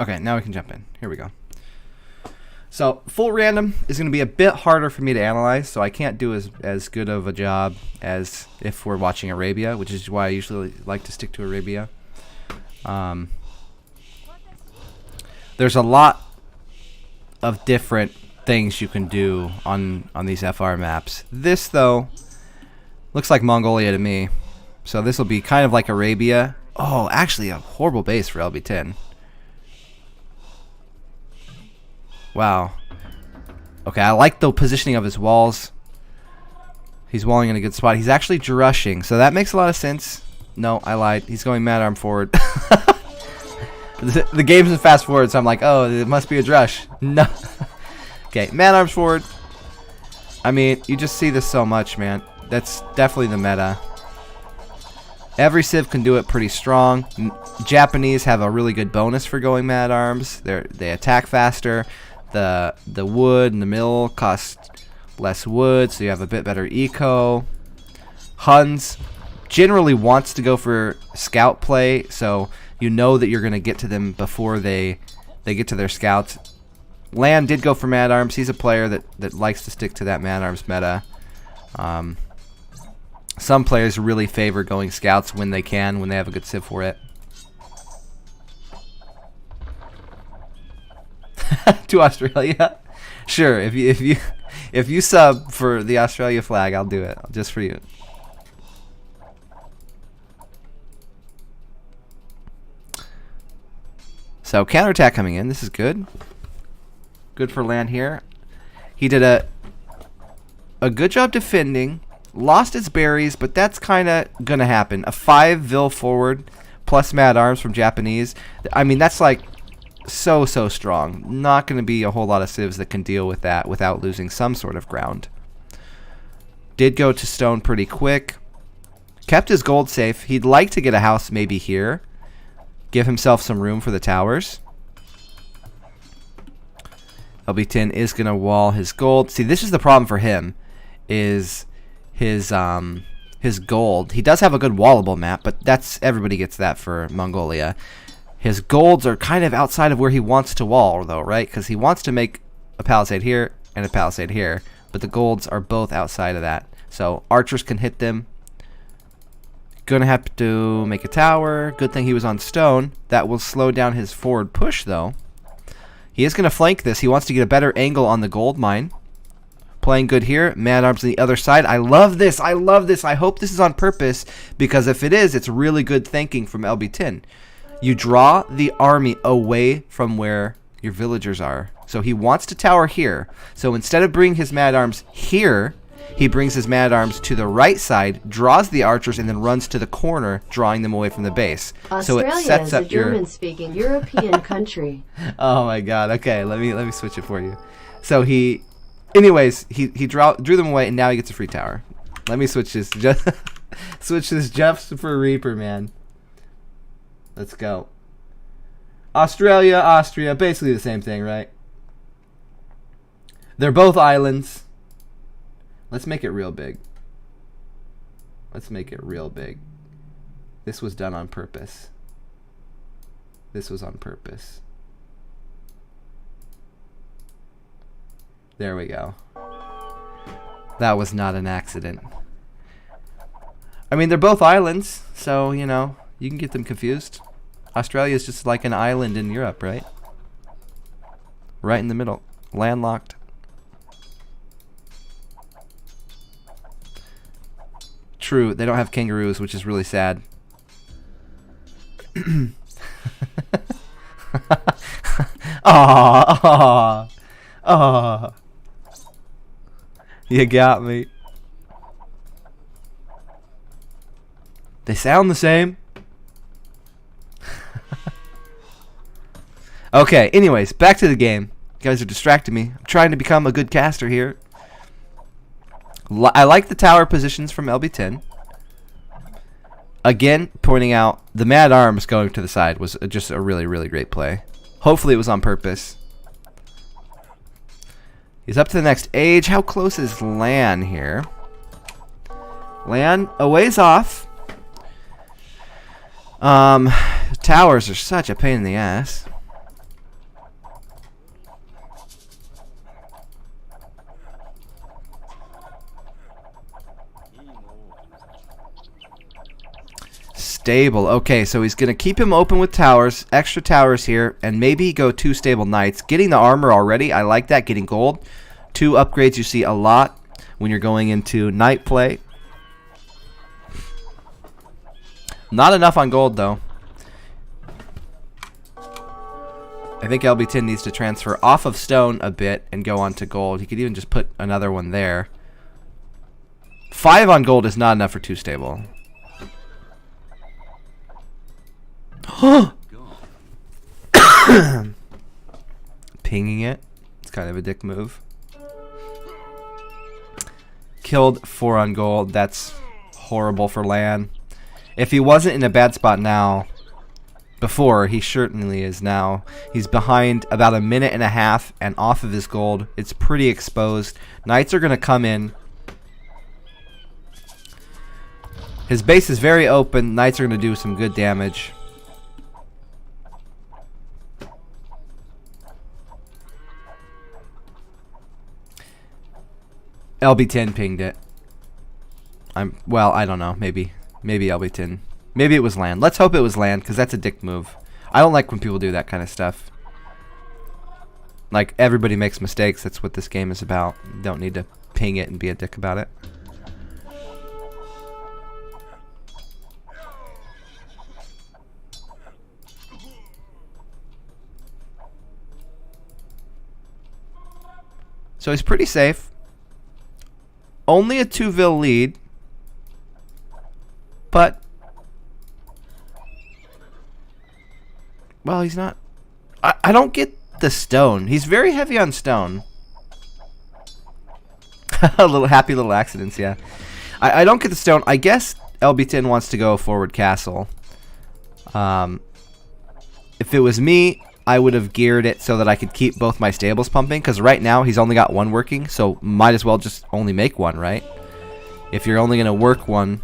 A: Okay, now we can jump in. Here we go. So full random is going to be a bit harder for me to analyze, so I can't do as good of a job as if we're watching Arabia, which is why I usually like to stick to Arabia. There's a lot of different things you can do on these FR maps. This, though, looks like Mongolia to me, so this will be kind of like Arabia. Oh, actually a horrible base for LB10. Wow. Okay, I like the positioning of his walls. He's walling in a good spot. He's actually drushing, so that makes a lot of sense. No, I lied. He's going mad arm forward. the game's in fast forward, so I'm like, oh, it must be a drush. No. Okay, mad arms forward. I mean, you just see this so much, man. That's definitely the meta. Every civ can do it pretty strong. Japanese have a really good bonus for going mad arms. They attack faster. The wood and the mill cost less wood, so you have a bit better eco. Huns generally wants to go for scout play, so you know that you're going to get to them before they get to their scouts. Land did go for mad arms. He's a player that likes to stick to that mad arms meta. Some players really favor going scouts when they can, when they have a good civ for it. To Australia, sure. If you sub for the Australia flag, I'll do it just for you. So counterattack coming in. This is good. Good for land here. He did a good job defending. Lost his berries, but that's kind of gonna happen. A 5 vil forward plus mad arms from Japanese. I mean, that's like so strong. Not going to be a whole lot of civs that can deal with that without losing some sort of ground. Did go to stone pretty quick. Kept his gold safe. He'd like to get a house maybe here. Give himself some room for the towers. LB10 is going to wall his gold. See, this is the problem for him, is his gold. He does have a good wallable map, but everybody gets that for Mongolia. His golds are kind of outside of where he wants to wall, though, right? Because he wants to make a palisade here and a palisade here, but the golds are both outside of that. So archers can hit them. Gonna have to make a tower. Good thing he was on stone. That will slow down his forward push, though. He is gonna flank this. He wants to get a better angle on the gold mine. Playing good here. Mad arms on the other side. I love this. I love this. I hope this is on purpose, because if it is, it's really good thinking from LB10. You draw the army away from where your villagers are. So he wants to tower here. So instead of bringing his mad arms here, he brings his mad arms to the right side, draws the archers, and then runs to the corner, drawing them away from the base.
B: Australia
A: so it sets
B: is
A: up
B: a German-speaking European country.
A: Oh my God. Okay, let me switch it for you. So anyways, he drew them away, and now he gets a free tower. Let me switch this. Switch this just for Reaper, man. Let's go. Australia, Austria, basically the same thing, right? They're both islands. Let's make it real big. Let's make it real big. This was done on purpose. This was on purpose. There we go. That was not an accident. I mean, they're both islands, so, you know, you can get them confused. Australia is just like an island in Europe, right? Right in the middle. Landlocked. True, they don't have kangaroos, which is really sad. Aww. Aww. You got me. They sound the same. Okay, anyways, back to the game. You guys are distracting me. I'm trying to become a good caster here. I like the tower positions from LB10. Again, pointing out the mad arms going to the side was just a really, really great play. Hopefully it was on purpose. He's up to the next age. How close is Lan here? Lan, a ways off. Towers are such a pain in the ass. stable. Okay, so he's going to keep him open with towers, extra towers here, and maybe go 2 stable knights. Getting the armor already, I like that, getting gold. 2 upgrades you see a lot when you're going into knight play. Not enough on gold, though. I think LB10 needs to transfer off of stone a bit and go on to gold. He could even just put another one there. 5 on gold is not enough for 2 stable. Pinging it. It's kind of a dick move. Killed 4 on gold. That's horrible for Lan. If he wasn't in a bad spot now, before, he certainly is now. He's behind about 1.5 minutes and off of his gold. It's pretty exposed. Knights are going to come in. His base is very open. Knights are going to do some good damage. LB10 pinged it. Well, I don't know. Maybe LB10. Maybe it was land. Let's hope it was land, because that's a dick move. I don't like when people do that kind of stuff. Like, everybody makes mistakes. That's what this game is about. You don't need to ping it and be a dick about it. So he's pretty safe. Only a 2-vil lead. But well, he's not. I don't get the stone. He's very heavy on stone. A little happy little accidents, yeah. I don't get the stone. I guess LB10 wants to go forward castle. If it was me, I would have geared it so that I could keep both my stables pumping. Because right now he's only got 1 working, so might as well just only make 1, right? If you're only gonna work 1,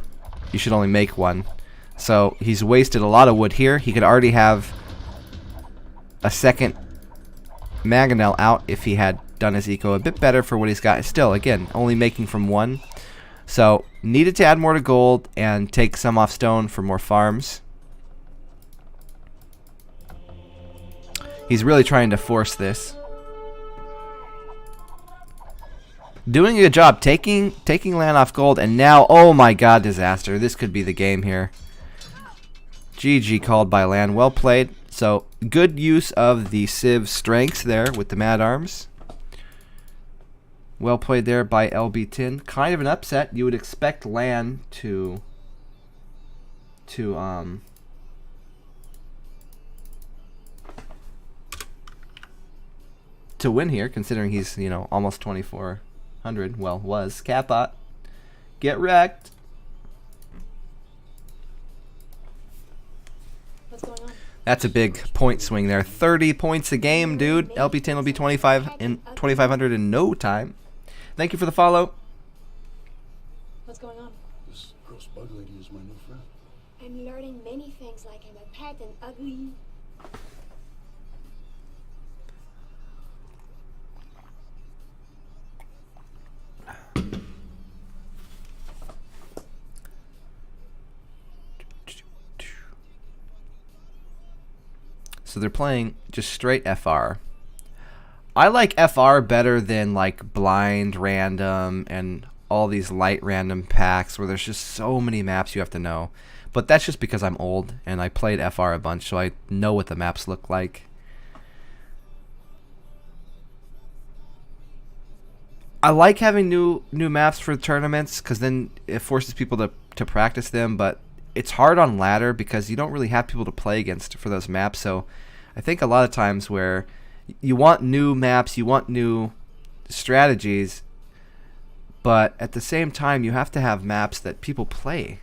A: you should only make 1. So he's wasted a lot of wood here. He could already have a second mangonel out if he had done his eco a bit better for what he's got. Still, again, only making from 1. So needed to add more to gold and take some off stone for more farms. He's really trying to force this. Doing a good job taking land off gold, and now, oh my god, disaster. This could be the game here. GG called by land. Well played. So, good use of the Civ strengths there with the Mad Arms. Well played there by LB10. Kind of an upset. You would expect land to win here, considering he's, you know, almost 2400. Well, was. Catbot. Get wrecked.
C: What's going on?
A: That's a big point swing there. 30 points a game, dude. LB10 will be 2500 in no time. Thank you for the follow.
C: What's going on?
D: This gross bug lady is my new friend.
C: I'm learning many things like I'm a pet and ugly.
A: So they're playing just straight FR. I like FR better than like blind random and all these light random packs where there's just so many maps you have to know. But that's just because I'm old and I played FR a bunch, so I know what the maps look like. I like having new maps for tournaments because then it forces people to practice them, but it's hard on ladder because you don't really have people to play against for those maps. So I think a lot of times where you want new maps, you want new strategies, but at the same time you have to have maps that people play.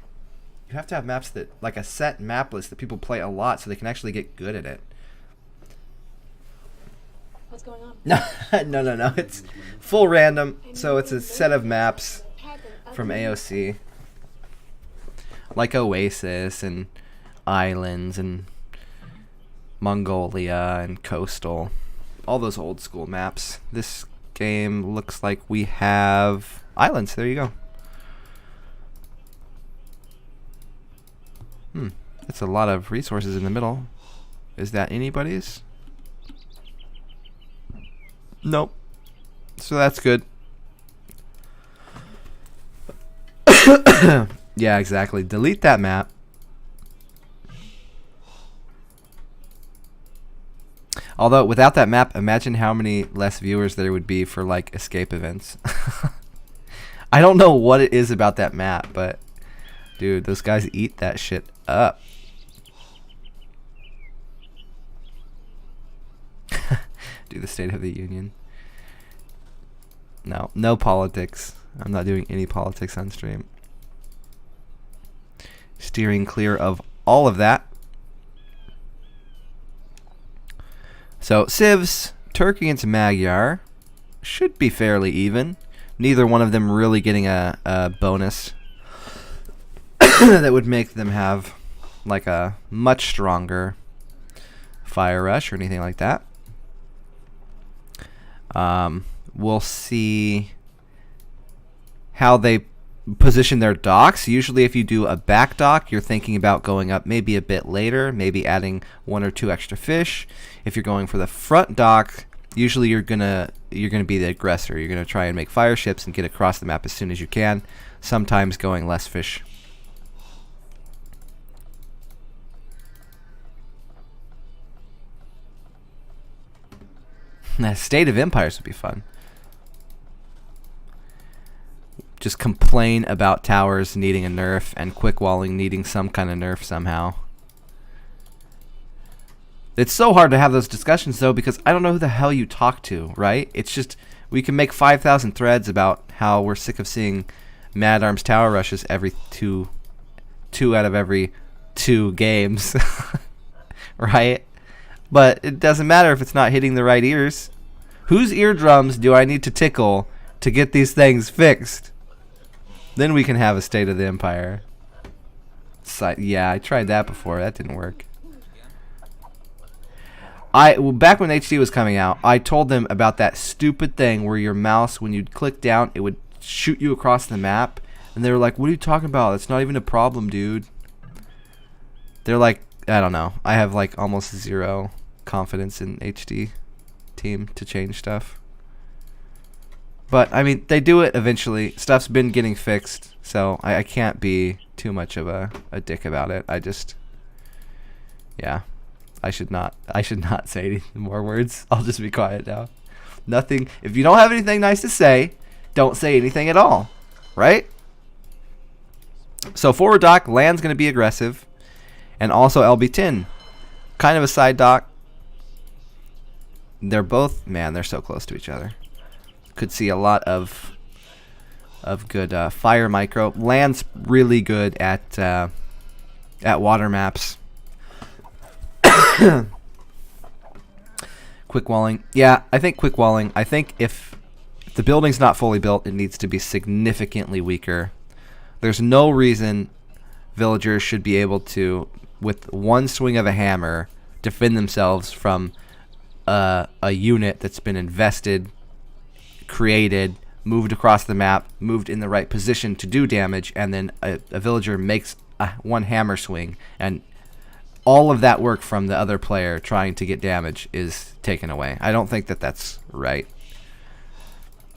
A: You have to have maps that, like a set map list that people play a lot so they can actually get good at it.
C: What's going on?
A: No. It's full random, so it's a set of maps from AOC. Like Oasis and Islands and Mongolia and Coastal. All those old school maps. This game looks like we have Islands. There you go. That's a lot of resources in the middle. Is that anybody's? Nope. So that's good. Yeah, exactly. Delete that map. Although, without that map, imagine how many less viewers there would be for, like, escape events. I don't know what it is about that map, but, dude, those guys eat that shit up. Do the State of the Union. No, no politics. I'm not doing any politics on stream. Steering clear of all of that. So, Civs, Turkey and Magyar should be fairly even. Neither one of them really getting a bonus that would make them have like a much stronger fire rush or anything like that. We'll see how they position their docks. Usually if you do a back dock, you're thinking about going up maybe a bit later, maybe adding 1 or 2 extra fish. If you're going for the front dock, usually you're gonna be the aggressor. You're gonna try and make fire ships and get across the map as soon as you can, sometimes going less fish. The State of Empires would be fun. Just complain about towers needing a nerf and quick walling needing some kind of nerf somehow. It's so hard to have those discussions though, because I don't know who the hell you talk to, right? It's just, we can make 5,000 threads about how we're sick of seeing Mad Arms tower rushes every two out of every 2 games. Right? But it doesn't matter if it's not hitting the right ears. Whose eardrums do I need to tickle to get these things fixed? Then we can have a State of the Empire. Yeah, I tried that before. That didn't work. Back when HD was coming out, I told them about that stupid thing where your mouse, when you'd click down, it would shoot you across the map. And they were like, what are you talking about? That's not even a problem, dude. They're like, I don't know. I have like almost 0 confidence in HD team to change stuff. But, I mean, they do it eventually. Stuff's been getting fixed, so I can't be too much of a dick about it. I just, yeah, I should not say any more words. I'll just be quiet now. Nothing. If you don't have anything nice to say, don't say anything at all, right? So forward dock, land's going to be aggressive, and also LB10, kind of a side dock. They're both, man, they're so close to each other. Could see a lot of good fire micro. Land's really good at water maps. Quick walling. Yeah, I think quick walling. I think if the building's not fully built, it needs to be significantly weaker. There's no reason villagers should be able to, with one swing of a hammer, defend themselves from a unit that's been invested, created, moved across the map, moved in the right position to do damage, and then a villager makes one hammer swing, and all of that work from the other player trying to get damage is taken away. I don't think that that's right.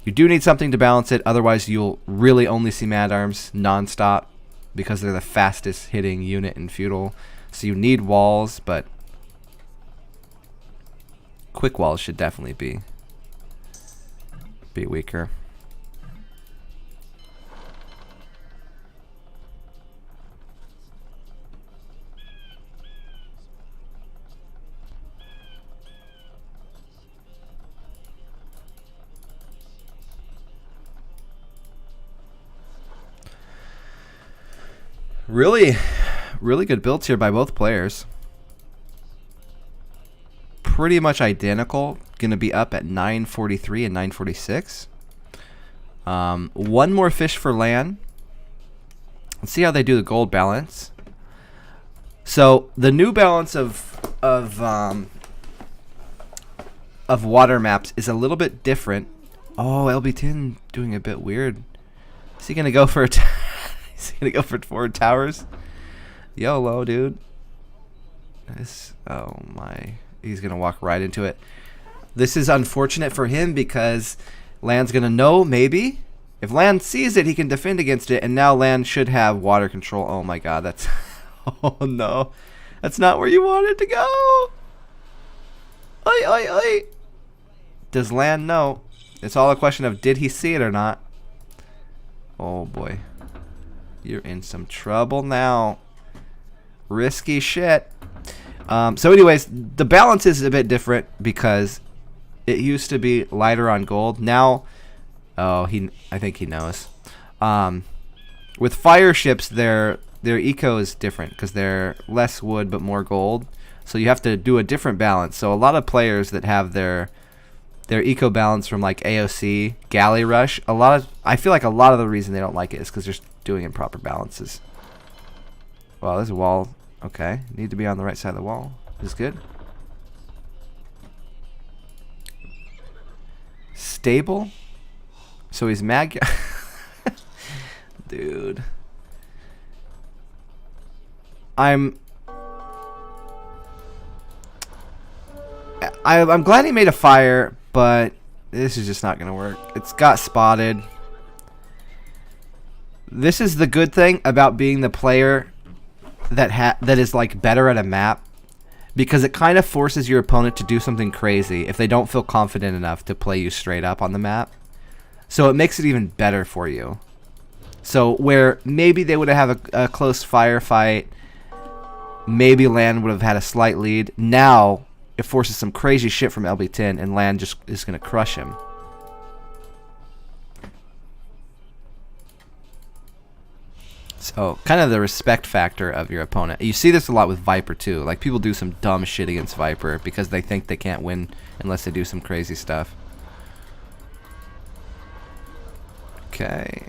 A: You do need something to balance it, otherwise you'll really only see Mad Arms non-stop because they're the fastest hitting unit in Feudal. So you need walls, but quick walls should definitely be weaker. Really good builds here by both players. Pretty much identical. Going to be up at 943 and 946. One more fish for land. Let's see how they do the gold balance. So the new balance of water maps is a little bit different. Oh, LB10 doing a bit weird. Is he gonna go for is he gonna go for forward towers? YOLO, dude. Oh my. He's going to walk right into it. This is unfortunate for him because Land's going to know, maybe. If Land sees it, he can defend against it, and now Land should have water control. Oh my god, that's... Oh no. That's not where you wanted to go. Oi, oi, oi. Does Land know? It's all a question of did he see it or not. Oh boy. You're in some trouble now. Risky shit. So anyways, the balance is a bit different because it used to be lighter on gold. Now, I think he knows. With fire ships, their eco is different because they're less wood but more gold. So you have to do a different balance. So a lot of players that have their eco balance from like AOC, Galley Rush, I feel like a lot of the reason they don't like it is because they're doing improper balances. Well, there's a wall. Okay, need to be on the right side of the wall. Is good. Stable. So he's mad. Dude. I'm glad he made a fire, but this is just not gonna work. It's got spotted. This is the good thing about being the player that is like better at a map, because it kind of forces your opponent to do something crazy if they don't feel confident enough to play you straight up on the map. So it makes it even better for you. So where maybe they would have a close firefight, maybe Land would have had a slight lead. Now it forces some crazy shit from LB10, and Land just is going to crush him. So kind of the respect factor of your opponent. You see this a lot with Viper too. Like people do some dumb shit against Viper because they think they can't win unless they do some crazy stuff. Okay.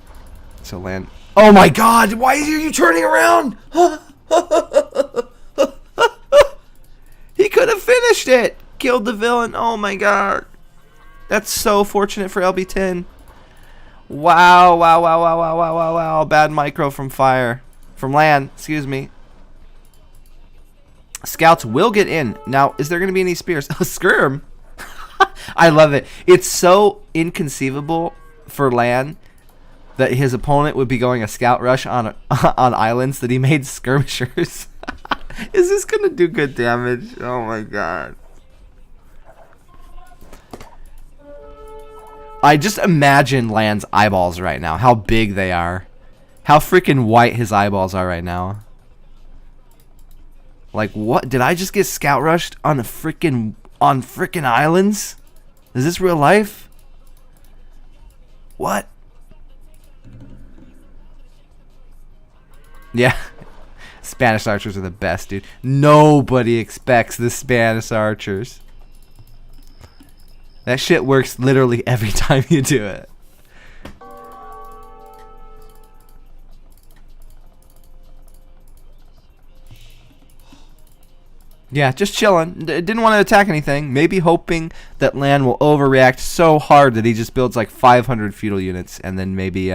A: So Land. Oh my god, why are you turning around? He could have finished it. Killed the villain. Oh my god. That's so fortunate for LB10. Wow, wow, wow, wow, wow, wow, wow, wow. Bad micro from fire. From Land, excuse me. Scouts will get in. Now, is there going to be any spears? Oh, Skirm. I love it. It's so inconceivable for Land that his opponent would be going a scout rush on islands that he made skirmishers. Is this going to do good damage? Oh my god. I just imagine Land's eyeballs right now. How big they are. How freaking white his eyeballs are right now. Like, what? Did I just get scout rushed on freaking islands? Is this real life? What? Yeah. Spanish archers are the best, dude. Nobody expects the Spanish archers. That shit works literally every time you do it. Yeah, just chilling. Didn't want to attack anything. Maybe hoping that Land will overreact so hard that he just builds like 500 feudal units, and then maybe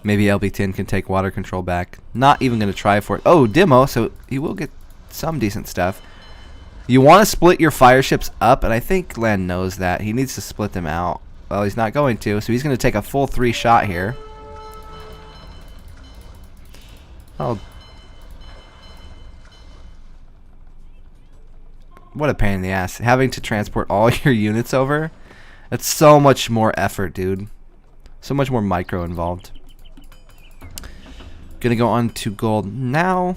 A: LB10 can take water control back. Not even going to try for it. Oh, Demo, so he will get some decent stuff. You want to split your fire ships up, and I think Land knows that. He needs to split them out. Well, he's not going to, so he's going to take a full 3 shot here. Oh. What a pain in the ass. Having to transport all your units over. That's so much more effort, dude. So much more micro involved. Gonna go on to gold now.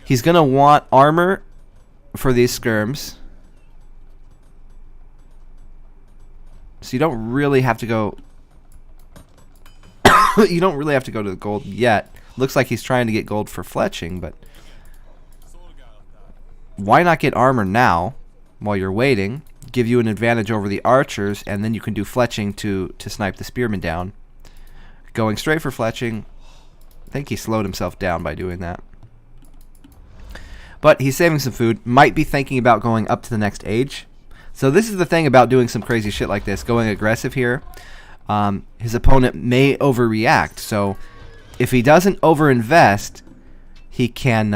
A: He's gonna want armor for these skirms. So you don't really have to go you don't really have to go to the gold yet. Looks like he's trying to get gold for fletching, but why not get armor now while you're waiting? Give you an advantage over the archers, and then you can do fletching to snipe the spearmen down. Going straight for fletching, I think he slowed himself down by doing that. But he's saving some food. Might be thinking about going up to the next age. So this is the thing about doing some crazy shit like this. Going aggressive here. His opponent may overreact. So if he doesn't overinvest, he can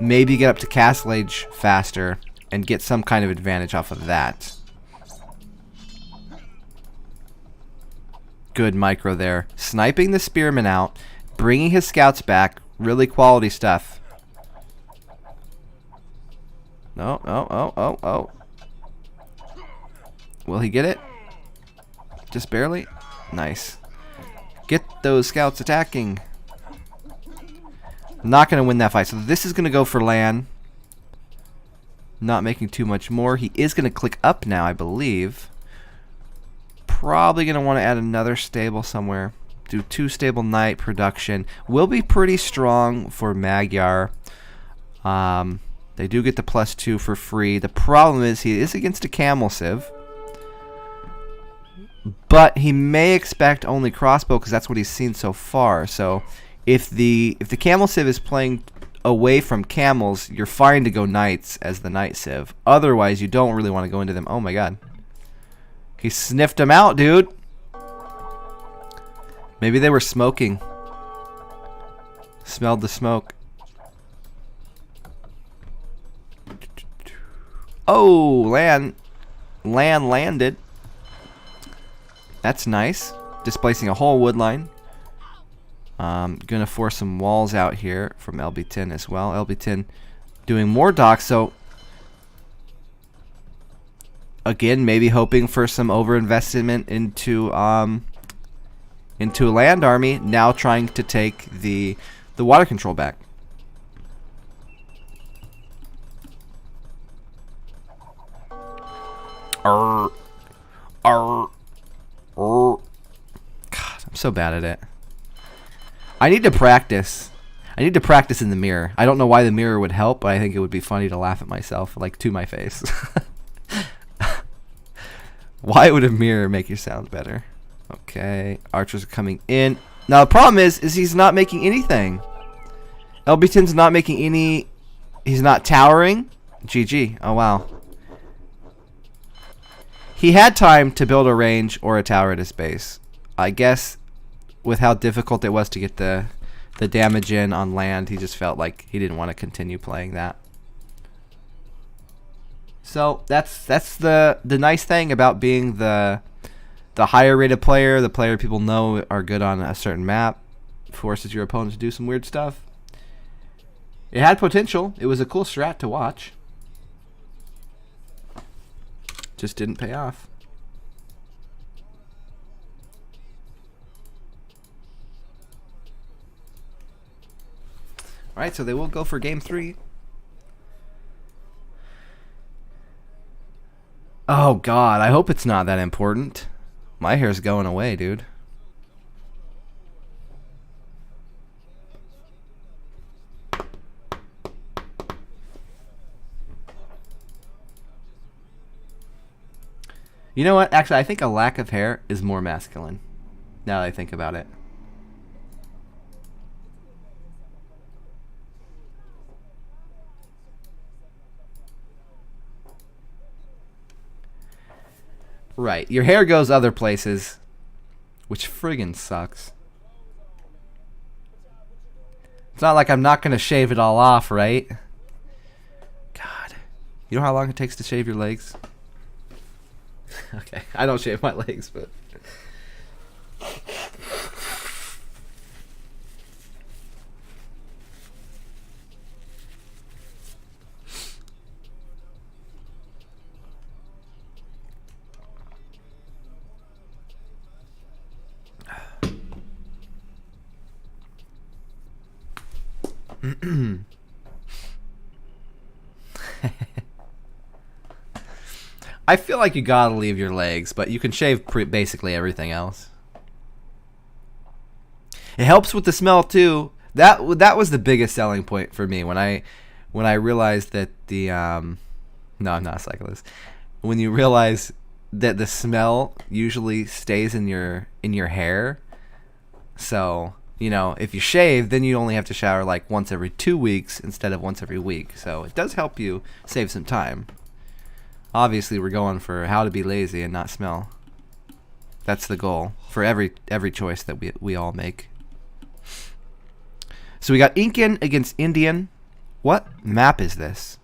A: maybe get up to Castle Age faster and get some kind of advantage off of that. Good micro there. Sniping the spearman out, bringing his scouts back. Really quality stuff. No, oh. Will he get it? Just barely? Nice. Get those scouts attacking. Not going to win that fight. So this is going to go for Lan. Not making too much more. He is going to click up now, I believe. Probably going to want to add another stable somewhere. Do 2 stable knight production. Will be pretty strong for Magyar. They do get the +2 for free. The problem is he is against a camel civ. But he may expect only crossbow because that's what he's seen so far. So if the camel civ is playing away from camels, you're fine to go knights as the knight civ. Otherwise, you don't really want to go into them. Oh my god. He sniffed him out, dude. Maybe they were smoking. Smelled the smoke. Oh, Lan landed. That's nice. Displacing a whole wood line. Gonna force some walls out here from LB10 as well. LB10 doing more docks, so again, maybe hoping for some overinvestment into a land army. Now trying to take the water control back. God, I'm so bad at it. I need to practice. I need to practice in the mirror. I don't know why the mirror would help, but I think it would be funny to laugh at myself, like to my face. Why would a mirror make you sound better? Okay, archers are coming in. Now the problem is he's not making anything. LB10's not making any. He's not towering. GG. Oh wow. He had time to build a range or a tower at his base. I guess with how difficult it was to get the damage in on land, he just felt like he didn't want to continue playing that. So that's the nice thing about being the higher rated player, the player people know are good on a certain map, forces your opponent to do some weird stuff. It had potential. It was a cool strat to watch. Just didn't pay off. Alright, so they will go for game 3. Oh god, I hope it's not that important. My hair's going away, dude. You know what? Actually, I think a lack of hair is more masculine. Now that I think about it. Right. Your hair goes other places, which friggin' sucks. It's not like I'm not going to shave it all off, right? God. You know how long it takes to shave your legs? Okay, I don't shave my legs, but I feel like you gotta leave your legs, but you can shave basically everything else. It helps with the smell too. That was the biggest selling point for me when I realized that the no, I'm not a cyclist. When you realize that the smell usually stays in your hair, so you know if you shave, then you only have to shower like once every 2 weeks instead of once every week. So it does help you save some time. Obviously, we're going for how to be lazy and not smell. That's the goal for every choice that we all make. So we got Incan against Indian. What map is this?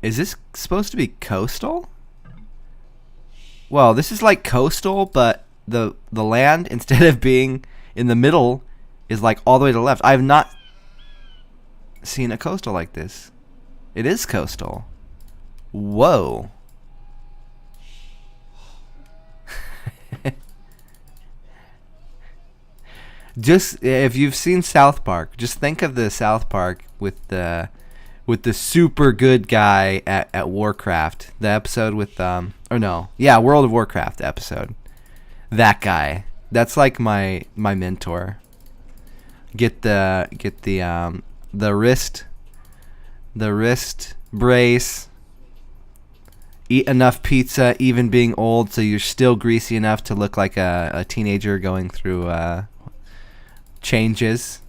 A: Is this supposed to be coastal? Well, this is like coastal, but the land, instead of being in the middle, is like all the way to the left. I have not seen a coastal like this. It is coastal. Whoa. Just if you've seen South Park, just think of the South Park with the super good guy at Warcraft. The episode with World of Warcraft episode. That guy. That's like my mentor. Get the wrist brace. Eat enough pizza, even being old, so you're still greasy enough to look like a teenager going through changes.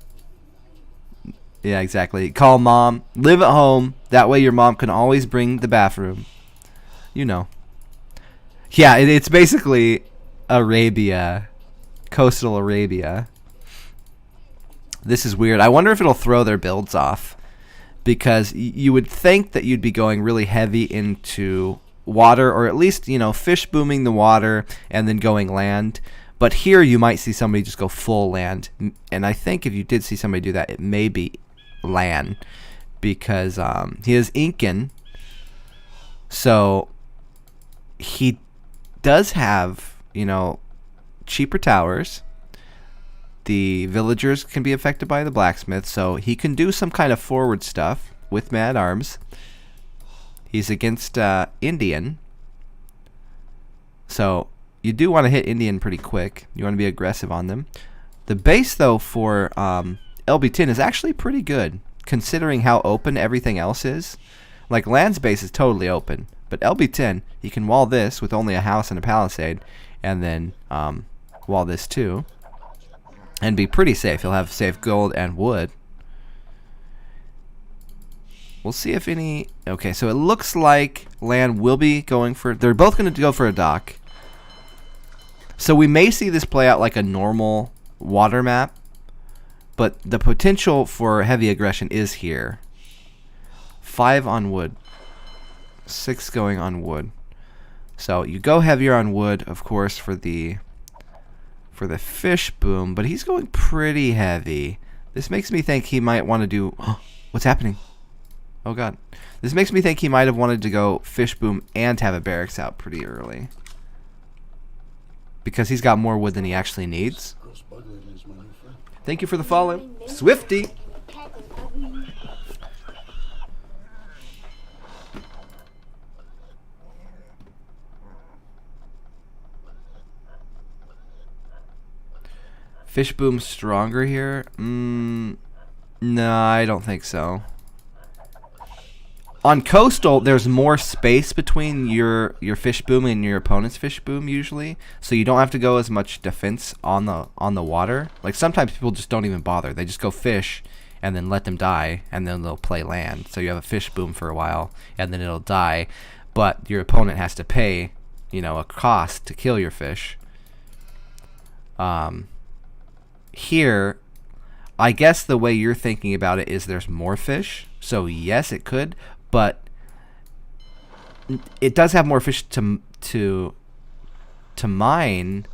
A: Yeah, exactly. Call mom. Live at home. That way your mom can always bring the bathroom. You know. Yeah, it's basically Arabia. Coastal Arabia. This is weird. I wonder if it'll throw their builds off. Because you would think that you'd be going really heavy into water, or at least, fish booming the water and then going land. But here you might see somebody just go full land. And I think if you did see somebody do that, it may be land. Because he is Incan. So he does have, cheaper towers. The villagers can be affected by the blacksmith. So he can do some kind of forward stuff with mad arms. He's against Indian. So you do want to hit Indian pretty quick. You want to be aggressive on them. The base, though, for LB10 is actually pretty good, considering how open everything else is. Like, Land's base is totally open. But LB10, he can wall this with only a house and a palisade, and then wall this too, and be pretty safe. He'll have safe gold and wood. We'll see if any... Okay, so it looks like Land will be going for... They're both going to go for a dock. So we may see this play out like a normal water map, but the potential for heavy aggression is here. 5 on wood. 6 going on wood. So you go heavier on wood, of course, for the fish boom, but he's going pretty heavy. This makes me think he might want to do... What's happening? Oh god. This makes me think he might have wanted to go fish boom and have a barracks out pretty early. Because he's got more wood than he actually needs. Thank you for the follow. Swifty! Fish boom stronger here? No, I don't think so. On coastal, there's more space between your fish boom and your opponent's fish boom usually, so you don't have to go as much defense on the water. Like sometimes people just don't even bother; they just go fish and then let them die, and then they'll play land. So you have a fish boom for a while, and then it'll die, but your opponent has to pay, a cost to kill your fish. Here, I guess the way you're thinking about it is there's more fish, so yes, it could. But it does have more fish to mine,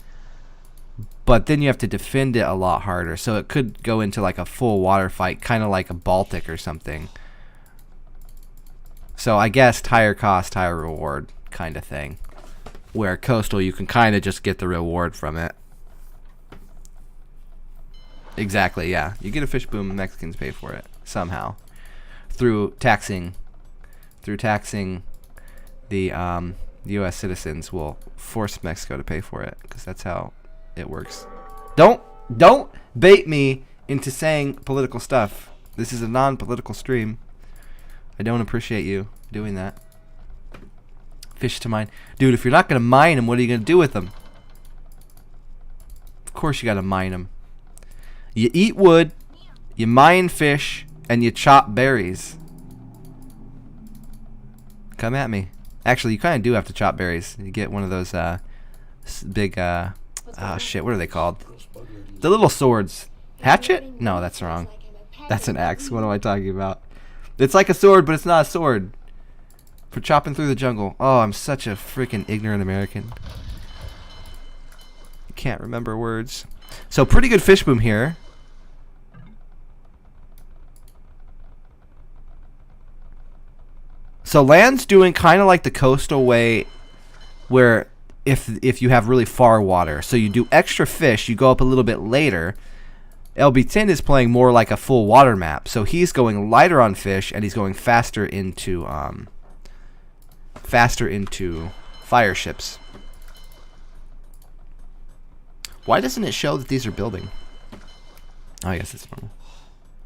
A: but then you have to defend it a lot harder. So it could go into like a full water fight, kind of like a Baltic or something. So I guess higher cost, higher reward kind of thing. Where coastal, you can kind of just get the reward from it. Exactly, yeah. You get a fish boom, Mexicans pay for it somehow through taxing the U.S. citizens will force Mexico to pay for it, because that's how it works. Don't bait me into saying political stuff. This is a non-political stream. I don't appreciate you doing that. Fish to mine. Dude, if you're not going to mine them, what are you going to do with them? Of course you got to mine them. You eat wood, you mine fish, and you chop berries. Come at me. Actually, you kind of do have to chop berries. You get one of those big, shit, what are they called? The little swords. Hatchet? No, that's wrong. That's an axe. What am I talking about? It's like a sword, but it's not a sword. For chopping through the jungle. Oh, I'm such a freaking ignorant American. Can't remember words. So pretty good fish boom here. So land's doing kind of like the coastal way, where if you have really far water, so you do extra fish, you go up a little bit later. LB10 is playing more like a full water map, so he's going lighter on fish and he's going faster into fire ships. Why doesn't it show that these are building? Oh, I guess it's normal.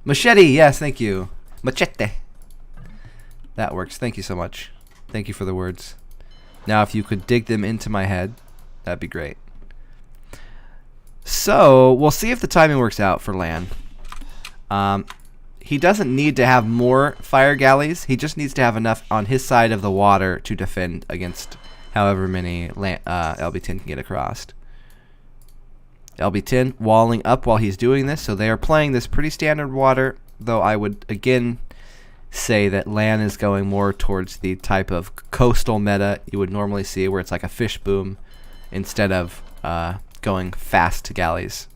A: Machete, yes, thank you. Machete. That works. Thank you so much. Thank you for the words. Now, if you could dig them into my head, that'd be great. So, we'll see if the timing works out for Lan. He doesn't need to have more fire galleys. He just needs to have enough on his side of the water to defend against however many LB10 can get across. LB10 walling up while he's doing this, so they are playing this pretty standard water, though I would again say that Lan is going more towards the type of coastal meta you would normally see, where it's like a fish boom instead of going fast to galleys.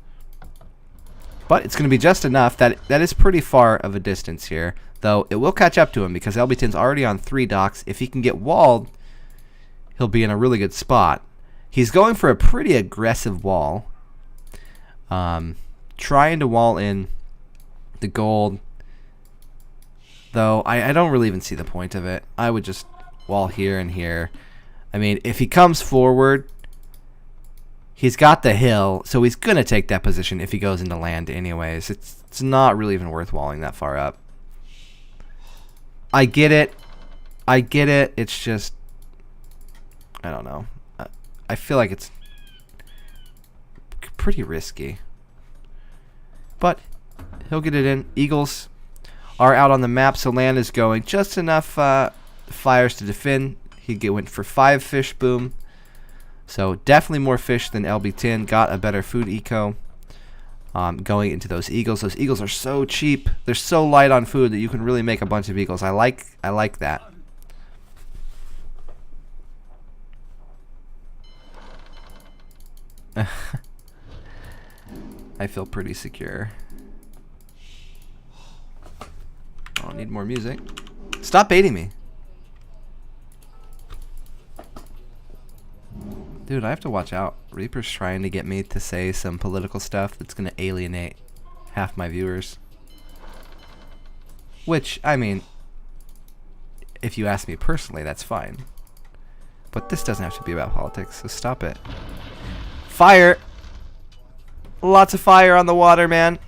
A: But it's going to be just enough. That is pretty far of a distance here, though it will catch up to him because LB10's already on 3 docks. If he can get walled, he'll be in a really good spot. He's going for a pretty aggressive wall. Trying to wall in the gold, though I don't really even see the point of it. I would just wall here and here. I mean, if he comes forward, he's got the hill, so he's going to take that position if he goes into land anyways. It's not really even worth walling that far up. I get it. It's just, I don't know. I feel like it's pretty risky. But he'll get it in. Eagles are out on the map, so Lan is going just enough fires to defend. He went for 5 fish boom. So definitely more fish than LB10. Got a better food eco. Going into those eagles. Those eagles are so cheap. They're so light on food that you can really make a bunch of eagles. I like that. I feel pretty secure. Oh, I need more music. Stop baiting me. Dude, I have to watch out. Reaper's trying to get me to say some political stuff that's going to alienate half my viewers. Which, I mean, if you ask me personally, that's fine. But this doesn't have to be about politics, so stop it. Fire! Lots of fire on the water, man.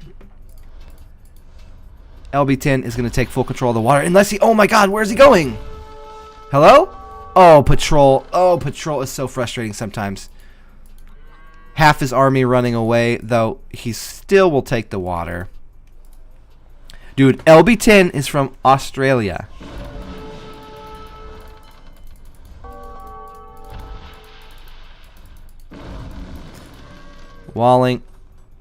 A: LB10 is going to take full control of the water. Unless he... Oh my god, where's he going? Hello? Oh, patrol. Oh, patrol is so frustrating sometimes. Half his army running away, though he still will take the water. Dude, LB10 is from Australia. Walling.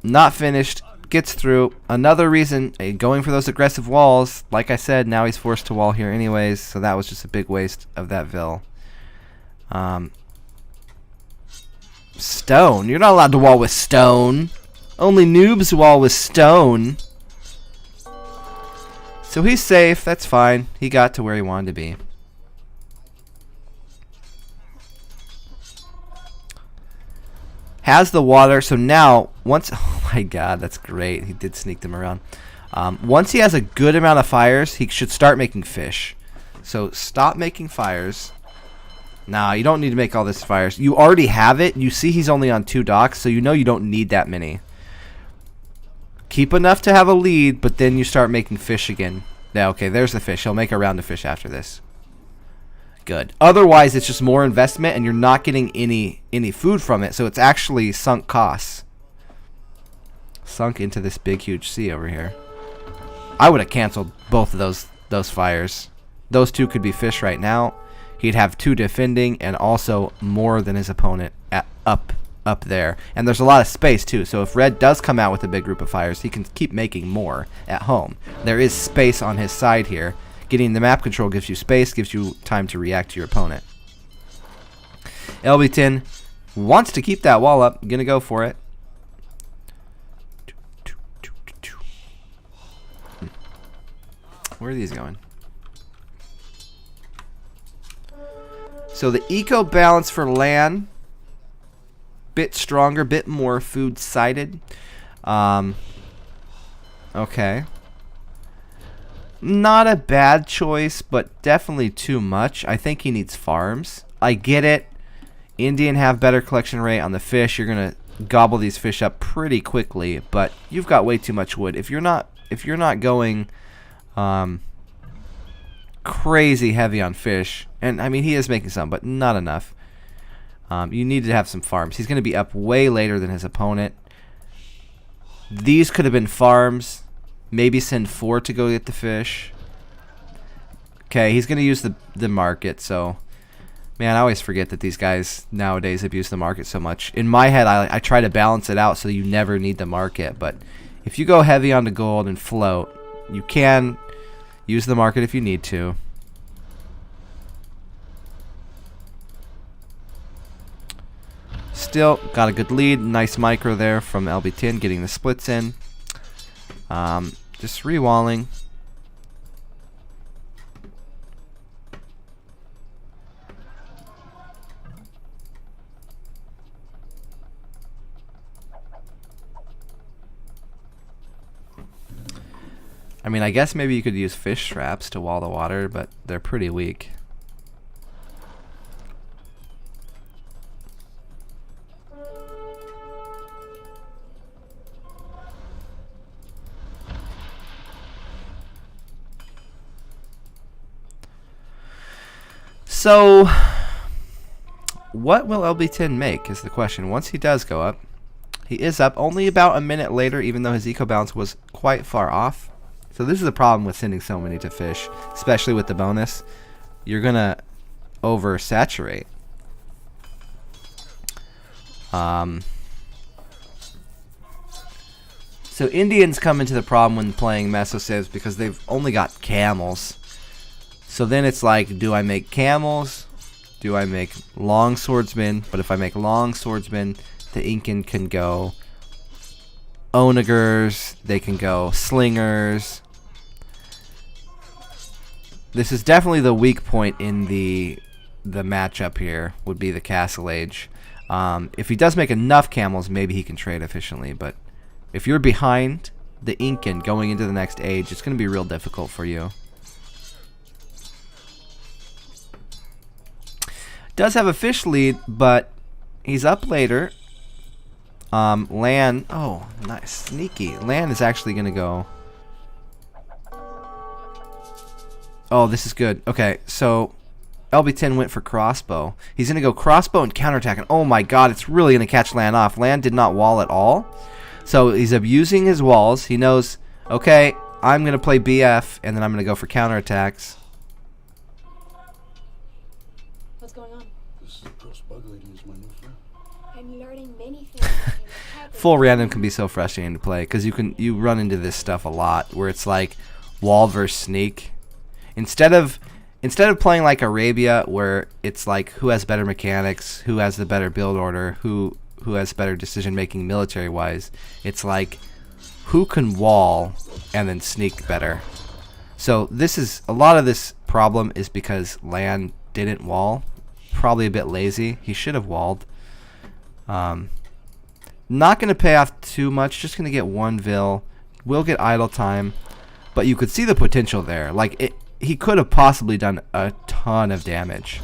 A: Not finished. Gets through. Another reason, going for those aggressive walls. Like I said, now he's forced to wall here anyways, so that was just a big waste of that Vil. Stone. You're not allowed to wall with stone. Only noobs wall with stone. So he's safe. That's fine. He got to where he wanted to be. Has the water, so now once... Oh my god, that's great. He did sneak them around. Once he has a good amount of fires, he should start making fish. So stop making fires. Nah, you don't need to make all this fires. You already have it. You see he's only on 2 docks, so you know you don't need that many. Keep enough to have a lead, but then you start making fish again. Yeah, okay, there's the fish. He'll make a round of fish after this. Good. Otherwise, it's just more investment, and you're not getting any food from it, so it's actually sunk costs. Sunk into this big, huge sea over here. I would have canceled both of those fires. Those 2 could be fish right now. He'd have 2 defending, and also more than his opponent up up there. And there's a lot of space too, so if red does come out with a big group of fires, he can keep making more at home. There is space on his side here. Getting the map control gives you space, gives you time to react to your opponent. LB10 wants to keep that wall up. Gonna go for it. Where are these going? So the eco balance for land, bit stronger, bit more food sided. Okay. Not a bad choice, but definitely too much. I think he needs farms. I get it. Indian have better collection rate on the fish. You're gonna gobble these fish up pretty quickly, but you've got way too much wood. If you're not going crazy heavy on fish, and I mean he is making some, but not enough. You need to have some farms. He's gonna be up way later than his opponent. These could have been farms. Maybe send 4 to go get the fish. Okay, he's going to use the market, so... Man, I always forget that these guys nowadays abuse the market so much. In my head, I try to balance it out so you never need the market, but if you go heavy on the gold and float, you can use the market if you need to. Still got a good lead. Nice micro there from LB10 getting the splits in. Just rewalling. I mean, I guess maybe you could use fish traps to wall the water, but they're pretty weak. So, what will LB10 make is the question. Once he does go up, he is up only about a minute later, even though his eco balance was quite far off. So this is the problem with sending so many to fish, especially with the bonus. You're going to oversaturate. So Indians come into the problem when playing Meso Civs because they've only got camels. So then it's like, do I make camels? Do I make long swordsmen? But if I make long swordsmen, the Incan can go onagers, they can go slingers. This is definitely the weak point in the matchup here, would be the Castle Age. If he does make enough camels, maybe he can trade efficiently, but if you're behind the Incan going into the next age, it's going to be real difficult for you. Does have a fish lead, but he's up later. Lan, oh, nice, sneaky. Lan is actually going to go. Oh, this is good. Okay, so LB10 went for crossbow. He's going to go crossbow and counterattack. And oh my god, it's really going to catch Lan off. Lan did not wall at all. So he's abusing his walls. He knows, okay, I'm going to play BF, and then I'm going to go for counterattacks.
C: What's going on?
D: This gross bug lady is my new friend.
C: I'm learning many things. Like I'm a pattern.
A: Full random can be so frustrating to play because you run into this stuff a lot where it's like wall versus sneak. Instead of playing like Arabia where it's like who has better mechanics, who has the better build order, who has better decision making military wise, it's like who can wall and then sneak better. So this is a lot of this problem is because Lan didn't wall. Probably a bit lazy. He should have walled. Not going to pay off too much. Just going to get one Vil. Will get idle time. But you could see the potential there. Like, he could have possibly done a ton of damage.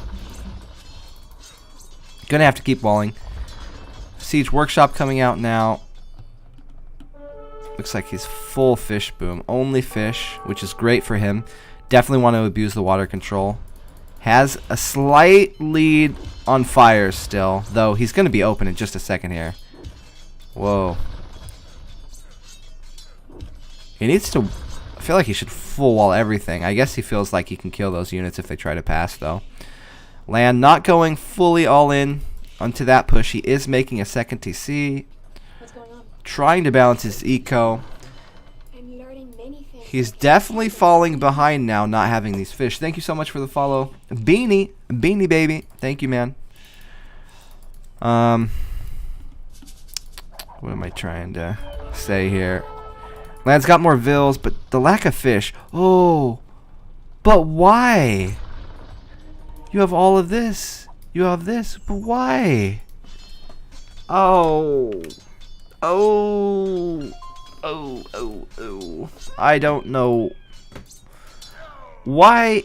A: Going to have to keep walling. Siege Workshop coming out now. Looks like he's full fish boom. Only fish, which is great for him. Definitely want to abuse the water control. Has a slight lead on fires still, though he's going to be open in just a second here. Whoa. He needs to... I feel like he should full wall everything. I guess he feels like he can kill those units if they try to pass, though. Land not going fully all in. onto that push. He is making a second TC.
C: What's going on?
A: Trying to balance his eco.
C: I'm learning many things.
A: He's definitely falling behind now, not having these fish. Thank you so much for the follow. Beanie baby. Thank you, man. What am I trying to say here? Land's got more vills, but the lack of fish. Oh, but why? You have all of this. You have this, but why? Oh. I don't know. Why?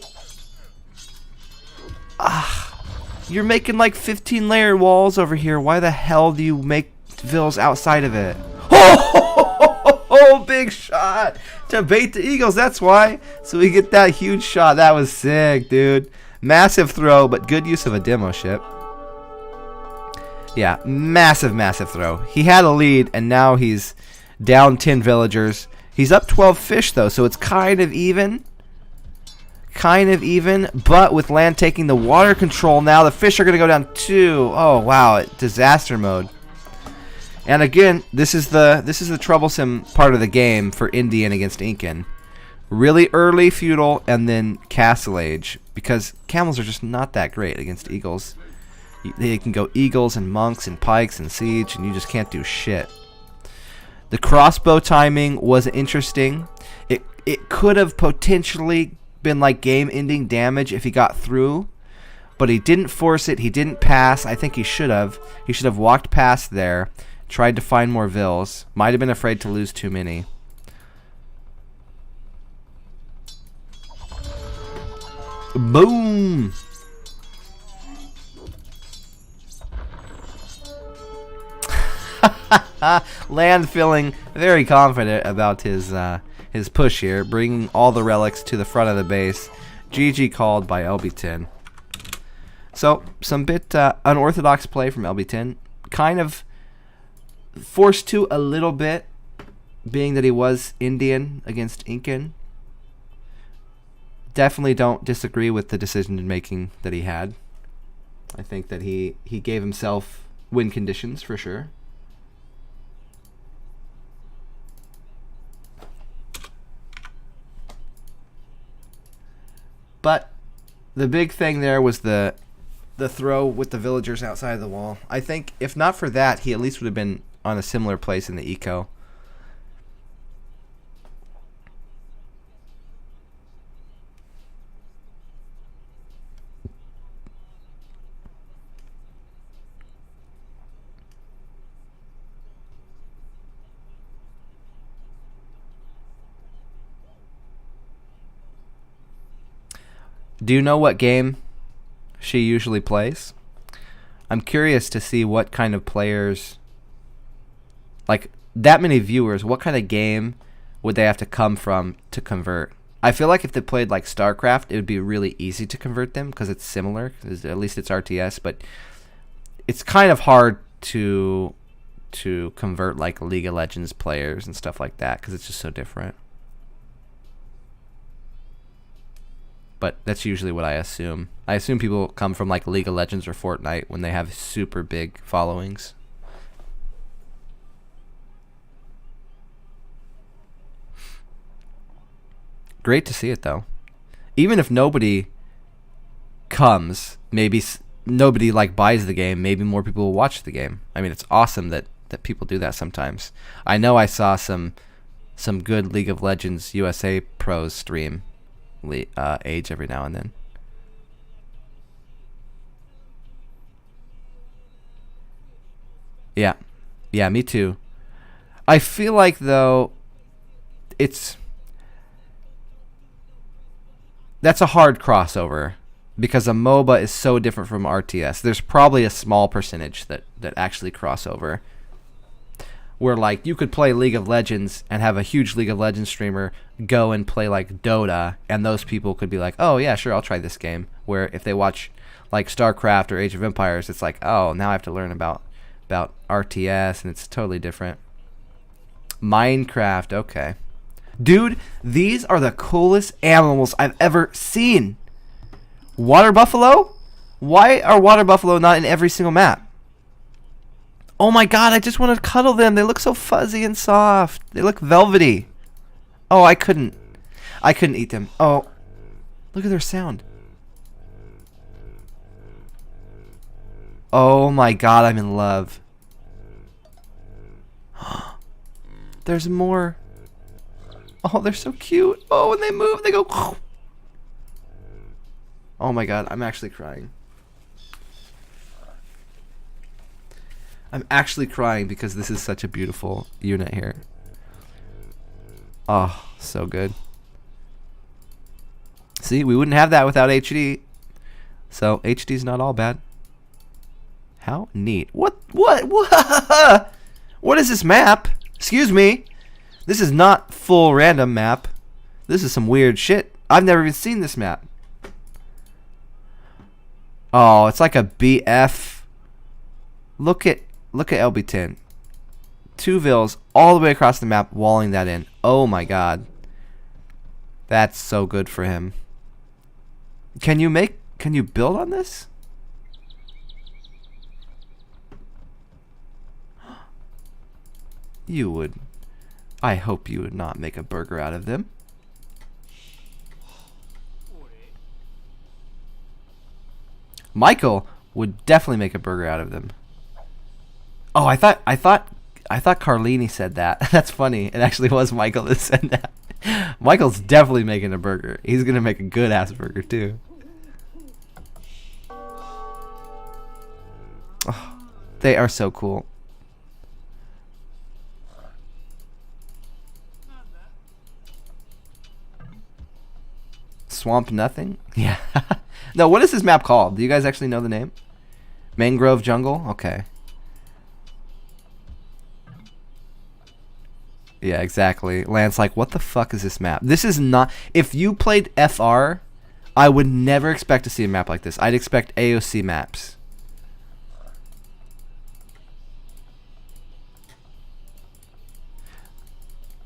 A: You're making like 15 layer walls over here. Why the hell do you make vills outside of it? Oh, big shot to bait the Eagles. That's why. So we get that huge shot. That was sick, dude. Massive throw, but good use of a demo ship. Yeah, massive throw. He had a lead, and now he's down 10 villagers. He's up 12 fish, though, so it's kind of even. But with land taking the water control now, the fish are going to go down 2. Oh, wow, disaster mode. And again, this is the troublesome part of the game for Indian against Incan. Really early feudal and then castle age, because camels are just not that great against eagles. They can go eagles and monks and pikes and siege, and you just can't do shit. The crossbow timing was interesting. It could have potentially been like game-ending damage if he got through, but he didn't force it. He didn't pass. I think he should have. He should have walked past there, tried to find more vills. Might have been afraid to lose too many. Boom! Land feeling very confident about his push here, bringing all the relics to the front of the base. GG called by LB10. So, some bit unorthodox play from LB10. Kind of forced to a little bit, being that he was Indian against Incan. Definitely don't disagree with the decision making that he had. I think that he gave himself win conditions for sure. But the big thing there was the throw with the villagers outside of the wall. I think if not for that, he at least would have been on a similar place in the eco. Do you know what game she usually plays? I'm curious to see what kind of players, like that many viewers, what kind of game would they have to come from to convert? I feel like if they played like StarCraft, it would be really easy to convert them because it's similar, 'cause at least it's RTS, but it's kind of hard to convert like League of Legends players and stuff like that because it's just so different. But that's usually what I assume. I assume people come from like League of Legends or Fortnite when they have super big followings. Great to see it though. Even if nobody comes, maybe nobody like buys the game, maybe more people will watch the game. I mean, it's awesome that people do that sometimes. I know I saw some good League of Legends USA pros stream age every now and then. Yeah, me too. I feel like though that's a hard crossover because a MOBA is so different from RTS. There's probably a small percentage that actually cross over. Where like you could play League of Legends and have a huge League of Legends streamer go and play like Dota, and those people could be like, oh yeah, sure, I'll try this game. Where if they watch like StarCraft or Age of Empires, it's like, oh, now I have to learn about RTS, and it's totally different. Minecraft, okay. Dude, these are the coolest animals I've ever seen. Water buffalo? Why are water buffalo not in every single map? Oh my god, I just want to cuddle them. They look so fuzzy and soft. They look velvety. Oh, I couldn't eat them. Oh, look at their sound. Oh my god, I'm in love. There's more. Oh, they're so cute. Oh, when they move, they go. Oh my god, I'm actually crying. I'm actually crying because this is such a beautiful unit here. Oh, so good. See, we wouldn't have that without HD. So HD's not all bad. How neat. What? What is this map? Excuse me. This is not full random map. This is some weird shit. I've never even seen this map. Oh, it's like a BF. Look at LB10. Two vills all the way across the map, walling that in. Oh my god. That's so good for him. Can you build on this? You would. I hope you would not make a burger out of them. Michael would definitely make a burger out of them. Oh, I thought Carlini said that. That's funny. It actually was Michael that said that. Michael's definitely making a burger. He's gonna make a good ass burger too. Oh, they are so cool. Swamp nothing? Yeah. No, what is this map called? Do you guys actually know the name? Mangrove Jungle? Okay. Yeah, exactly. Lance like, what the fuck is this map? This is not... If you played FR, I would never expect to see a map like this. I'd expect AOC maps.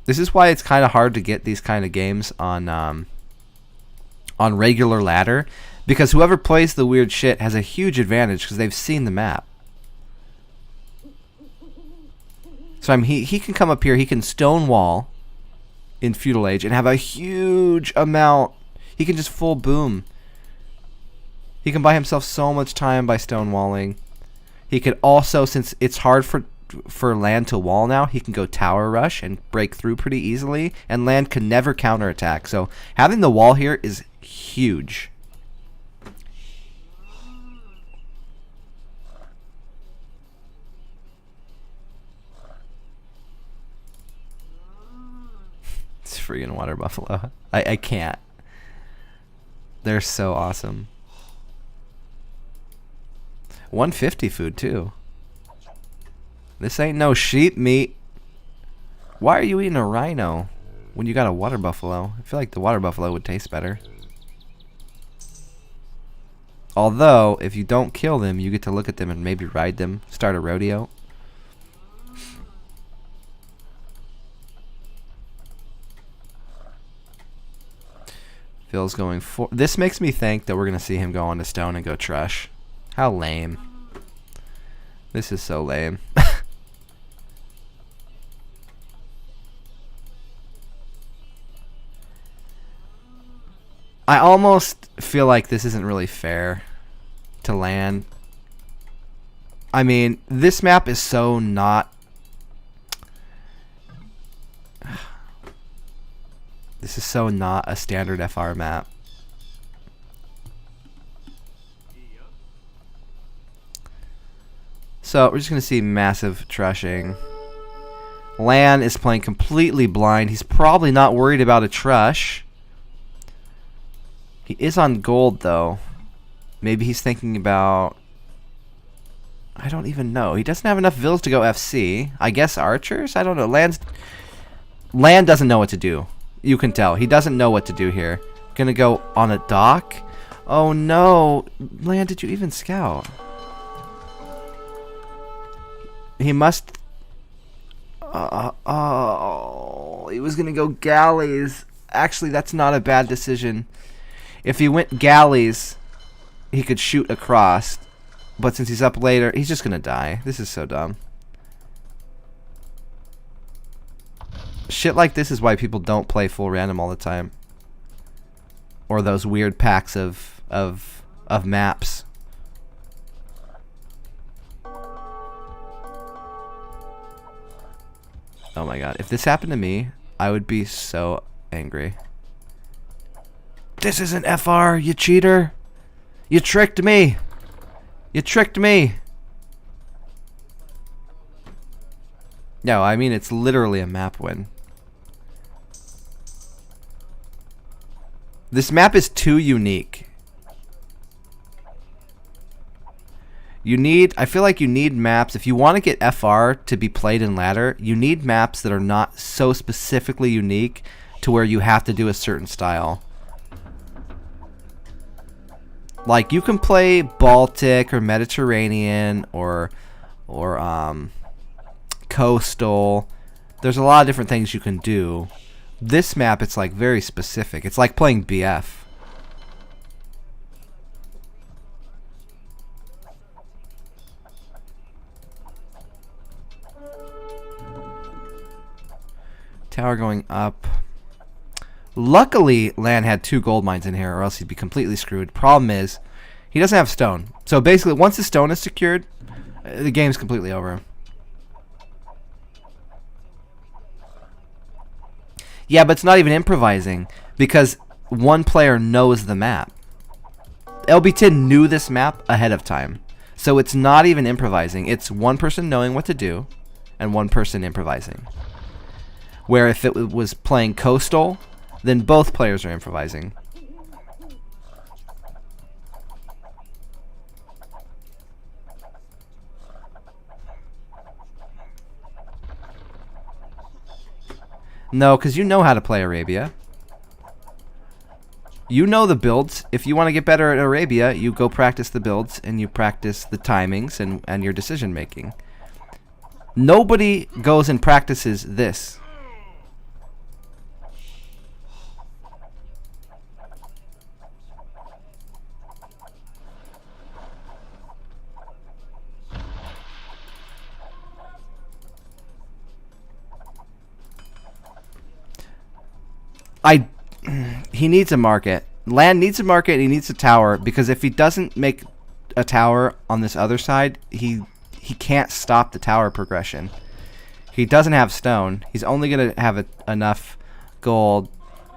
A: This is why it's kind of hard to get these kind of games on regular ladder, because whoever plays the weird shit has a huge advantage because they've seen the map. So he can come up here, he can stonewall in Feudal Age and have a huge amount. He can just full boom. He can buy himself so much time by stonewalling. He could also, since it's hard for land to wall now, he can go tower rush and break through pretty easily, and land can never counterattack. So having the wall here is huge. It's freaking water buffalo. I can't. They're so awesome. 150 food too. This ain't no sheep meat. Why are you eating a rhino when you got a water buffalo? I feel like the water buffalo would taste better. Although, if you don't kill them, you get to look at them and maybe ride them. Start a rodeo. Phil's going for... This makes me think that we're going to see him go on to stone and go trush. How lame. This is so lame. I almost feel like this isn't really fair to land. I mean, this map is so not... This is so not a standard FR map. So we're just going to see massive trushing. Lan is playing completely blind. He's probably not worried about a trush. He is on gold though. Maybe he's thinking about... I don't even know. He doesn't have enough vills to go FC. I guess archers? I don't know. Lan doesn't know what to do. You can tell. He doesn't know what to do here. Gonna go on a dock? Oh no. Lan, did you even scout? He must... oh, he was gonna go galleys. Actually, that's not a bad decision. If he went galleys, he could shoot across. But since he's up later, he's just gonna die. This is so dumb. Shit like this is why people don't play full random all the time. Or those weird packs of maps. Oh my god. If this happened to me, I would be so angry. This isn't FR, you cheater. You tricked me. You tricked me. No, I mean it's literally a map win. This map is too unique. I feel like you need maps, if you want to get FR to be played in ladder, you need maps that are not so specifically unique to where you have to do a certain style. Like you can play Baltic or Mediterranean or coastal. There's a lot of different things you can do. This map, it's like very specific. It's like playing BF. Tower going up. Luckily, Lan had 2 gold mines in here, or else he'd be completely screwed. Problem is, he doesn't have stone. So basically, once the stone is secured, the game's completely over. Yeah, but it's not even improvising, because one player knows the map. LB10 knew this map ahead of time. So it's not even improvising. It's one person knowing what to do, and one person improvising. Where if it was playing coastal, then both players are improvising. No, because you know how to play Arabia. You know the builds. If you want to get better at Arabia, you go practice the builds and you practice the timings and your decision making. Nobody goes and practices this. He needs a market. Land needs a market and he needs a tower, because if he doesn't make a tower on this other side, he can't stop the tower progression. He doesn't have stone. He's only going to have enough gold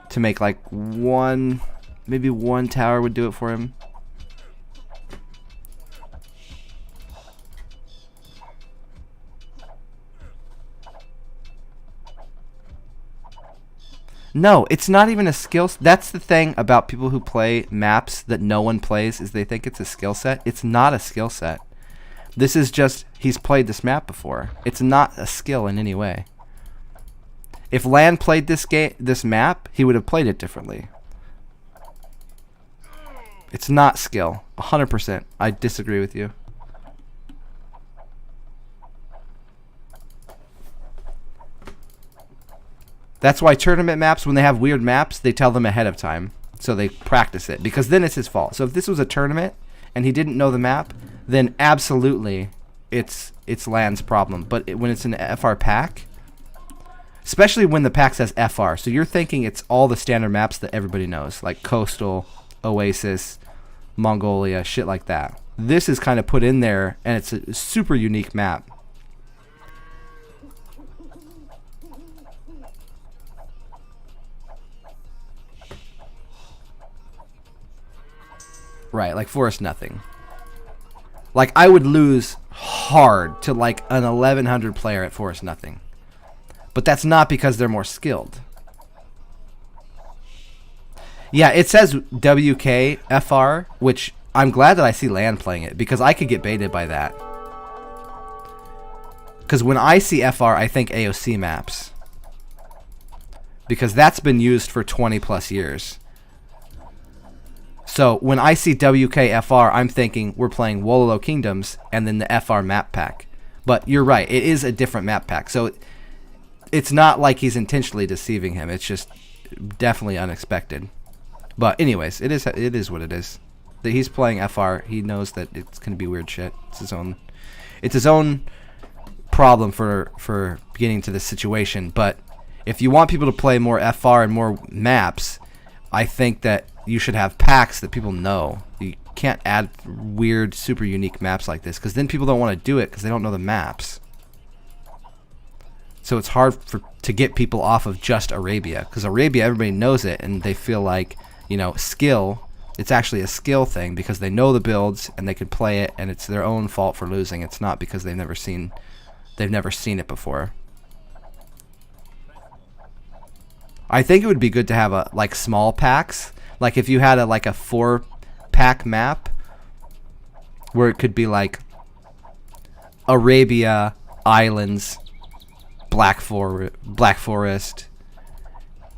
A: to make like maybe one tower would do it for him. No, it's not even a skill. That's the thing about people who play maps that no one plays, is they think it's a skill set. It's not a skill set. This is just, he's played this map before. It's not a skill in any way. If Land played this map, he would have played it differently. It's not skill. 100%. I disagree with you. That's why tournament maps, when they have weird maps, they tell them ahead of time. So they practice it. Because then it's his fault. So if this was a tournament and he didn't know the map, then absolutely it's Land's problem. But when it's an FR pack, especially when the pack says FR, so you're thinking it's all the standard maps that everybody knows. Like Coastal, Oasis, Mongolia, shit like that. This is kind of put in there, and it's a super unique map. Right, like Forest Nothing. Like, I would lose hard to like an 1100 player at Forest Nothing. But that's not because they're more skilled. Yeah, it says WKFR, which I'm glad that I see Land playing it, because I could get baited by that. Because when I see FR, I think AOC maps. Because that's been used for 20 plus years. So when I see WKFR, I'm thinking we're playing Wololo Kingdoms and then the FR map pack. But you're right, it is a different map pack. So it's not like he's intentionally deceiving him. It's just definitely unexpected. But anyways, it is what it is. That he's playing FR, he knows that it's gonna be weird shit. It's his own problem for getting to this situation. But If you want people to play more FR and more maps, I think that you should have packs that people know. You can't add weird, super unique maps like this, because then people don't want to do it because they don't know the maps. So it's hard to get people off of just Arabia, because Arabia, everybody knows it, and they feel like, you know, skill. It's actually a skill thing because they know the builds and they can play it, and it's their own fault for losing. It's not because they've never seen it before. I think it would be good to have like small packs, like if you had a 4-pack map where it could be like Arabia, Islands, Black Forest,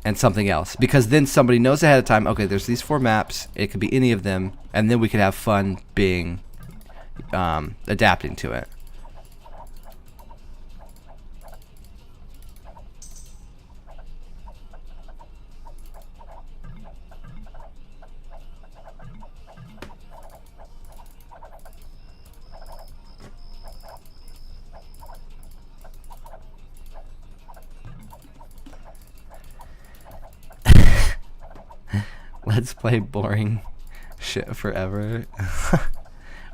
A: and something else, because then somebody knows ahead of time, okay, there's these 4 maps, it could be any of them, and then we could have fun being adapting to it. Let's play boring shit forever.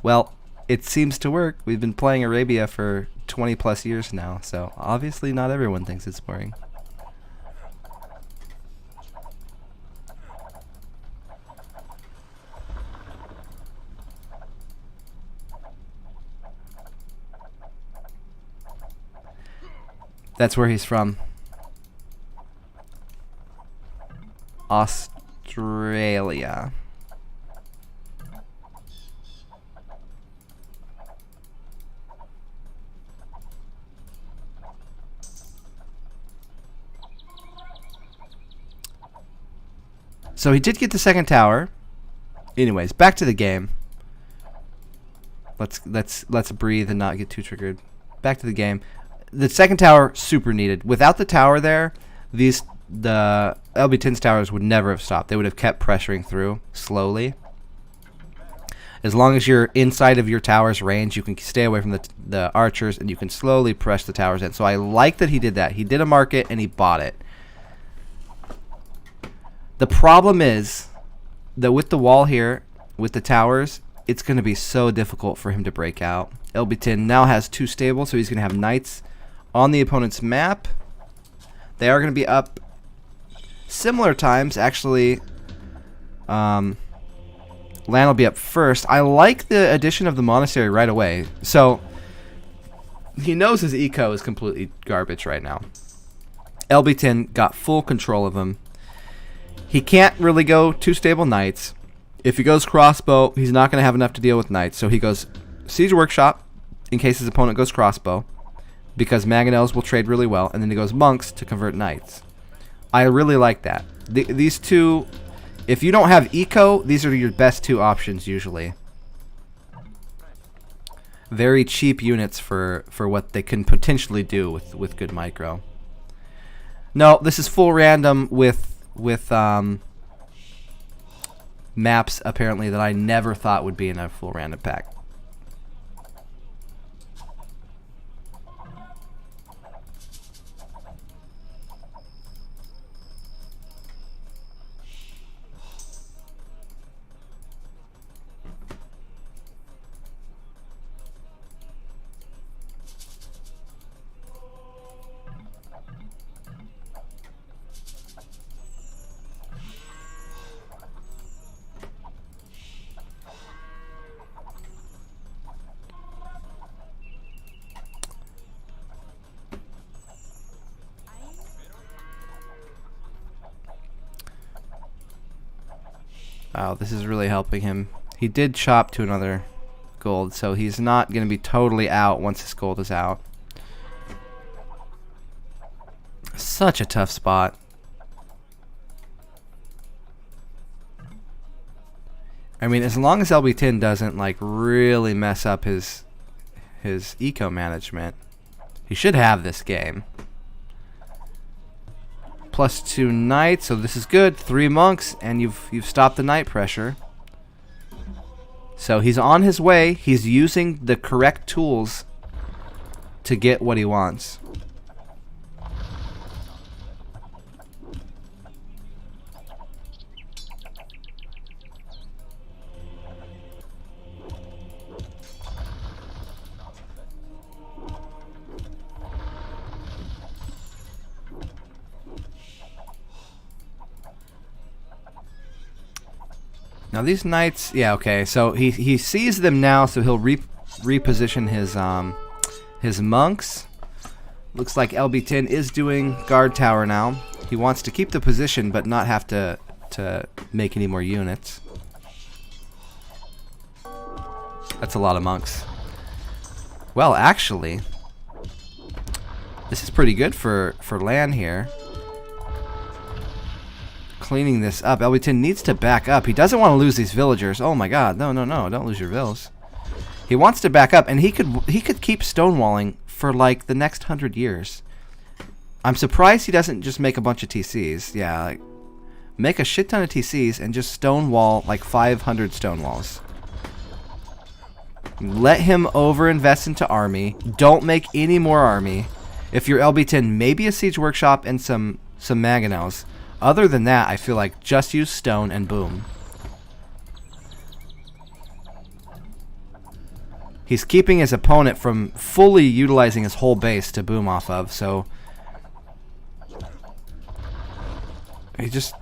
A: Well, it seems to work. We've been playing Arabia for 20 plus years now, so obviously not everyone thinks it's boring. That's where he's from. Australia. So he did get the second tower. Anyways, back to the game. Let's breathe and not get too triggered. Back to the game. The second tower, super needed. Without the tower there, the LB10's towers would never have stopped. They would have kept pressuring through slowly. As long as you're inside of your tower's range, you can stay away from the archers, and you can slowly press the towers in. So I like that he did that. He did a market, and he bought it. The problem is that with the wall here, with the towers, it's going to be so difficult for him to break out. LB10 now has 2 stable, so he's going to have knights on the opponent's map. They are going to be up similar times. Actually, Lan will be up first. I like the addition of the monastery right away. So he knows his eco is completely garbage right now. LB10 got full control of him. He can't really go 2 stable knights. If he goes crossbow, he's not going to have enough to deal with knights. So he goes siege workshop in case his opponent goes crossbow, because mangonels will trade really well, and then he goes monks to convert knights. I really like that. These two, if you don't have eco, these are your best 2 options usually. Very cheap units for what they can potentially do with good micro. No, this is full random with maps apparently that I never thought would be in a full random pack. Wow, this is really helping him. He did chop to another gold, so he's not going to be totally out once his gold is out. Such a tough spot. I mean, as long as LB10 doesn't like really mess up his eco management, he should have this game. +2 knights, so this is good. 3 monks, and you've stopped the knight pressure. So he's on his way. He's using the correct tools to get what he wants. Now these knights, yeah, okay. So he sees them now, so he'll reposition his monks. Looks like LB10 is doing guard tower now. He wants to keep the position, but not have to make any more units. That's a lot of monks. Well, actually, this is pretty good for land here. Cleaning this up. LB10 needs to back up. He doesn't want to lose these villagers. Oh my god. No, no, no. Don't lose your vills. He wants to back up, and he could keep stonewalling for like the next 100 years. I'm surprised he doesn't just make a bunch of TCs. Yeah, like, make a shit ton of TCs and just stonewall like 500 stonewalls. Let him overinvest into army. Don't make any more army. If you're LB10, maybe a siege workshop and some mangonels. Other than that, I feel like just use stone and boom. He's keeping his opponent from fully utilizing his whole base to boom off of, so he just...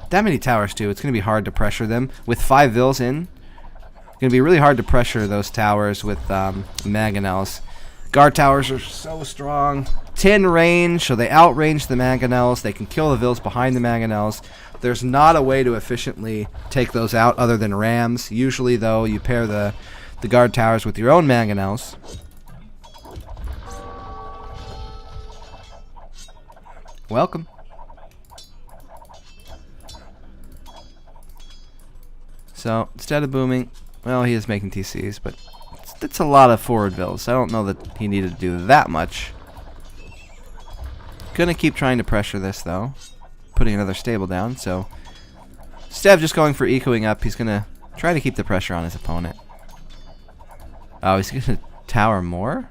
A: That many towers too, it's going to be hard to pressure them. With 5 vills in, it's going to be really hard to pressure those towers with mangonels. Guard towers are so strong. 10 range, so they outrange the mangonels. They can kill the vills behind the mangonels. There's not a way to efficiently take those out other than rams. Usually, though, you pair the guard towers with your own mangonels. Welcome. So, instead of booming, well, he is making TCs, but it's a lot of forward vills. I don't know that he needed to do that much. Gonna keep trying to pressure this, though. Putting another stable down, so instead of just going for ecoing up, he's gonna try to keep the pressure on his opponent. Oh, he's gonna tower more?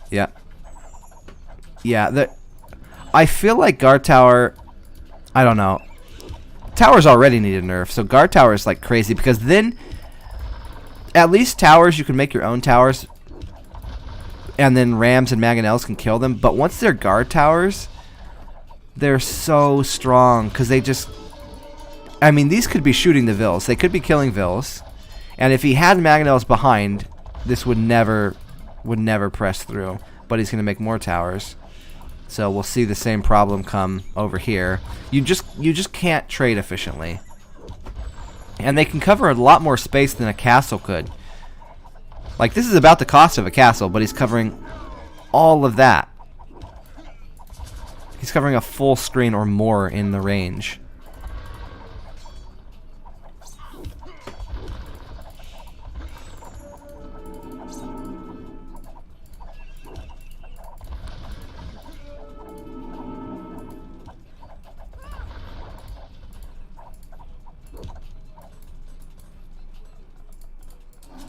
A: Yeah. Yeah, I feel like guard tower, I don't know. Towers already need a nerf, so guard tower is like crazy, because then at least towers, you can make your own towers, and then rams and mangonels can kill them. But once they're guard towers, they're so strong because they just... I mean, these could be shooting the vills. They could be killing vills. And if he had mangonels behind, this would never press through. But he's going to make more towers. So we'll see the same problem come over here. You just can't trade efficiently. And they can cover a lot more space than a castle could. Like, this is about the cost of a castle, but he's covering all of that. He's covering a full screen or more in the range.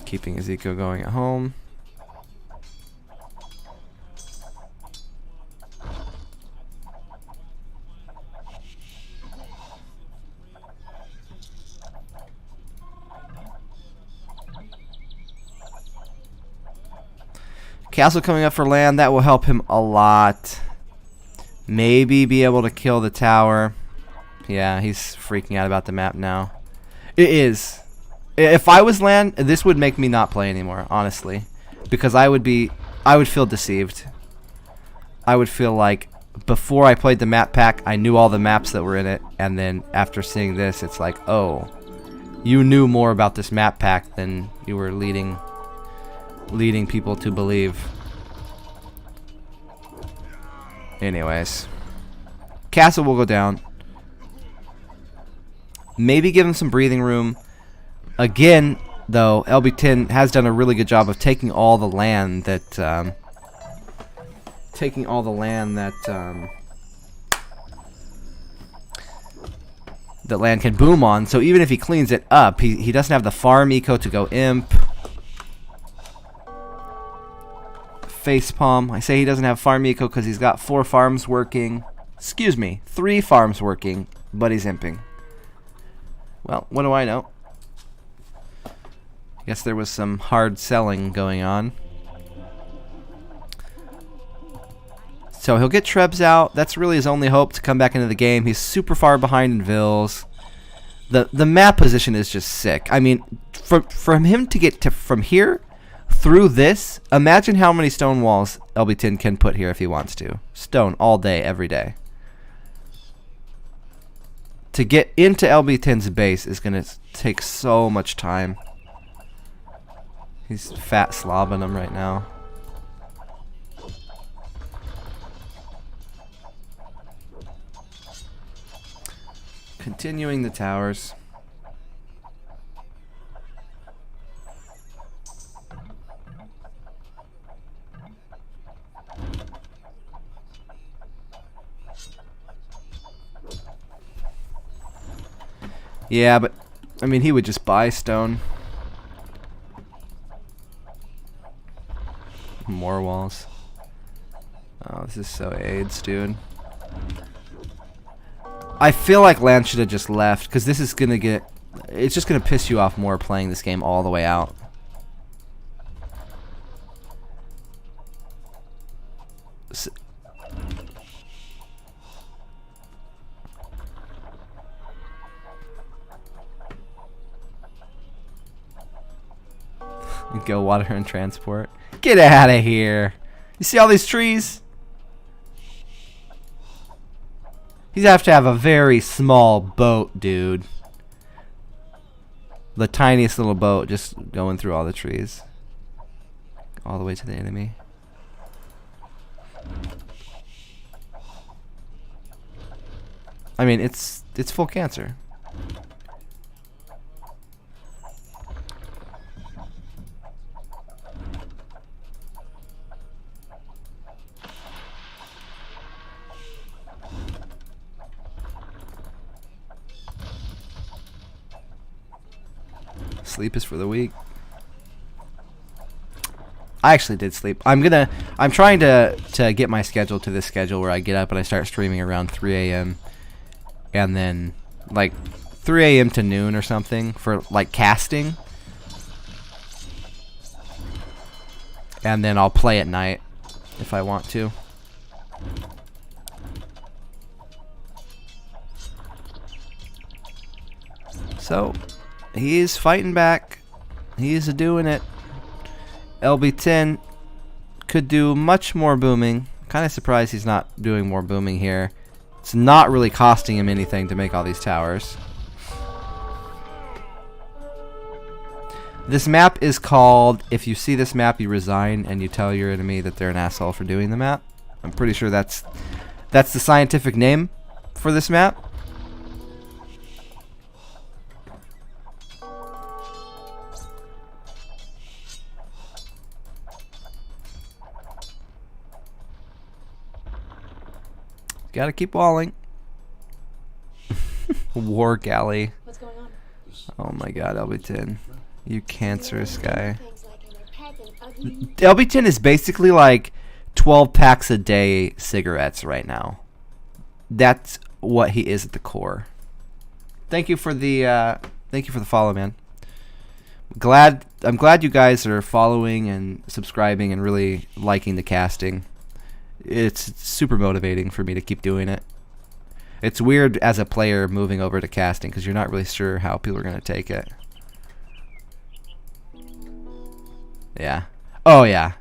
A: Keeping his eco going at home. Castle coming up for land, that will help him a lot. Maybe be able to kill the tower. Yeah, he's freaking out about the map now. It is. If I was land, this would make me not play anymore, honestly. Because I would feel deceived. I would feel like before I played the map pack, I knew all the maps that were in it, and then after seeing this, it's like, oh, you knew more about this map pack than you were leading people to believe. Anyways, castle will go down. Maybe give him some breathing room. Again, though, LB10 has done a really good job of taking all the land that that land can boom on. So even if he cleans it up, he doesn't have the farm eco to go imp. Facepalm. I say he doesn't have farm eco because he's got 4 farms working. Excuse me, 3 farms working, but he's imping. Well, what do I know? Guess there was some hard selling going on. So he'll get Trebs out. That's really his only hope to come back into the game. He's super far behind in Vills. The map position is just sick. I mean, from him to get to from here through this, imagine how many stone walls LB10 can put here if he wants to. Stone all day, every day. To get into LB10's base is going to take so much time. He's fat slobbing him right now. Continuing the towers. Yeah, but I mean, he would just buy stone. More walls. Oh, this is so AIDS, dude. I feel like Lance should have just left, because this is going to get... It's just going to piss you off more playing this game all the way out. Go water and transport. Get out of here. You see all these trees? You have to have a very small boat, dude. The tiniest little boat just going through all the trees. All the way to the enemy. I mean, it's full cancer. Sleep is for the weak. I actually did sleep. I'm trying to get my schedule to this schedule where I get up and I start streaming around 3 a.m. and then like 3 a.m. to noon or something for like casting. And then I'll play at night if I want to. So he's fighting back. He's doing it. LB10 could do much more booming. Kind of surprised he's not doing more booming here. It's not really costing him anything to make all these towers. This map is called, if you see this map, you resign and you tell your enemy that they're an asshole for doing the map. I'm pretty sure that's the scientific name for this map. Gotta keep walling. War galley.
C: What's going on?
A: Oh my god, LB10. You cancerous guy.
C: Things like I'm a pet and ugly.
A: LB10 is basically like 12 packs a day cigarettes right now. That's what he is at the core. Thank you for the follow, man. I'm glad you guys are following and subscribing and really liking the casting. It's super motivating for me to keep doing it. It's weird as a player moving over to casting because you're not really sure how people are going to take it. Yeah. Oh yeah.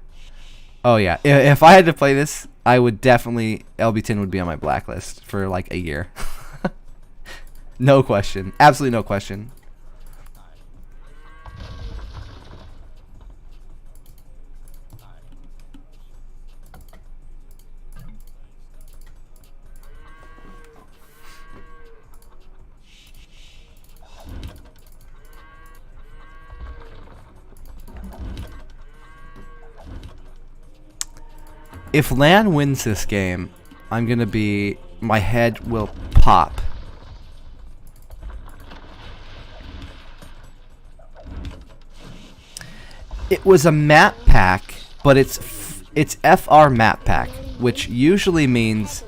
A: Oh yeah. If I had to play this, I would definitely... LB10 would be on my blacklist for like a year. No question. Absolutely no question. If Lan wins this game, I'm gonna be... my head will pop. It was a map pack, but it's FR map pack, which usually means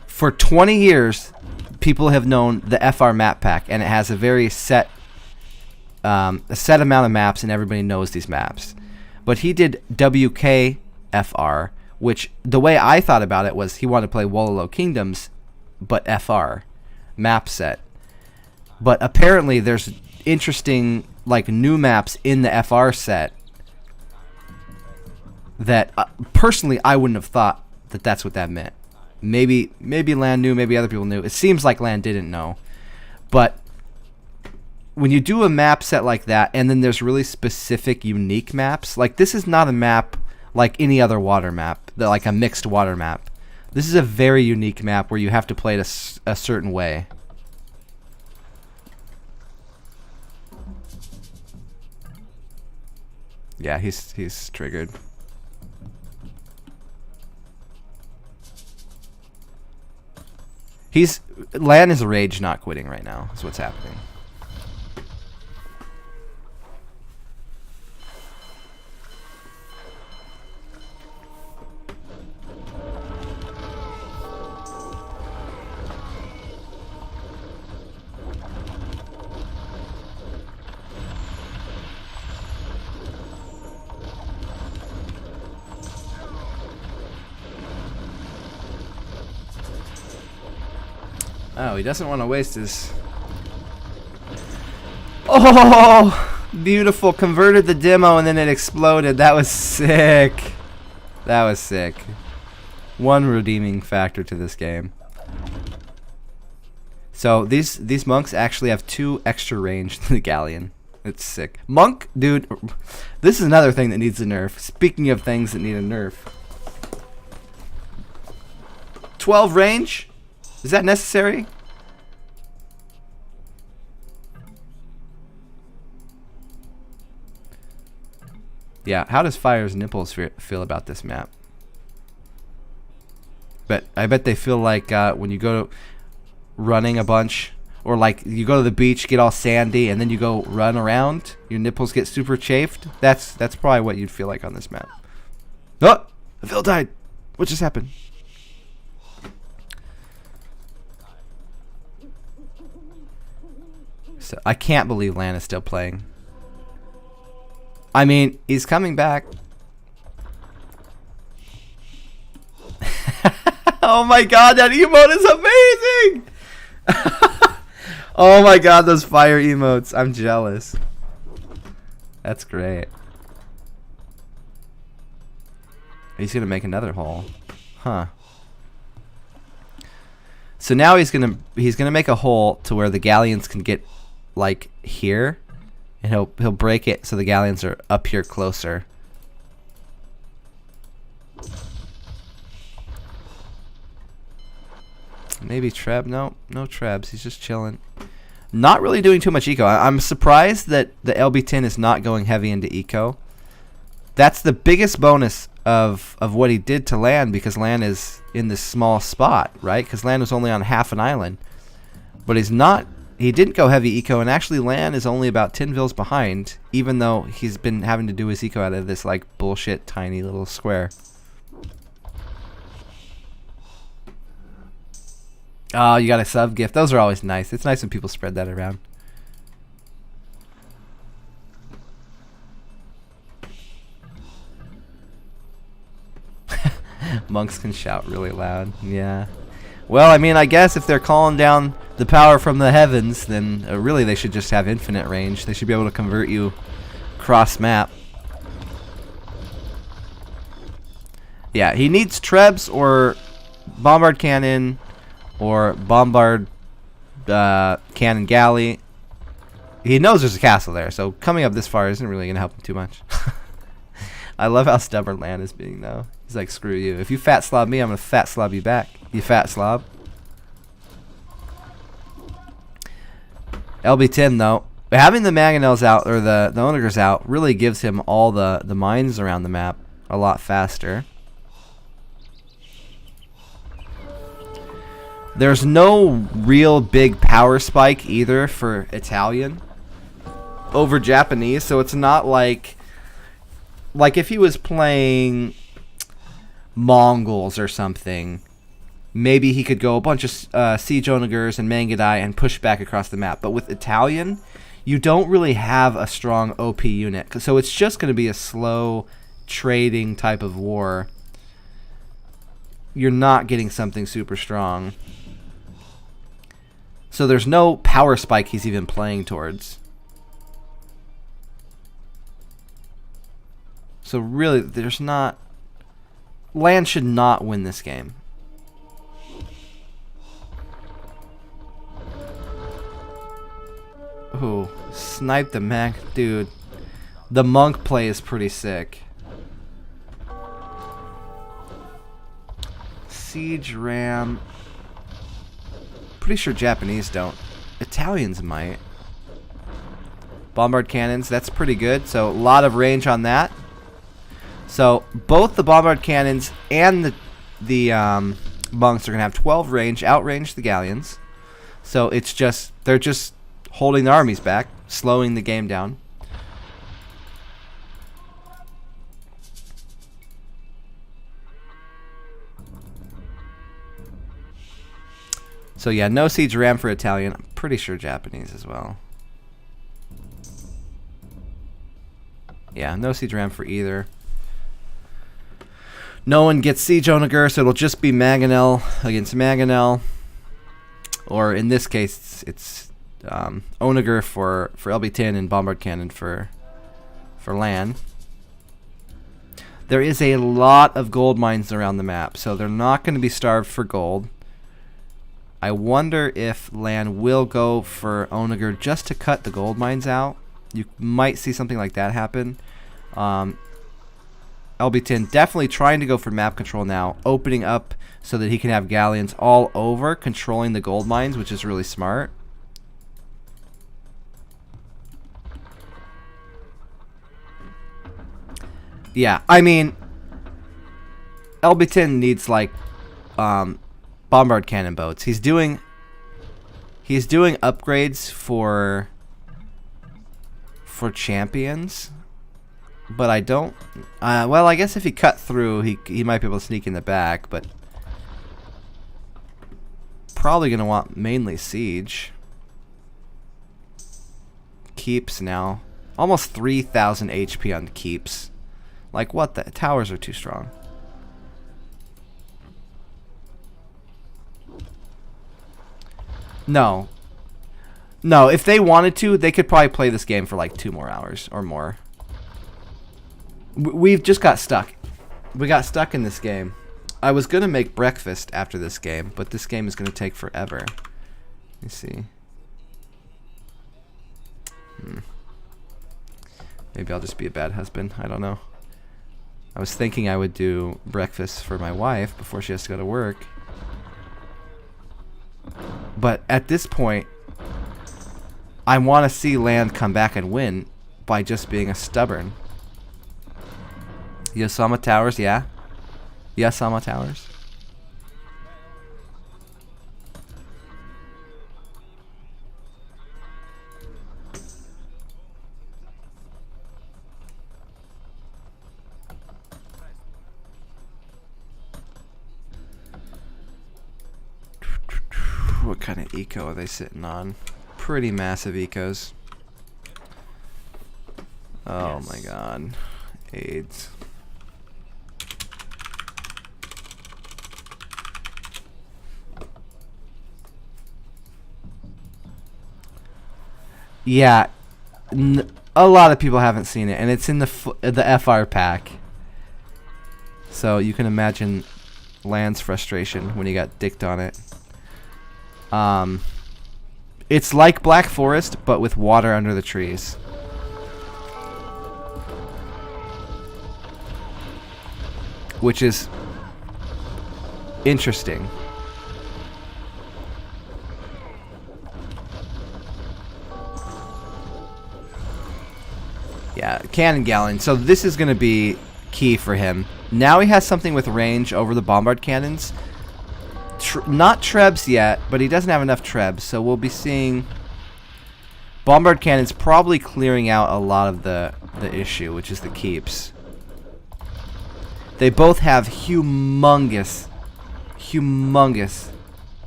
A: for 20 years people have known the FR map pack, and it has a very set amount of maps, and everybody knows these maps. But he did WK FR, which the way I thought about it was he wanted to play Wololo Kingdoms, but FR map set. But apparently there's interesting like new maps in the FR set that personally I wouldn't have thought that that's what that meant. Maybe Lan knew, maybe other people knew. It seems like Lan didn't know. But when you do a map set like that, and then there's really specific, unique maps, like this is not a map like any other water map, like a mixed water map. This is a very unique map where you have to play it a certain way. Yeah, he's triggered. Lan is rage not quitting right now, is what's happening. Oh, he doesn't want to waste his... Oh! Beautiful. Converted the demo and then it exploded. That was sick. That was sick. One redeeming factor to this game. So these monks actually have 2 extra range than the Galleon. It's sick. Monk, dude, this is another thing that needs a nerf. Speaking of things that need a nerf. 12 range? Is that necessary? Yeah, how does Fire's nipples feel about this map? But I bet they feel like when you go running a bunch, or like you go to the beach, get all sandy, and then you go run around, your nipples get super chafed. That's probably what you'd feel like on this map. Oh, Phil died. What just happened? So I can't believe Lan is still playing. I mean, he's coming back. Oh my god, that emote is amazing! Oh my god, those fire emotes. I'm jealous. That's great. He's gonna make another hole. Huh. So now he's gonna make a hole to where the galleons can get like here, and he'll break it so the galleons are up here closer. Maybe Treb? No Trebs. He's just chilling. Not really doing too much eco. I'm surprised that the LB10 is not going heavy into eco. That's the biggest bonus of what he did to Lan, because Lan is in this small spot, right? Because Lan was only on half an island. But he didn't go heavy eco, and actually Lan is only about 10 vils behind, even though he's been having to do his eco out of this like bullshit tiny little square. Oh, you got a sub gift. Those are always nice. It's nice when people spread that around. Monks can shout really loud. Yeah. Well, I mean, I guess if they're calling down the power from the heavens, then really they should just have infinite range. They should be able to convert you cross map. Yeah, he needs Trebs or Bombard Cannon or Bombard Cannon Galley. He knows there's a castle there, so coming up this far isn't really going to help him too much. I love how stubborn Lan is being, though. He's like, screw you. If you fat slob me, I'm going to fat slob you back. You fat slob. LB10, though. Having the mangonels out, or the onagers out, really gives him all the mines around the map a lot faster. There's no real big power spike either for Italian over Japanese, so it's not like if he was playing Mongols or something, maybe he could go a bunch of siege onagers and Mangudai and push back across the map. But with Italian, you don't really have a strong OP unit, so it's just going to be a slow trading type of war. you're not getting something super strong. So there's no power spike he's even playing towards. So really, there's not... Land should not win this game. Ooh, snipe the mag. Dude, the monk play is pretty sick. Siege ram. Pretty sure Japanese don't. Italians might. Bombard cannons, that's pretty good. So a lot of range on that. So both the bombard cannons and the monks are gonna have 12 range, outrange the galleons. So it's just they're just holding the armies back, slowing the game down. So yeah, no siege ram for Italian. I'm pretty sure Japanese as well. Yeah, no siege ram for either. No one gets siege onager, so it'll just be Mangonel against Mangonel. Or in this case, it's onager for LB10 and bombard cannon for land. There is a lot of gold mines around the map, so they're not going to be starved for gold. I wonder if land will go for onager just to cut the gold mines out. You might see something like that happen. LB10 definitely trying to go for map control now, opening up so that he can have galleons all over, controlling the gold mines, which is really smart. Yeah, I mean, LB10 needs like bombard cannon boats. He's doing upgrades for champions. But I don't... well, I guess if he cut through, he might be able to sneak in the back, but... Probably going to want mainly siege. Keeps now. Almost 3,000 HP on the keeps. Like, what the... Towers are too strong. No. No, if they wanted to, they could probably play this game for like 2 more hours or more. We've just got stuck. We got stuck in this game. I was going to make breakfast after this game, but this game is going to take forever. Let me see. Maybe I'll just be a bad husband. I don't know. I was thinking I would do breakfast for my wife before she has to go to work. But at this point, I want to see land come back and win by just being a stubborn. Yosama Towers, yeah. Yosama Towers. What kind of eco are they sitting on? Pretty massive ecos. Oh my god. AIDS. Yeah, a lot of people haven't seen it, and it's in the FR pack. So you can imagine land's frustration when he got dicked on it. It's like Black Forest, but with water under the trees. Which is interesting. Yeah, cannon galleon. So this is going to be key for him. Now he has something with range over the bombard cannons. Not trebs yet, but he doesn't have enough trebs. So we'll be seeing bombard cannons probably clearing out a lot of the issue, which is the keeps. They both have humongous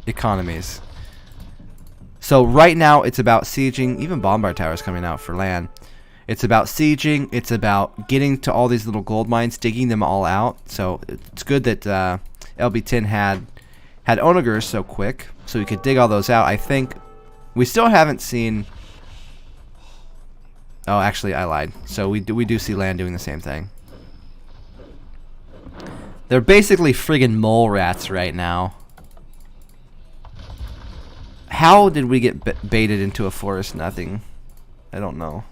A: economies. So right now it's about sieging. Even bombard towers coming out for land. It's about sieging. It's about getting to all these little gold mines, digging them all out. So it's good that LB10 had onagers so quick, so we could dig all those out. I think we still haven't seen. Oh, actually, I lied. So we do see land doing the same thing. They're basically friggin' mole rats right now. How did we get baited into a forest? Nothing. I don't know.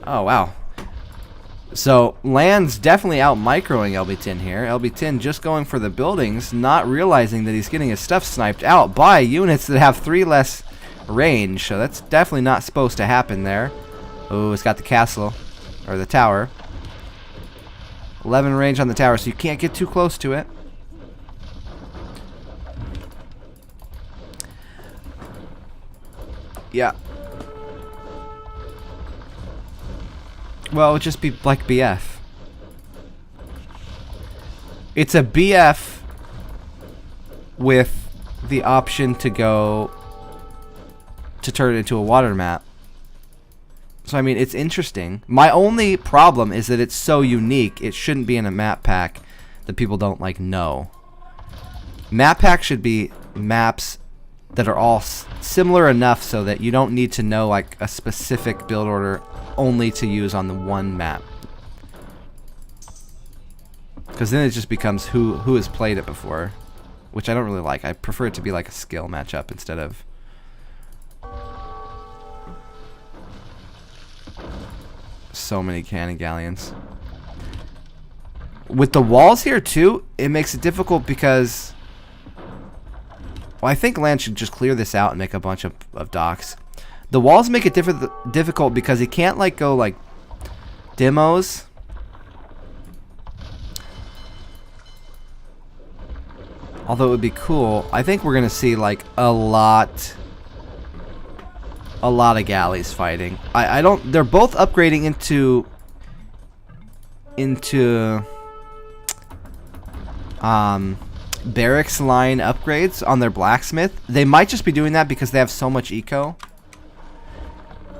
A: Oh, wow. So, land's definitely out microing LB10 here. LB10 just going for the buildings, not realizing that he's getting his stuff sniped out by units that have 3 less range. So that's definitely not supposed to happen there. Oh, it's got the castle, or the tower. 11 range on the tower, so you can't get too close to it. Yeah. Well, it would just be like BF. It's a BF with the option to go to turn it into a water map. So, I mean, it's interesting. My only problem is that it's so unique, it shouldn't be in a map pack that people don't, like, know. Map packs should be maps that are all similar enough so that you don't need to know, like, a specific build order only to use on the one map, because then it just becomes who has played it before, which I don't really like. I prefer it to be like a skill matchup instead of so many cannon galleons. With the walls here too, it makes it difficult because, well, I think land should just clear this out and make a bunch of docks. The walls make it difficult because he can't, like, go, like, demos. Although it would be cool. I think we're going to see, like, a lot of galleys fighting. I don't... They're both upgrading into barracks line upgrades on their blacksmith. They might just be doing that because they have so much eco.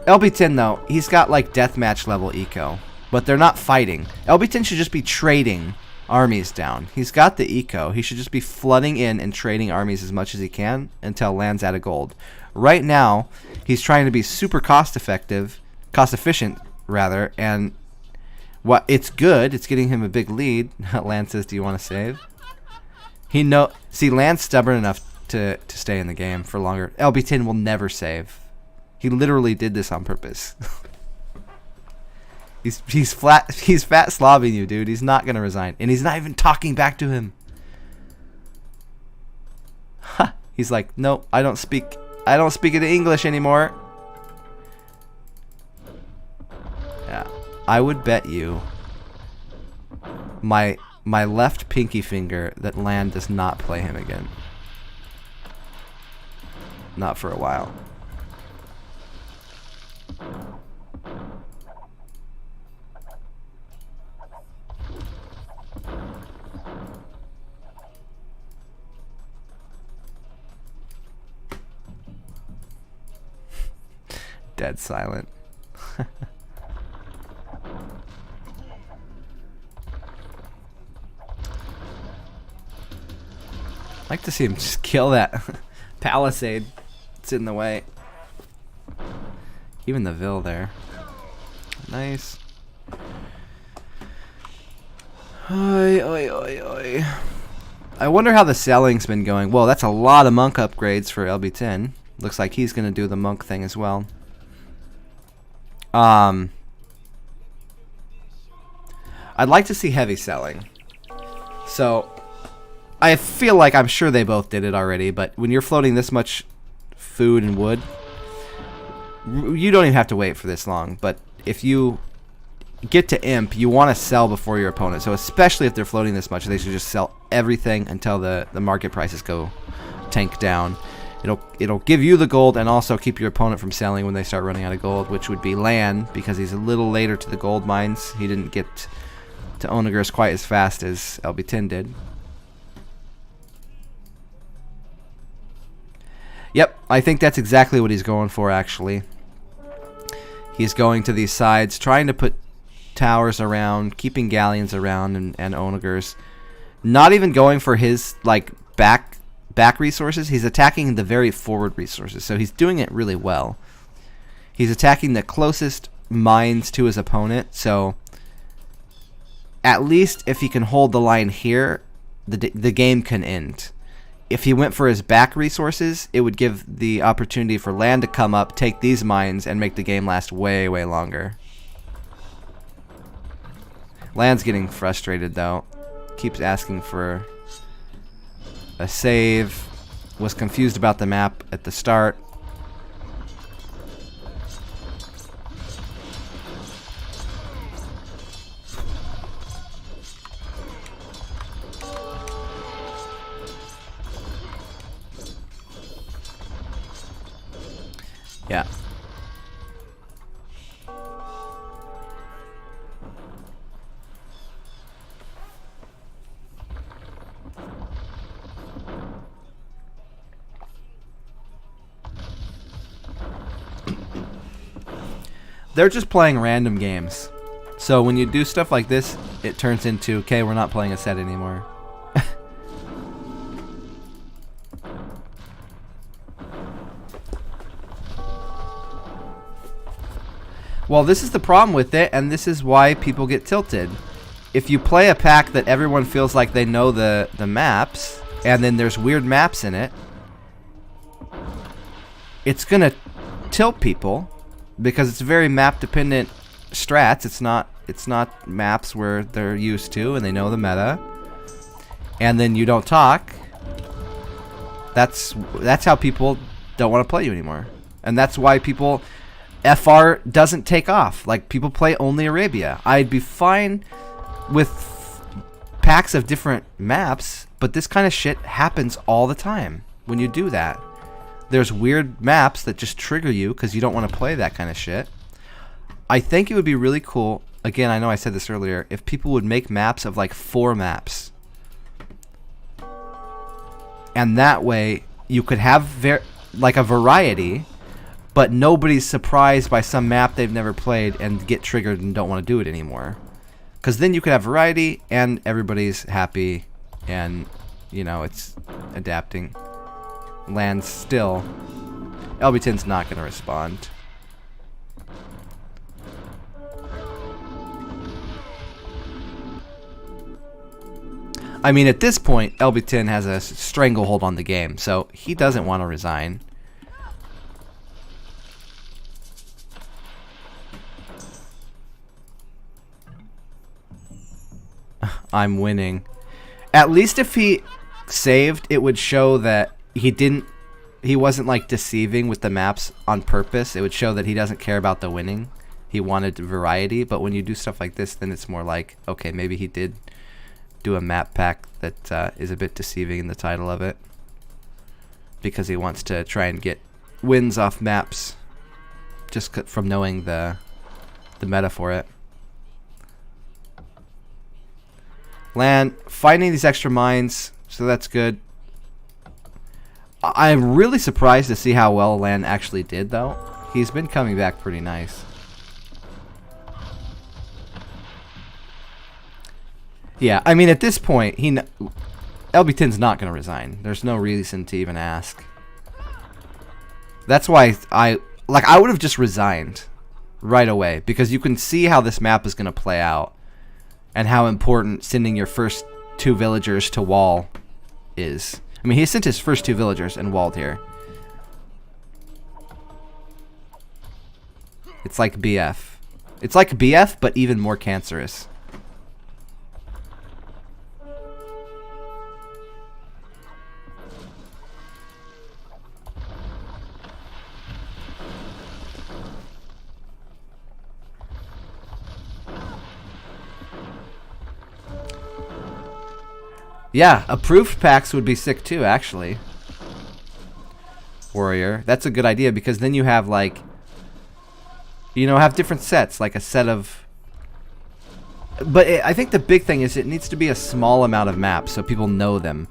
A: LB10 though, he's got like deathmatch level eco, but they're not fighting. LB10 should just be trading armies down. He's got the eco. He should just be flooding in and trading armies as much as he can until land's out of gold. Right now, he's trying to be super cost efficient rather, and what it's good. It's getting him a big lead. Land says, "Do you want to save?" See, Land's stubborn enough to stay in the game for longer. LB10 will never save. He literally did this on purpose. he's fat slobbing you, dude. He's not gonna resign, and he's not even talking back to him. He's like, nope, I don't speak it English anymore. Yeah, I would bet you my left pinky finger that Land does not play him again. Not for a while. Dead silent. I'd like to see him just kill that palisade. It's in the way. Even the Ville there. Nice. Oi, oi, oi, oi. I wonder how the selling's been going. Well, that's a lot of monk upgrades for LB10. Looks like he's going to do the monk thing as well. I'd like to see heavy selling. So, I feel like I'm sure they both did it already, but when you're floating this much food and wood, you don't even have to wait for this long. But if you get to imp, you want to sell before your opponent. So especially if they're floating this much, they should just sell everything until the market prices go tank down. It'll give you the gold and also keep your opponent from selling when they start running out of gold, which would be Land, because he's a little later to the gold mines. He didn't get to Onagers quite as fast as LB10 did. Yep, I think that's exactly what he's going for, actually. He's going to these sides, trying to put towers around, keeping galleons around, and Onagers. Not even going for his like back resources. He's attacking the very forward resources, so he's doing it really well. He's attacking the closest mines to his opponent, so at least if he can hold the line here, the game can end. If he went for his back resources, it would give the opportunity for land to come up, take these mines, and make the game last way, way longer. Land's getting frustrated, though. Keeps asking for a save. Was confused about the map at the start. Yeah. They're just playing random games. So when you do stuff like this, it turns into, okay, we're not playing a set anymore. Well, this is the problem with it, and this is why people get tilted. If you play a pack that everyone feels like they know the maps, and then there's weird maps in it, it's going to tilt people because it's very map dependent strats. It's not maps where they're used to and they know the meta. And then you don't talk. That's how people don't want to play you anymore. And that's why people FR doesn't take off. Like, people play only Arabia. I'd be fine with packs of different maps, but this kind of shit happens all the time when you do that. There's weird maps that just trigger you because you don't want to play that kind of shit. I think it would be really cool, again, I know I said this earlier, if people would make maps of like 4 maps. And that way you could have like a variety, but nobody's surprised by some map they've never played and get triggered and don't want to do it anymore. Because then you could have variety and everybody's happy and, you know, it's adapting. Lands still. LB10's not going to respond. I mean, at this point, LB10 has a stranglehold on the game, so he doesn't want to resign. I'm winning. At least if he saved, it would show that he wasn't like deceiving with the maps on purpose. It would show that he doesn't care about the winning. He wanted variety, but when you do stuff like this, then it's more like, okay, maybe he did do a map pack that is a bit deceiving in the title of it because he wants to try and get wins off maps just from knowing the meta for it. Land finding these extra mines, so that's good. I'm really surprised to see how well Land actually did, though. He's been coming back pretty nice. Yeah, I mean, at this point, LB10's not going to resign. There's no reason to even ask. That's why I would have just resigned right away, because you can see how this map is going to play out and how important sending your first 2 villagers to wall is. I mean, he sent his first 2 villagers and walled here. It's like BF. It's like BF, but even more cancerous. Yeah, approved packs would be sick too, actually. Warrior. That's a good idea because then you have like, you know, have different sets, like a set of But I think the big thing is it needs to be a small amount of maps so people know them.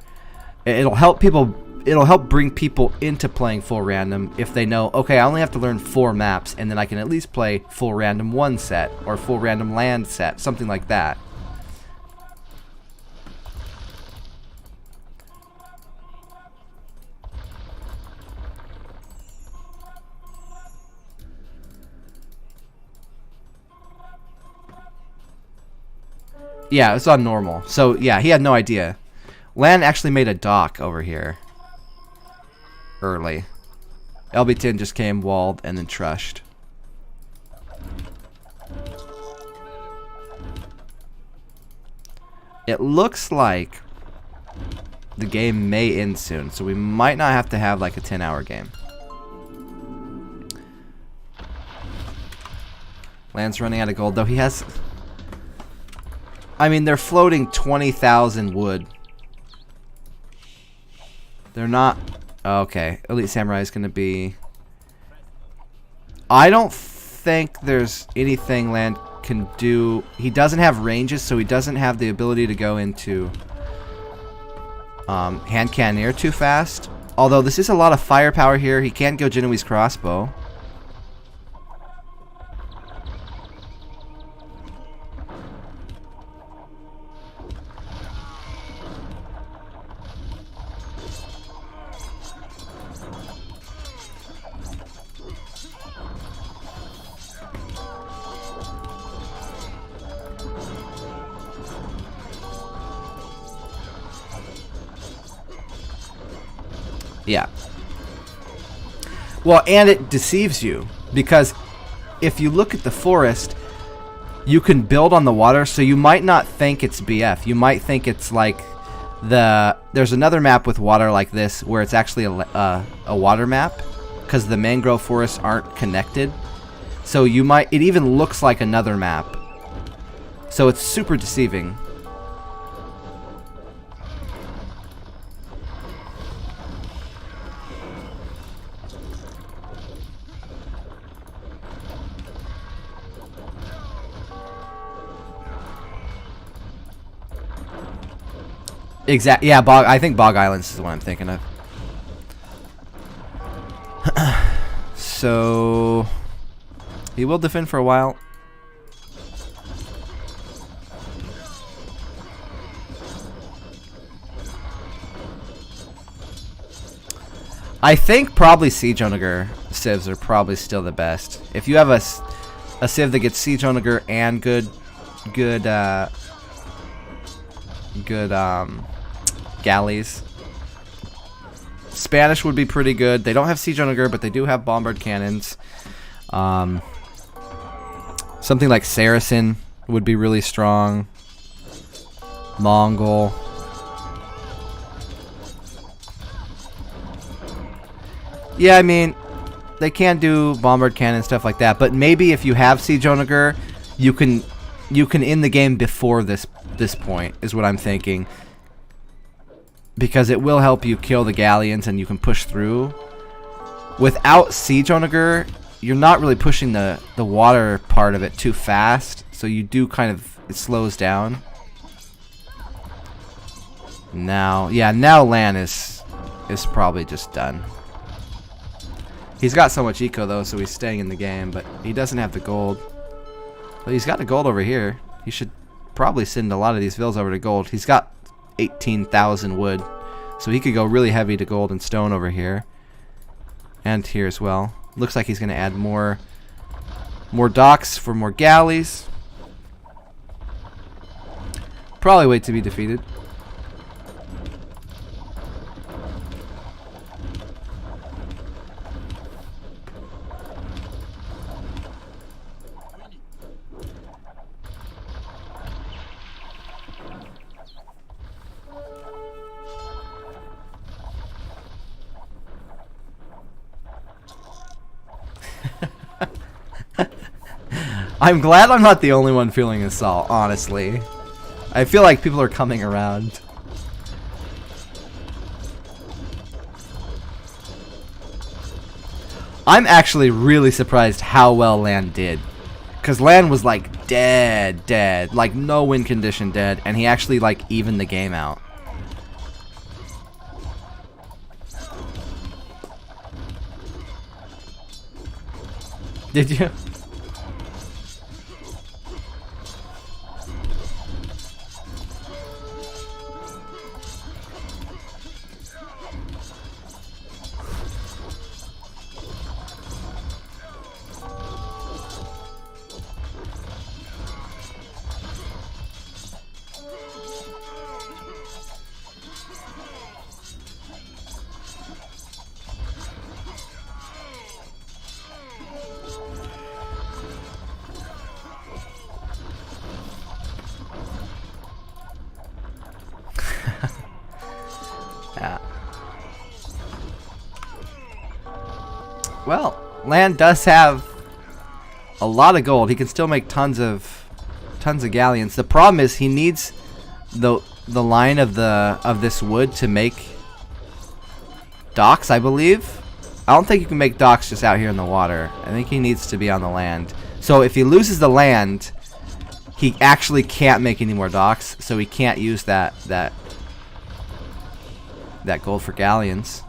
A: It'll help people. It'll help bring people into playing full random if they know, okay, I only have to learn 4 maps, and then I can at least play full random 1 set or full random land set, something like that. Yeah, it's on normal. So, yeah, he had no idea. Lan actually made a dock over here. Early. LB10 just came, walled, and then trushed. It looks like the game may end soon, so we might not have to have like a 10-hour game. Lan's running out of gold, though he has... I mean, they're floating 20,000 wood. They're not... Okay, Elite Samurai is going to be... I don't think there's anything Land can do. He doesn't have ranges, so he doesn't have the ability to go into hand cannoneer too fast. Although this is a lot of firepower here. He can go Genoese crossbow. Yeah. Well, and it deceives you, because if you look at the forest, you can build on the water, so you might not think it's BF. You might think it's like there's another map with water like this where it's actually a water map, because the mangrove forests aren't connected. So you might, it even looks like another map. So it's super deceiving. Exactly. Yeah, Bog. I think Bog Islands is what I'm thinking of. So he will defend for a while. I think probably Siege Onager civs are probably still the best. If you have a civ that gets Siege Onager and good galleys. Spanish would be pretty good. They don't have Siege Onager, but they do have bombard cannons. Something like Saracen would be really strong. Mongol. Yeah, I mean, they can do bombard cannon stuff like that, but maybe if you have Siege Onager, you can end the game before this point, is what I'm thinking. Because it will help you kill the galleons and you can push through. Without Siege Onager, you're not really pushing the water part of it too fast, so you do kind of, it slows down. Now, yeah, now Lan is probably just done. He's got so much eco though, so he's staying in the game, but he doesn't have the gold. But he's got the gold over here. He should probably send a lot of these villas over to gold. He's got 18,000 wood, so he could go really heavy to gold and stone over here. And here as well. Looks like he's going to add more docks for more galleys. Probably wait to be defeated. I'm glad I'm not the only one feeling assault, honestly. I feel like people are coming around. I'm actually really surprised how well Lan did. Because land was like dead. Like no win condition dead. And he actually like evened the game out. Did you? Yeah. Well, land does have a lot of gold. He can still make tons of galleons. The problem is he needs the line of this wood to make docks, I believe. I don't think you can make docks just out here in the water. I think he needs to be on the land. So if he loses the land, he actually can't make any more docks, so he can't use that gold for galleons.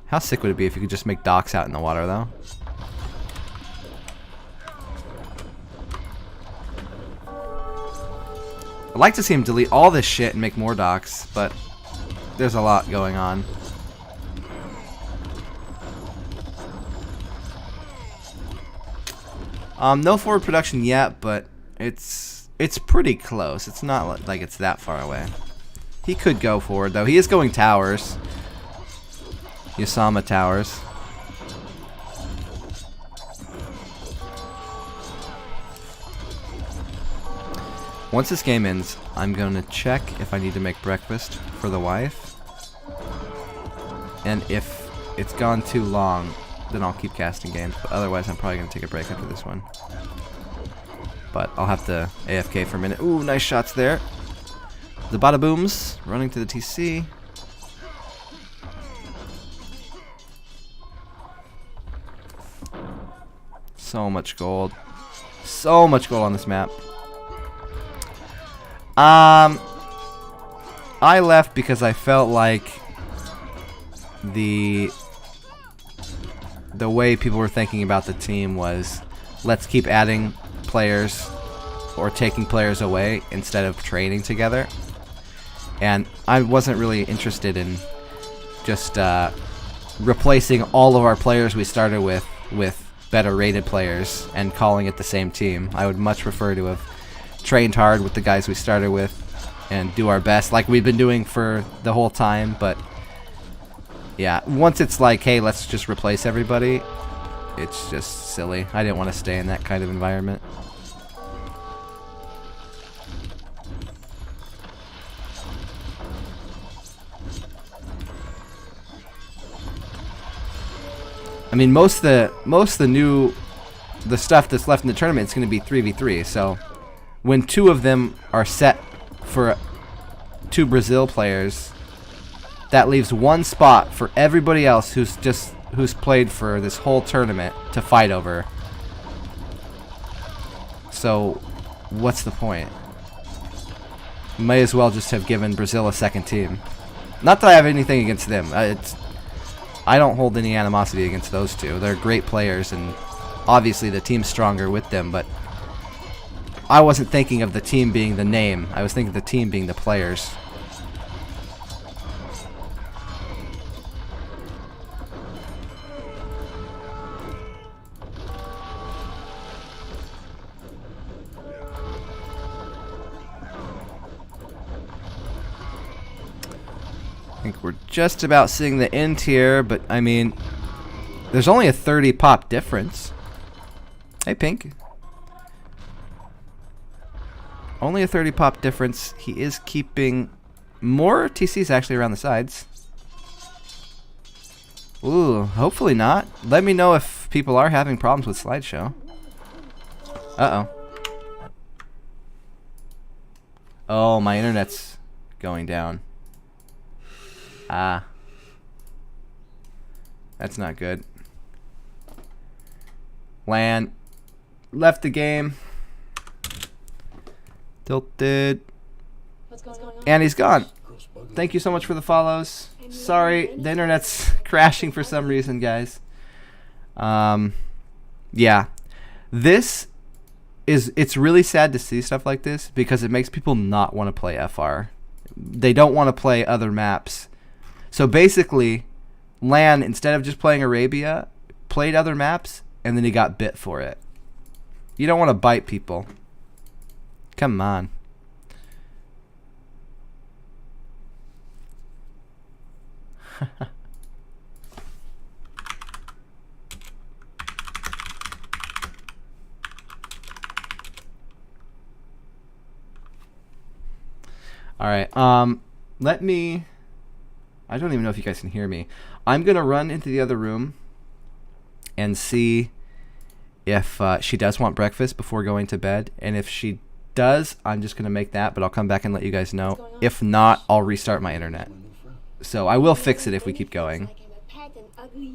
A: How sick would it be if you could just make docks out in the water, though? I'd like to see him delete all this shit and make more docks, but there's a lot going on. No forward production yet, but it's pretty close. It's not like it's that far away. He could go forward, though. He is going towers. Yasama towers. Once this game ends, I'm going to check if I need to make breakfast for the wife. And if it's gone too long, then I'll keep casting games. But otherwise, I'm probably going to take a break after this one. But I'll have to AFK for a minute. Ooh, nice shots there. The bada booms running to the TC. So much gold. So much gold on this map. I left because I felt like the way people were thinking about the team was, let's keep adding players or taking players away instead of training together. And I wasn't really interested in just replacing all of our players we started with better rated players and calling it the same team. I would much prefer to have trained hard with the guys we started with and do our best like we've been doing for the whole time. But yeah, once it's like, hey, let's just replace everybody, it's just silly. I didn't want to stay in that kind of environment. I mean, most of the stuff that's left in the tournament is going to be 3v3. So when two of them are set for two Brazil players, that leaves one spot for everybody else who's played for this whole tournament to fight over. So what's the point? May as well just have given Brazil a second team. Not that I have anything against them. I don't hold any animosity against those two. They're great players, and obviously the team's stronger with them, but I wasn't thinking of the team being the name. I was thinking of the team being the players. I think we're just about seeing the end here, but I mean, there's only a 30 pop difference. Hey, Pink. Only a 30 pop difference. He is keeping more TCs actually around the sides. Ooh, hopefully not. Let me know if people are having problems with slideshow. Uh-oh. Oh, my internet's going down. Ah. That's not good. Lan left the game. Tilted.
C: What's going on?
A: And he's gone.
D: Gross bug lady.
A: Thank you so much for the follows. Sorry, the internet's crashing for some reason, guys. Yeah. It's really sad to see stuff like this because it makes people not want to play FR. They don't want to play other maps. So basically, Lan, instead of just playing Arabia, played other maps, and then he got bit for it. You don't want to bite people. Come on. All right. Let me. I don't even know if you guys can hear me. I'm gonna run into the other room and see if she does want breakfast before going to bed, and if she does, I'm just gonna make that. But I'll come back and let you guys know. If not, I'll restart my internet.
D: My new friend.
A: So I will fix it if we keep going.
C: Like I'm a pet and ugly.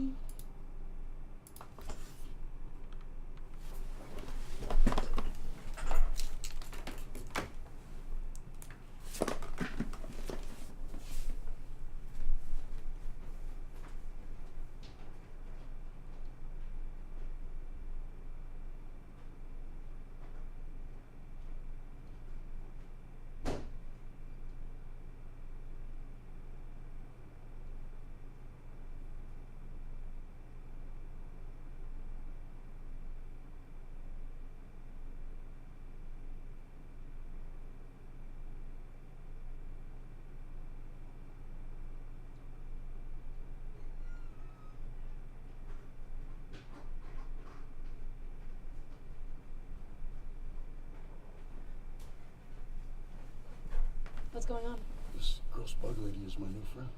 C: What's going on?
D: This gross bug lady is my new friend.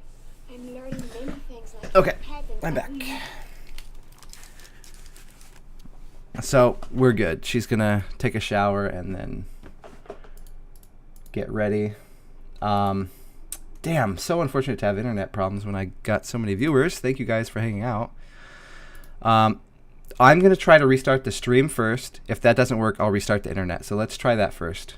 C: I'm learning many things like
A: Okay,
C: I'm a pet and
A: I'm back.
C: ugly.
A: So we're good. She's gonna take a shower and then get ready. Damn, so unfortunate to have internet problems when I got so many viewers. Thank you guys for hanging out. I'm gonna try to restart the stream first. If that doesn't work, I'll restart the internet. So let's try that first.